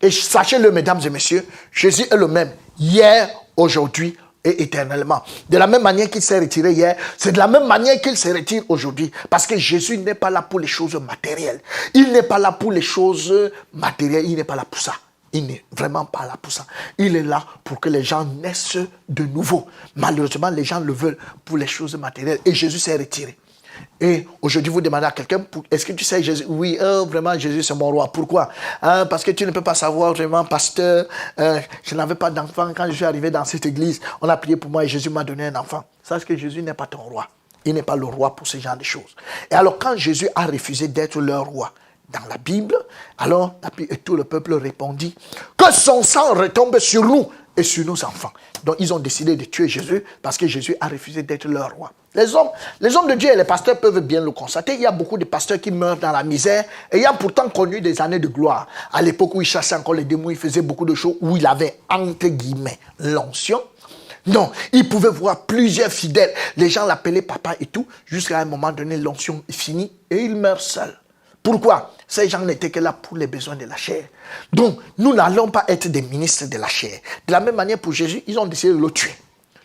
Speaker 1: Et sachez-le, mesdames et messieurs, Jésus est le même hier, aujourd'hui et éternellement. De la même manière qu'il s'est retiré hier, c'est de la même manière qu'il se retire aujourd'hui. Parce que Jésus n'est pas là pour les choses matérielles. Il n'est pas là pour les choses matérielles. Il n'est pas là pour ça. Il n'est vraiment pas là pour ça. Il est là pour que les gens naissent de nouveau. Malheureusement, les gens le veulent pour les choses matérielles. Et Jésus s'est retiré. Et aujourd'hui, vous demandez à quelqu'un, est-ce que tu sais Jésus? Oui, vraiment, Jésus, c'est mon roi. Pourquoi? Parce que tu ne peux pas savoir vraiment, pasteur, je n'avais pas d'enfant. Quand je suis arrivé dans cette église, on a prié pour moi et Jésus m'a donné un enfant. Sache que Jésus n'est pas ton roi. Il n'est pas le roi pour ce genre de choses. Et alors, quand Jésus a refusé d'être leur roi dans la Bible, alors tout le peuple répondit que son sang retombe sur nous et sur nos enfants. Donc, ils ont décidé de tuer Jésus parce que Jésus a refusé d'être leur roi. Les hommes de Dieu et les pasteurs peuvent bien le constater. Il y a beaucoup de pasteurs qui meurent dans la misère et ayant pourtant connu des années de gloire. À l'époque où il chassait encore les démons, il faisait beaucoup de choses où il avait, entre guillemets, l'onction. Non, il pouvait voir plusieurs fidèles. Les gens l'appelaient papa et tout. Jusqu'à un moment donné, l'onction est finie et il meurt seul. Pourquoi? Ces gens n'étaient que là pour les besoins de la chair. Donc, nous n'allons pas être des ministres de la chair. De la même manière, pour Jésus, ils ont décidé de le tuer.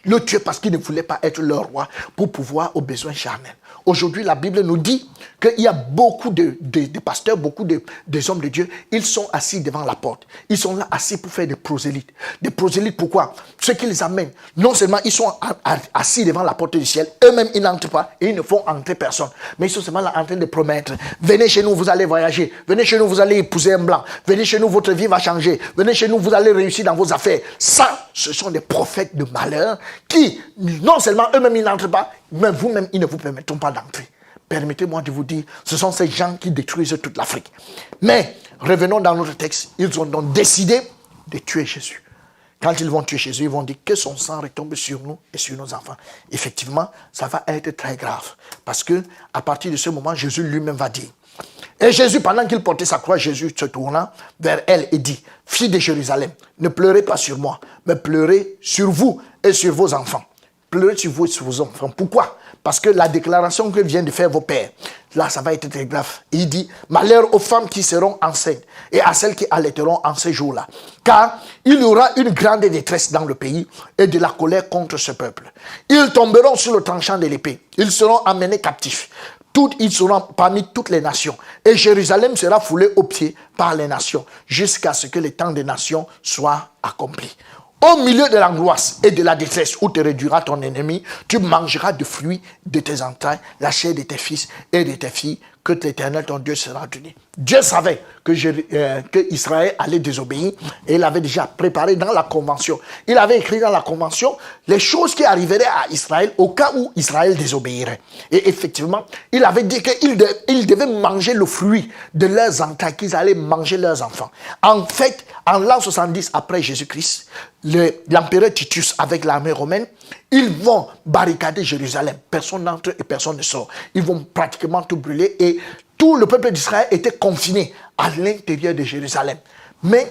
Speaker 1: Le tuer parce qu'il ne voulait pas être leur roi pour pouvoir aux besoins charnels. Aujourd'hui, la Bible nous dit qu'il y a beaucoup de pasteurs, beaucoup de hommes de Dieu, ils sont assis devant la porte. Ils sont là assis pour faire des prosélytes. Des prosélytes, pourquoi? Ce qui les amène, non seulement ils sont assis devant la porte du ciel, eux-mêmes ils n'entrent pas et ils ne font entrer personne. Mais ils sont seulement là en train de promettre, venez chez nous, vous allez voyager. Venez chez nous, vous allez épouser un blanc. Venez chez nous, votre vie va changer. Venez chez nous, vous allez réussir dans vos affaires. Ça, ce sont des prophètes de malheur qui, non seulement eux-mêmes ils n'entrent pas, mais vous-même, ils ne vous permettront pas d'entrer. Permettez-moi de vous dire, ce sont ces gens qui détruisent toute l'Afrique. Mais, revenons dans notre texte, ils ont donc décidé de tuer Jésus. Quand ils vont tuer Jésus, ils vont dire que son sang retombe sur nous et sur nos enfants. Effectivement, ça va être très grave. Parce que, à partir de ce moment, Jésus lui-même va dire. Et Jésus, pendant qu'il portait sa croix, Jésus se tourna vers elle et dit, fille de Jérusalem, ne pleurez pas sur moi, mais pleurez sur vous et sur vos enfants. Pleurez sur vous et sur vos enfants. Pourquoi? Parce que la déclaration que viennent de faire vos pères, là, ça va être très grave. Il dit, malheur aux femmes qui seront enceintes et à celles qui allaiteront en ces jours-là. Car il y aura une grande détresse dans le pays et de la colère contre ce peuple. Ils tomberont sur le tranchant de l'épée. Ils seront emmenés captifs. Ils seront parmi toutes les nations. Et Jérusalem sera foulée aux pieds par les nations jusqu'à ce que le temps des nations soit accompli. Au milieu de l'angoisse et de la détresse où te réduira ton ennemi, tu mangeras de fruits de tes entrailles, la chair de tes fils et de tes filles, que l'Éternel ton Dieu sera donné. Dieu savait que Israël allait désobéir et il avait déjà préparé dans la convention. Il avait écrit dans la convention les choses qui arriveraient à Israël au cas où Israël désobéirait. Et effectivement, il avait dit qu'ils devaient manger le fruit de leurs entrailles, qu'ils allaient manger leurs enfants. En fait, en l'an 70 après Jésus-Christ, l'empereur Titus avec l'armée romaine, ils vont barricader Jérusalem. Personne n'entre et personne ne sort. Ils vont pratiquement tout brûler et tout le peuple d'Israël était confiné à l'intérieur de Jérusalem. Mais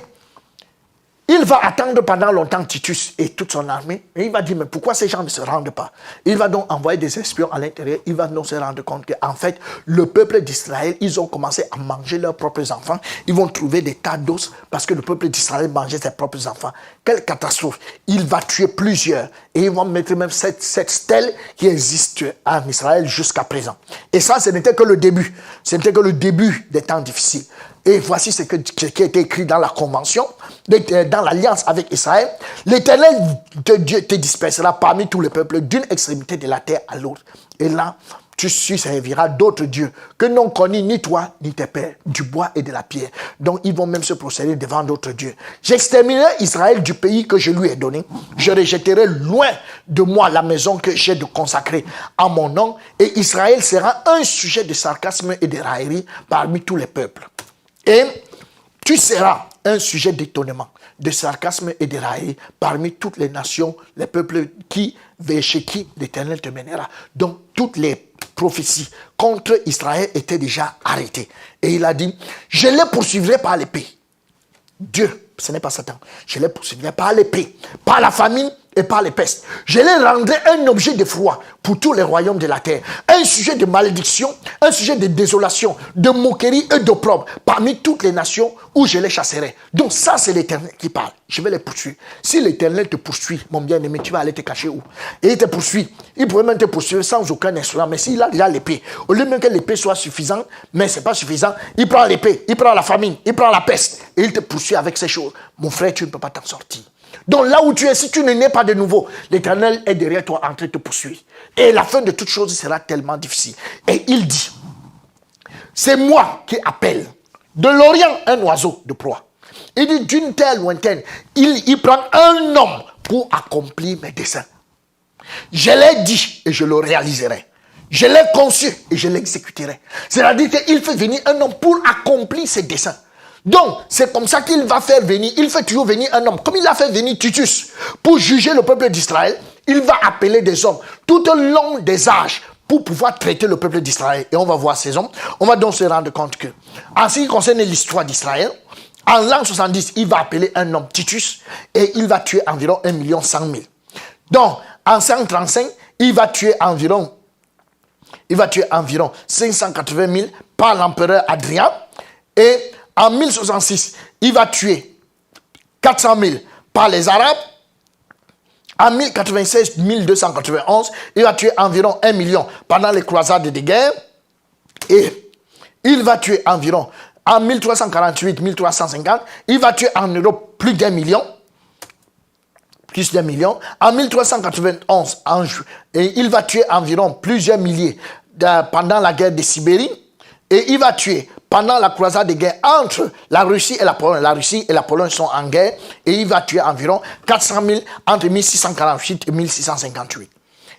Speaker 1: il va attendre pendant longtemps Titus et toute son armée. Et il va dire, mais pourquoi ces gens ne se rendent pas? Il va donc envoyer des espions à l'intérieur. Il va donc se rendre compte qu'en fait, le peuple d'Israël, ils ont commencé à manger leurs propres enfants. Ils vont trouver des tas d'os parce que le peuple d'Israël mangeait ses propres enfants. Quelle catastrophe! Il va tuer plusieurs. Et ils vont mettre même cette stèle qui existe en Israël jusqu'à présent. Et ça, ce n'était que le début. Ce n'était que le début des temps difficiles. Et voici ce qui a été écrit dans la convention, dans l'alliance avec Israël. L'Éternel de Dieu te dispersera parmi tous les peuples d'une extrémité de la terre à l'autre. Et là, tu serviras d'autres dieux que n'ont connu ni toi ni tes pères, du bois et de la pierre. Donc ils vont même se procéder devant d'autres dieux. J'exterminerai Israël du pays que je lui ai donné. Je rejetterai loin de moi la maison que j'ai de consacrer à mon nom. Et Israël sera un sujet de sarcasme et de raillerie parmi tous les peuples. Et tu seras un sujet d'étonnement, de sarcasme et de raillerie parmi toutes les nations, les peuples chez qui l'Éternel te mènera. Donc, toutes les prophéties contre Israël étaient déjà arrêtées. Et il a dit, je les poursuivrai par l'épée. Dieu, ce n'est pas Satan. Je les poursuivrai par l'épée, par la famine et par les pestes. Je les rendrai un objet de froid pour tous les royaumes de la terre. Un sujet de malédiction, un sujet de désolation, de moquerie et d'opprobre parmi toutes les nations où je les chasserai. Donc ça, c'est l'Éternel qui parle. Je vais les poursuivre. Si l'Éternel te poursuit, mon bien-aimé, tu vas aller te cacher où? Et il te poursuit. Il pourrait même te poursuivre sans aucun instrument. Mais s'il a déjà l'épée, au lieu même que l'épée soit suffisante, mais ce n'est pas suffisant, il prend l'épée, il prend la famine, il prend la peste et il te poursuit avec ces choses. Mon frère, tu ne peux pas t'en sortir. Donc là où tu es, si tu ne nais pas de nouveau, l'Éternel est derrière toi en train de te poursuivre. Et la fin de toute chose sera tellement difficile. Et il dit, c'est moi qui appelle de l'Orient un oiseau de proie. Il dit d'une terre lointaine, il prend un homme pour accomplir mes desseins. Je l'ai dit et je le réaliserai. Je l'ai conçu et je l'exécuterai. C'est-à-dire qu'il fait venir un homme pour accomplir ses desseins. Donc, c'est comme ça qu'il va faire venir, il fait toujours venir un homme. Comme il a fait venir Titus pour juger le peuple d'Israël, il va appeler des hommes tout au long des âges pour pouvoir traiter le peuple d'Israël. Et on va voir ces hommes. On va donc se rendre compte que, en ce qui concerne l'histoire d'Israël, en l'an 70, il va appeler un homme Titus et il va tuer environ 1 100 000. Donc, en 135, il va tuer environ 580 000 par l'empereur Adrien. Et en 1066, il va tuer 400 000 par les Arabes. En 1096, 1291, il va tuer environ 1 million pendant les croisades de guerre. Et il va tuer environ, en 1348, 1350, il va tuer en Europe plus d'1 million. Plus d'1 million. En 1391, et il va tuer environ plusieurs milliers pendant la guerre de Sibérie. Et il va tuer pendant la croisade de guerre entre la Russie et la Pologne. La Russie et la Pologne sont en guerre. Et il va tuer environ 400 000 entre 1648 et 1658.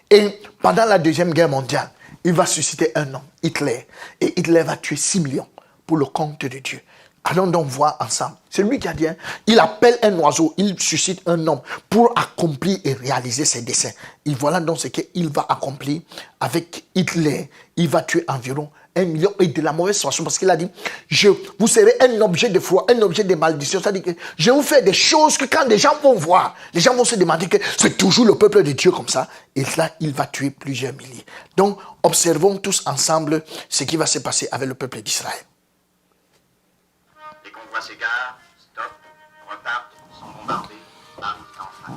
Speaker 1: Et pendant la Deuxième Guerre mondiale, il va susciter un homme, Hitler. Et Hitler va tuer 6 millions pour le compte de Dieu. Allons donc voir ensemble. C'est lui qui a dit, il appelle un oiseau, il suscite un homme pour accomplir et réaliser ses desseins. Et voilà donc ce qu'il va accomplir avec Hitler. Il va tuer environ 1 million et de la mauvaise façon parce qu'il a dit, vous serez un objet de foi, un objet de malédiction. C'est-à-dire que je vais vous faire des choses que quand les gens vont voir, les gens vont se demander que c'est toujours le peuple de Dieu comme ça. Et là, il va tuer plusieurs milliers. Donc, observons tous ensemble ce qui va se passer avec le peuple d'Israël.
Speaker 2: Les convois s'égarent, stoppent, repartent, sont bombardés, arrivent en face.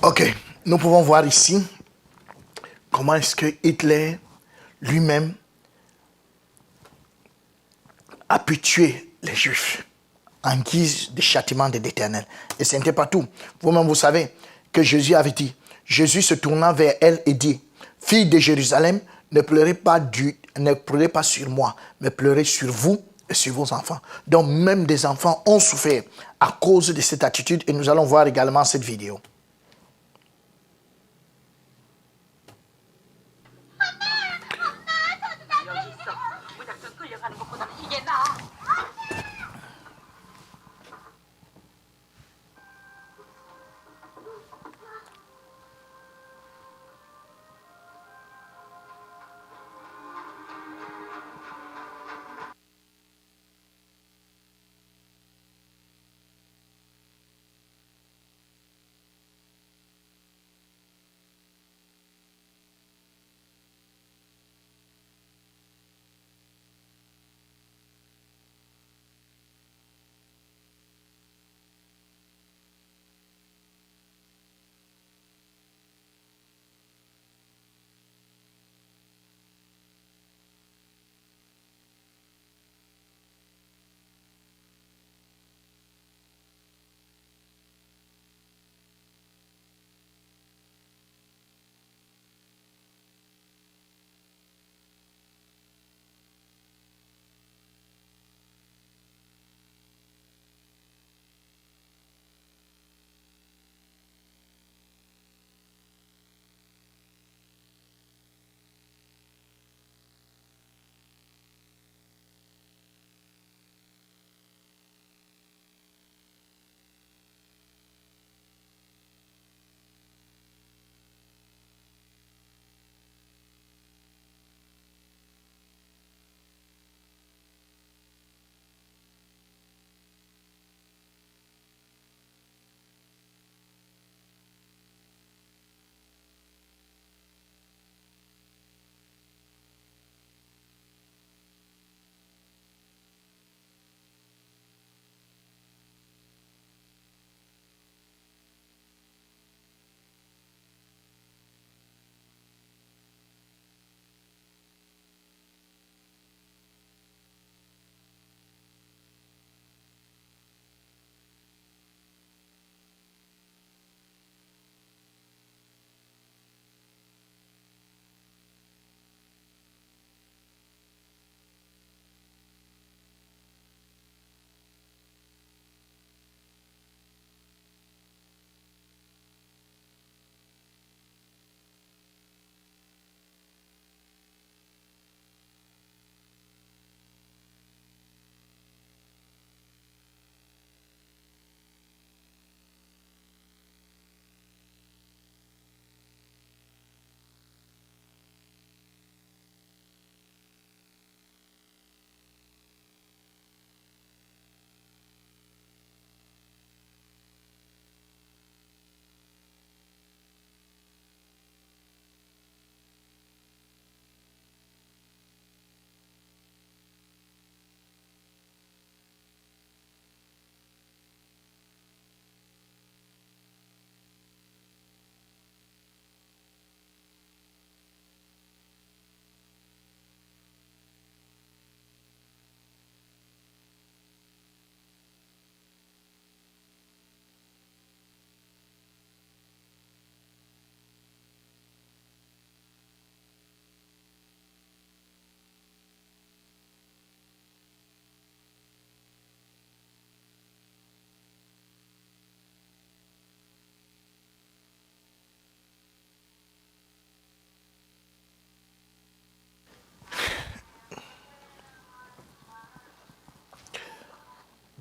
Speaker 1: Ok, nous pouvons voir ici comment est-ce que Hitler lui-même a pu tuer les Juifs en guise de châtiment de l'Éternel. Et ce n'était pas tout. Vous-même, vous savez que Jésus avait dit, Jésus se tourna vers elle et dit, fille de Jérusalem, ne pleurez pas sur moi, mais pleurez sur vous et sur vos enfants. Donc même des enfants ont souffert à cause de cette attitude et nous allons voir également cette vidéo.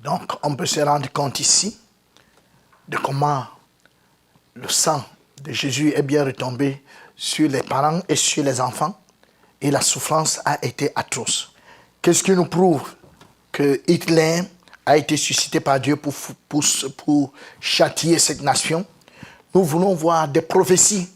Speaker 1: Donc, on peut se rendre compte ici de comment le sang de Jésus est bien retombé sur les parents et sur les enfants et la souffrance a été atroce. Qu'est-ce qui nous prouve que Hitler a été suscité par Dieu pour châtier cette nation? Nous voulons voir des prophéties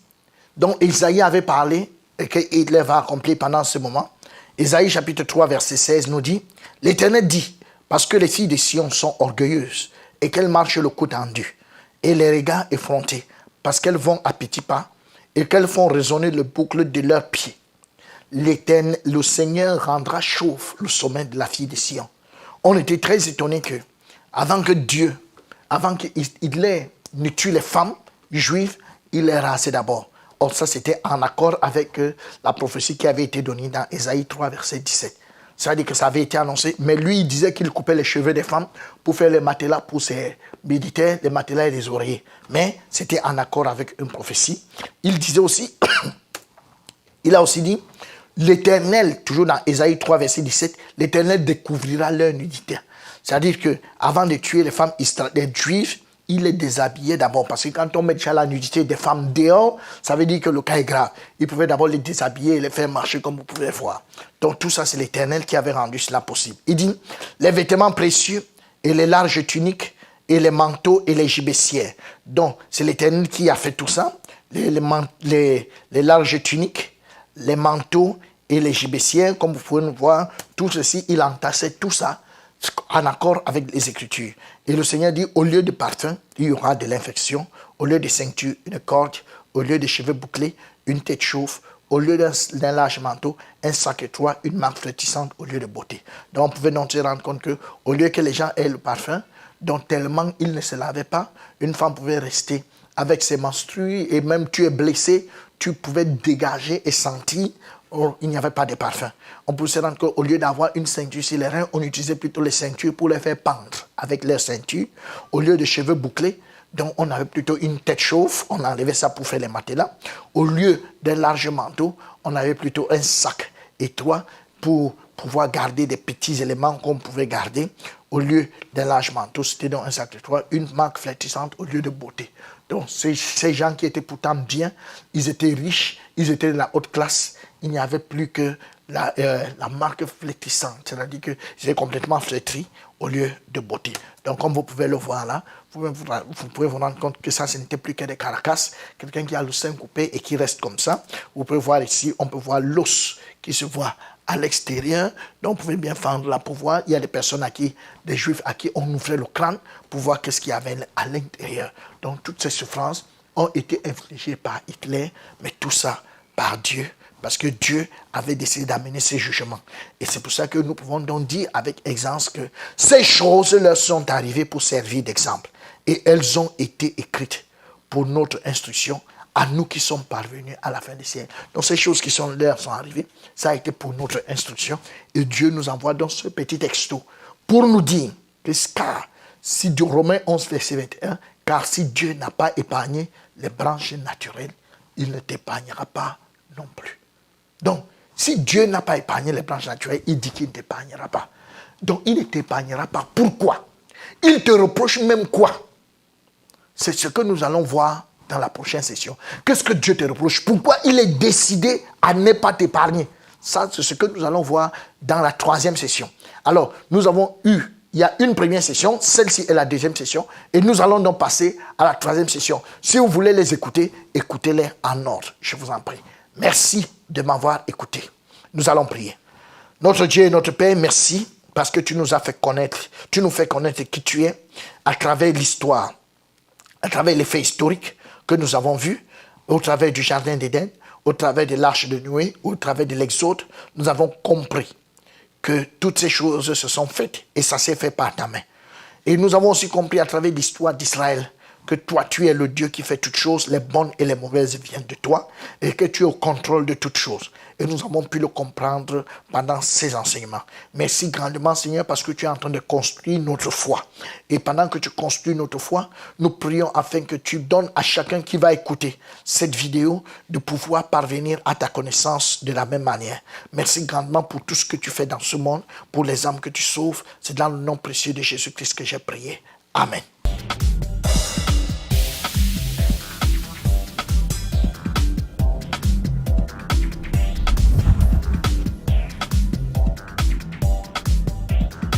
Speaker 1: dont Isaïe avait parlé et que Hitler va accomplir pendant ce moment. Isaïe chapitre 3 verset 16 nous dit, « L'Éternel dit, parce que les filles de Sion sont orgueilleuses et qu'elles marchent le cou tendu et les regards effrontés, parce qu'elles vont à petits pas et qu'elles font résonner le boucle de leurs pieds. Le Seigneur rendra chauve le sommet de la fille de Sion. On était très étonnés que, avant qu'il ne tue les femmes juives, il les rasait d'abord. Or, ça, c'était en accord avec la prophétie qui avait été donnée dans Ésaïe 3, verset 17. C'est-à-dire que ça avait été annoncé, mais lui, il disait qu'il coupait les cheveux des femmes pour faire les matelas pour ses militaires, les matelas et les oreillers. Mais c'était en accord avec une prophétie. Il disait aussi, il a aussi dit, l'Éternel, toujours dans Ésaïe 3, verset 17, l'Éternel découvrira leur nudité. C'est-à-dire qu'avant de tuer les femmes des juifs, il les déshabillait d'abord. Parce que quand on met déjà la nudité des femmes dehors, ça veut dire que le cas est grave. Il pouvait d'abord les déshabiller et les faire marcher comme vous pouvez voir. Donc tout ça, c'est l'Éternel qui avait rendu cela possible. Il dit, les vêtements précieux et les larges tuniques et les manteaux et les gibecières. Donc c'est l'Éternel qui a fait tout ça. Les larges tuniques, les manteaux et les gibecières, comme vous pouvez nous voir, tout ceci, il entassait tout ça en accord avec les Écritures. Et le Seigneur dit, au lieu de parfum, il y aura de l'infection. Au lieu de ceinture, une corde. Au lieu de cheveux bouclés, une tête chauve. Au lieu d'un large manteau, un sac étroit, une marque flottissante au lieu de beauté. Donc on pouvait donc se rendre compte qu'au lieu que les gens aient le parfum, dont tellement ils ne se lavaient pas, une femme pouvait rester avec ses menstrues et même tu es blessé, tu pouvais dégager et sentir. Or, il n'y avait pas de parfum. On peut se rendre compte qu'au lieu d'avoir une ceinture sur les reins, on utilisait plutôt les ceintures pour les faire pendre avec leurs ceintures. Au lieu de cheveux bouclés, donc on avait plutôt une tête chauve, on enlevait ça pour faire les matelas. Au lieu d'un large manteau, on avait plutôt un sac étroit pour pouvoir garder des petits éléments qu'on pouvait garder. Au lieu d'un large manteau, c'était donc un sac étroit, une marque flottissante au lieu de beauté. Donc ces gens qui étaient pourtant bien, ils étaient riches, ils étaient de la haute classe. Il n'y avait plus que la marque flétrissante, c'est-à-dire qu'ils étaient complètement flétris au lieu de beauté. Donc comme vous pouvez le voir là, vous pouvez vous rendre compte que ça, ce n'était plus que des carcasses, quelqu'un qui a le sein coupé et qui reste comme ça. Vous pouvez voir ici, on peut voir l'os qui se voit à l'extérieur. Donc vous pouvez bien fendre là pour voir. Il y a des personnes des juifs à qui on ouvrait le crâne pour voir qu'est-ce qu'il y avait à l'intérieur. Donc toutes ces souffrances ont été infligées par Hitler, mais tout ça par Dieu. Parce que Dieu avait décidé d'amener ses jugements. Et c'est pour ça que nous pouvons donc dire avec aisance que ces choses leur sont arrivées pour servir d'exemple. Et elles ont été écrites pour notre instruction, à nous qui sommes parvenus à la fin des siècles. Donc ces choses qui sont arrivées, ça a été pour notre instruction. Et Dieu nous envoie dans ce petit texto pour nous dire que si du Romains 11, verset 21, car si Dieu n'a pas épargné les branches naturelles, il ne t'épargnera pas non plus. Donc, si Dieu n'a pas épargné les branches naturelles, il dit qu'il ne t'épargnera pas. Donc, il ne t'épargnera pas. Pourquoi? Il te reproche même quoi? C'est ce que nous allons voir dans la prochaine session. Qu'est-ce que Dieu te reproche? Pourquoi il est décidé à ne pas t'épargner? Ça, c'est ce que nous allons voir dans la troisième session. Alors, il y a une première session, celle-ci est la deuxième session, et nous allons donc passer à la troisième session. Si vous voulez les écouter, écoutez-les en ordre, je vous en prie. Merci de m'avoir écouté. Nous allons prier. Notre Dieu et notre Père, merci parce que tu nous as fait connaître, tu nous fais connaître qui tu es à travers l'histoire, à travers les faits historiques que nous avons vus, au travers du jardin d'Éden, au travers de l'arche de Noé, au travers de l'Exode. Nous avons compris que toutes ces choses se sont faites et ça s'est fait par ta main. Et nous avons aussi compris à travers l'histoire d'Israël que toi, tu es le Dieu qui fait toutes choses, les bonnes et les mauvaises viennent de toi, et que tu es au contrôle de toutes choses. Et nous avons pu le comprendre pendant ces enseignements. Merci grandement, Seigneur, parce que tu es en train de construire notre foi. Et pendant que tu construis notre foi, nous prions afin que tu donnes à chacun qui va écouter cette vidéo de pouvoir parvenir à ta connaissance de la même manière. Merci grandement pour tout ce que tu fais dans ce monde, pour les âmes que tu sauves. C'est dans le nom précieux de Jésus-Christ que j'ai prié. Amen.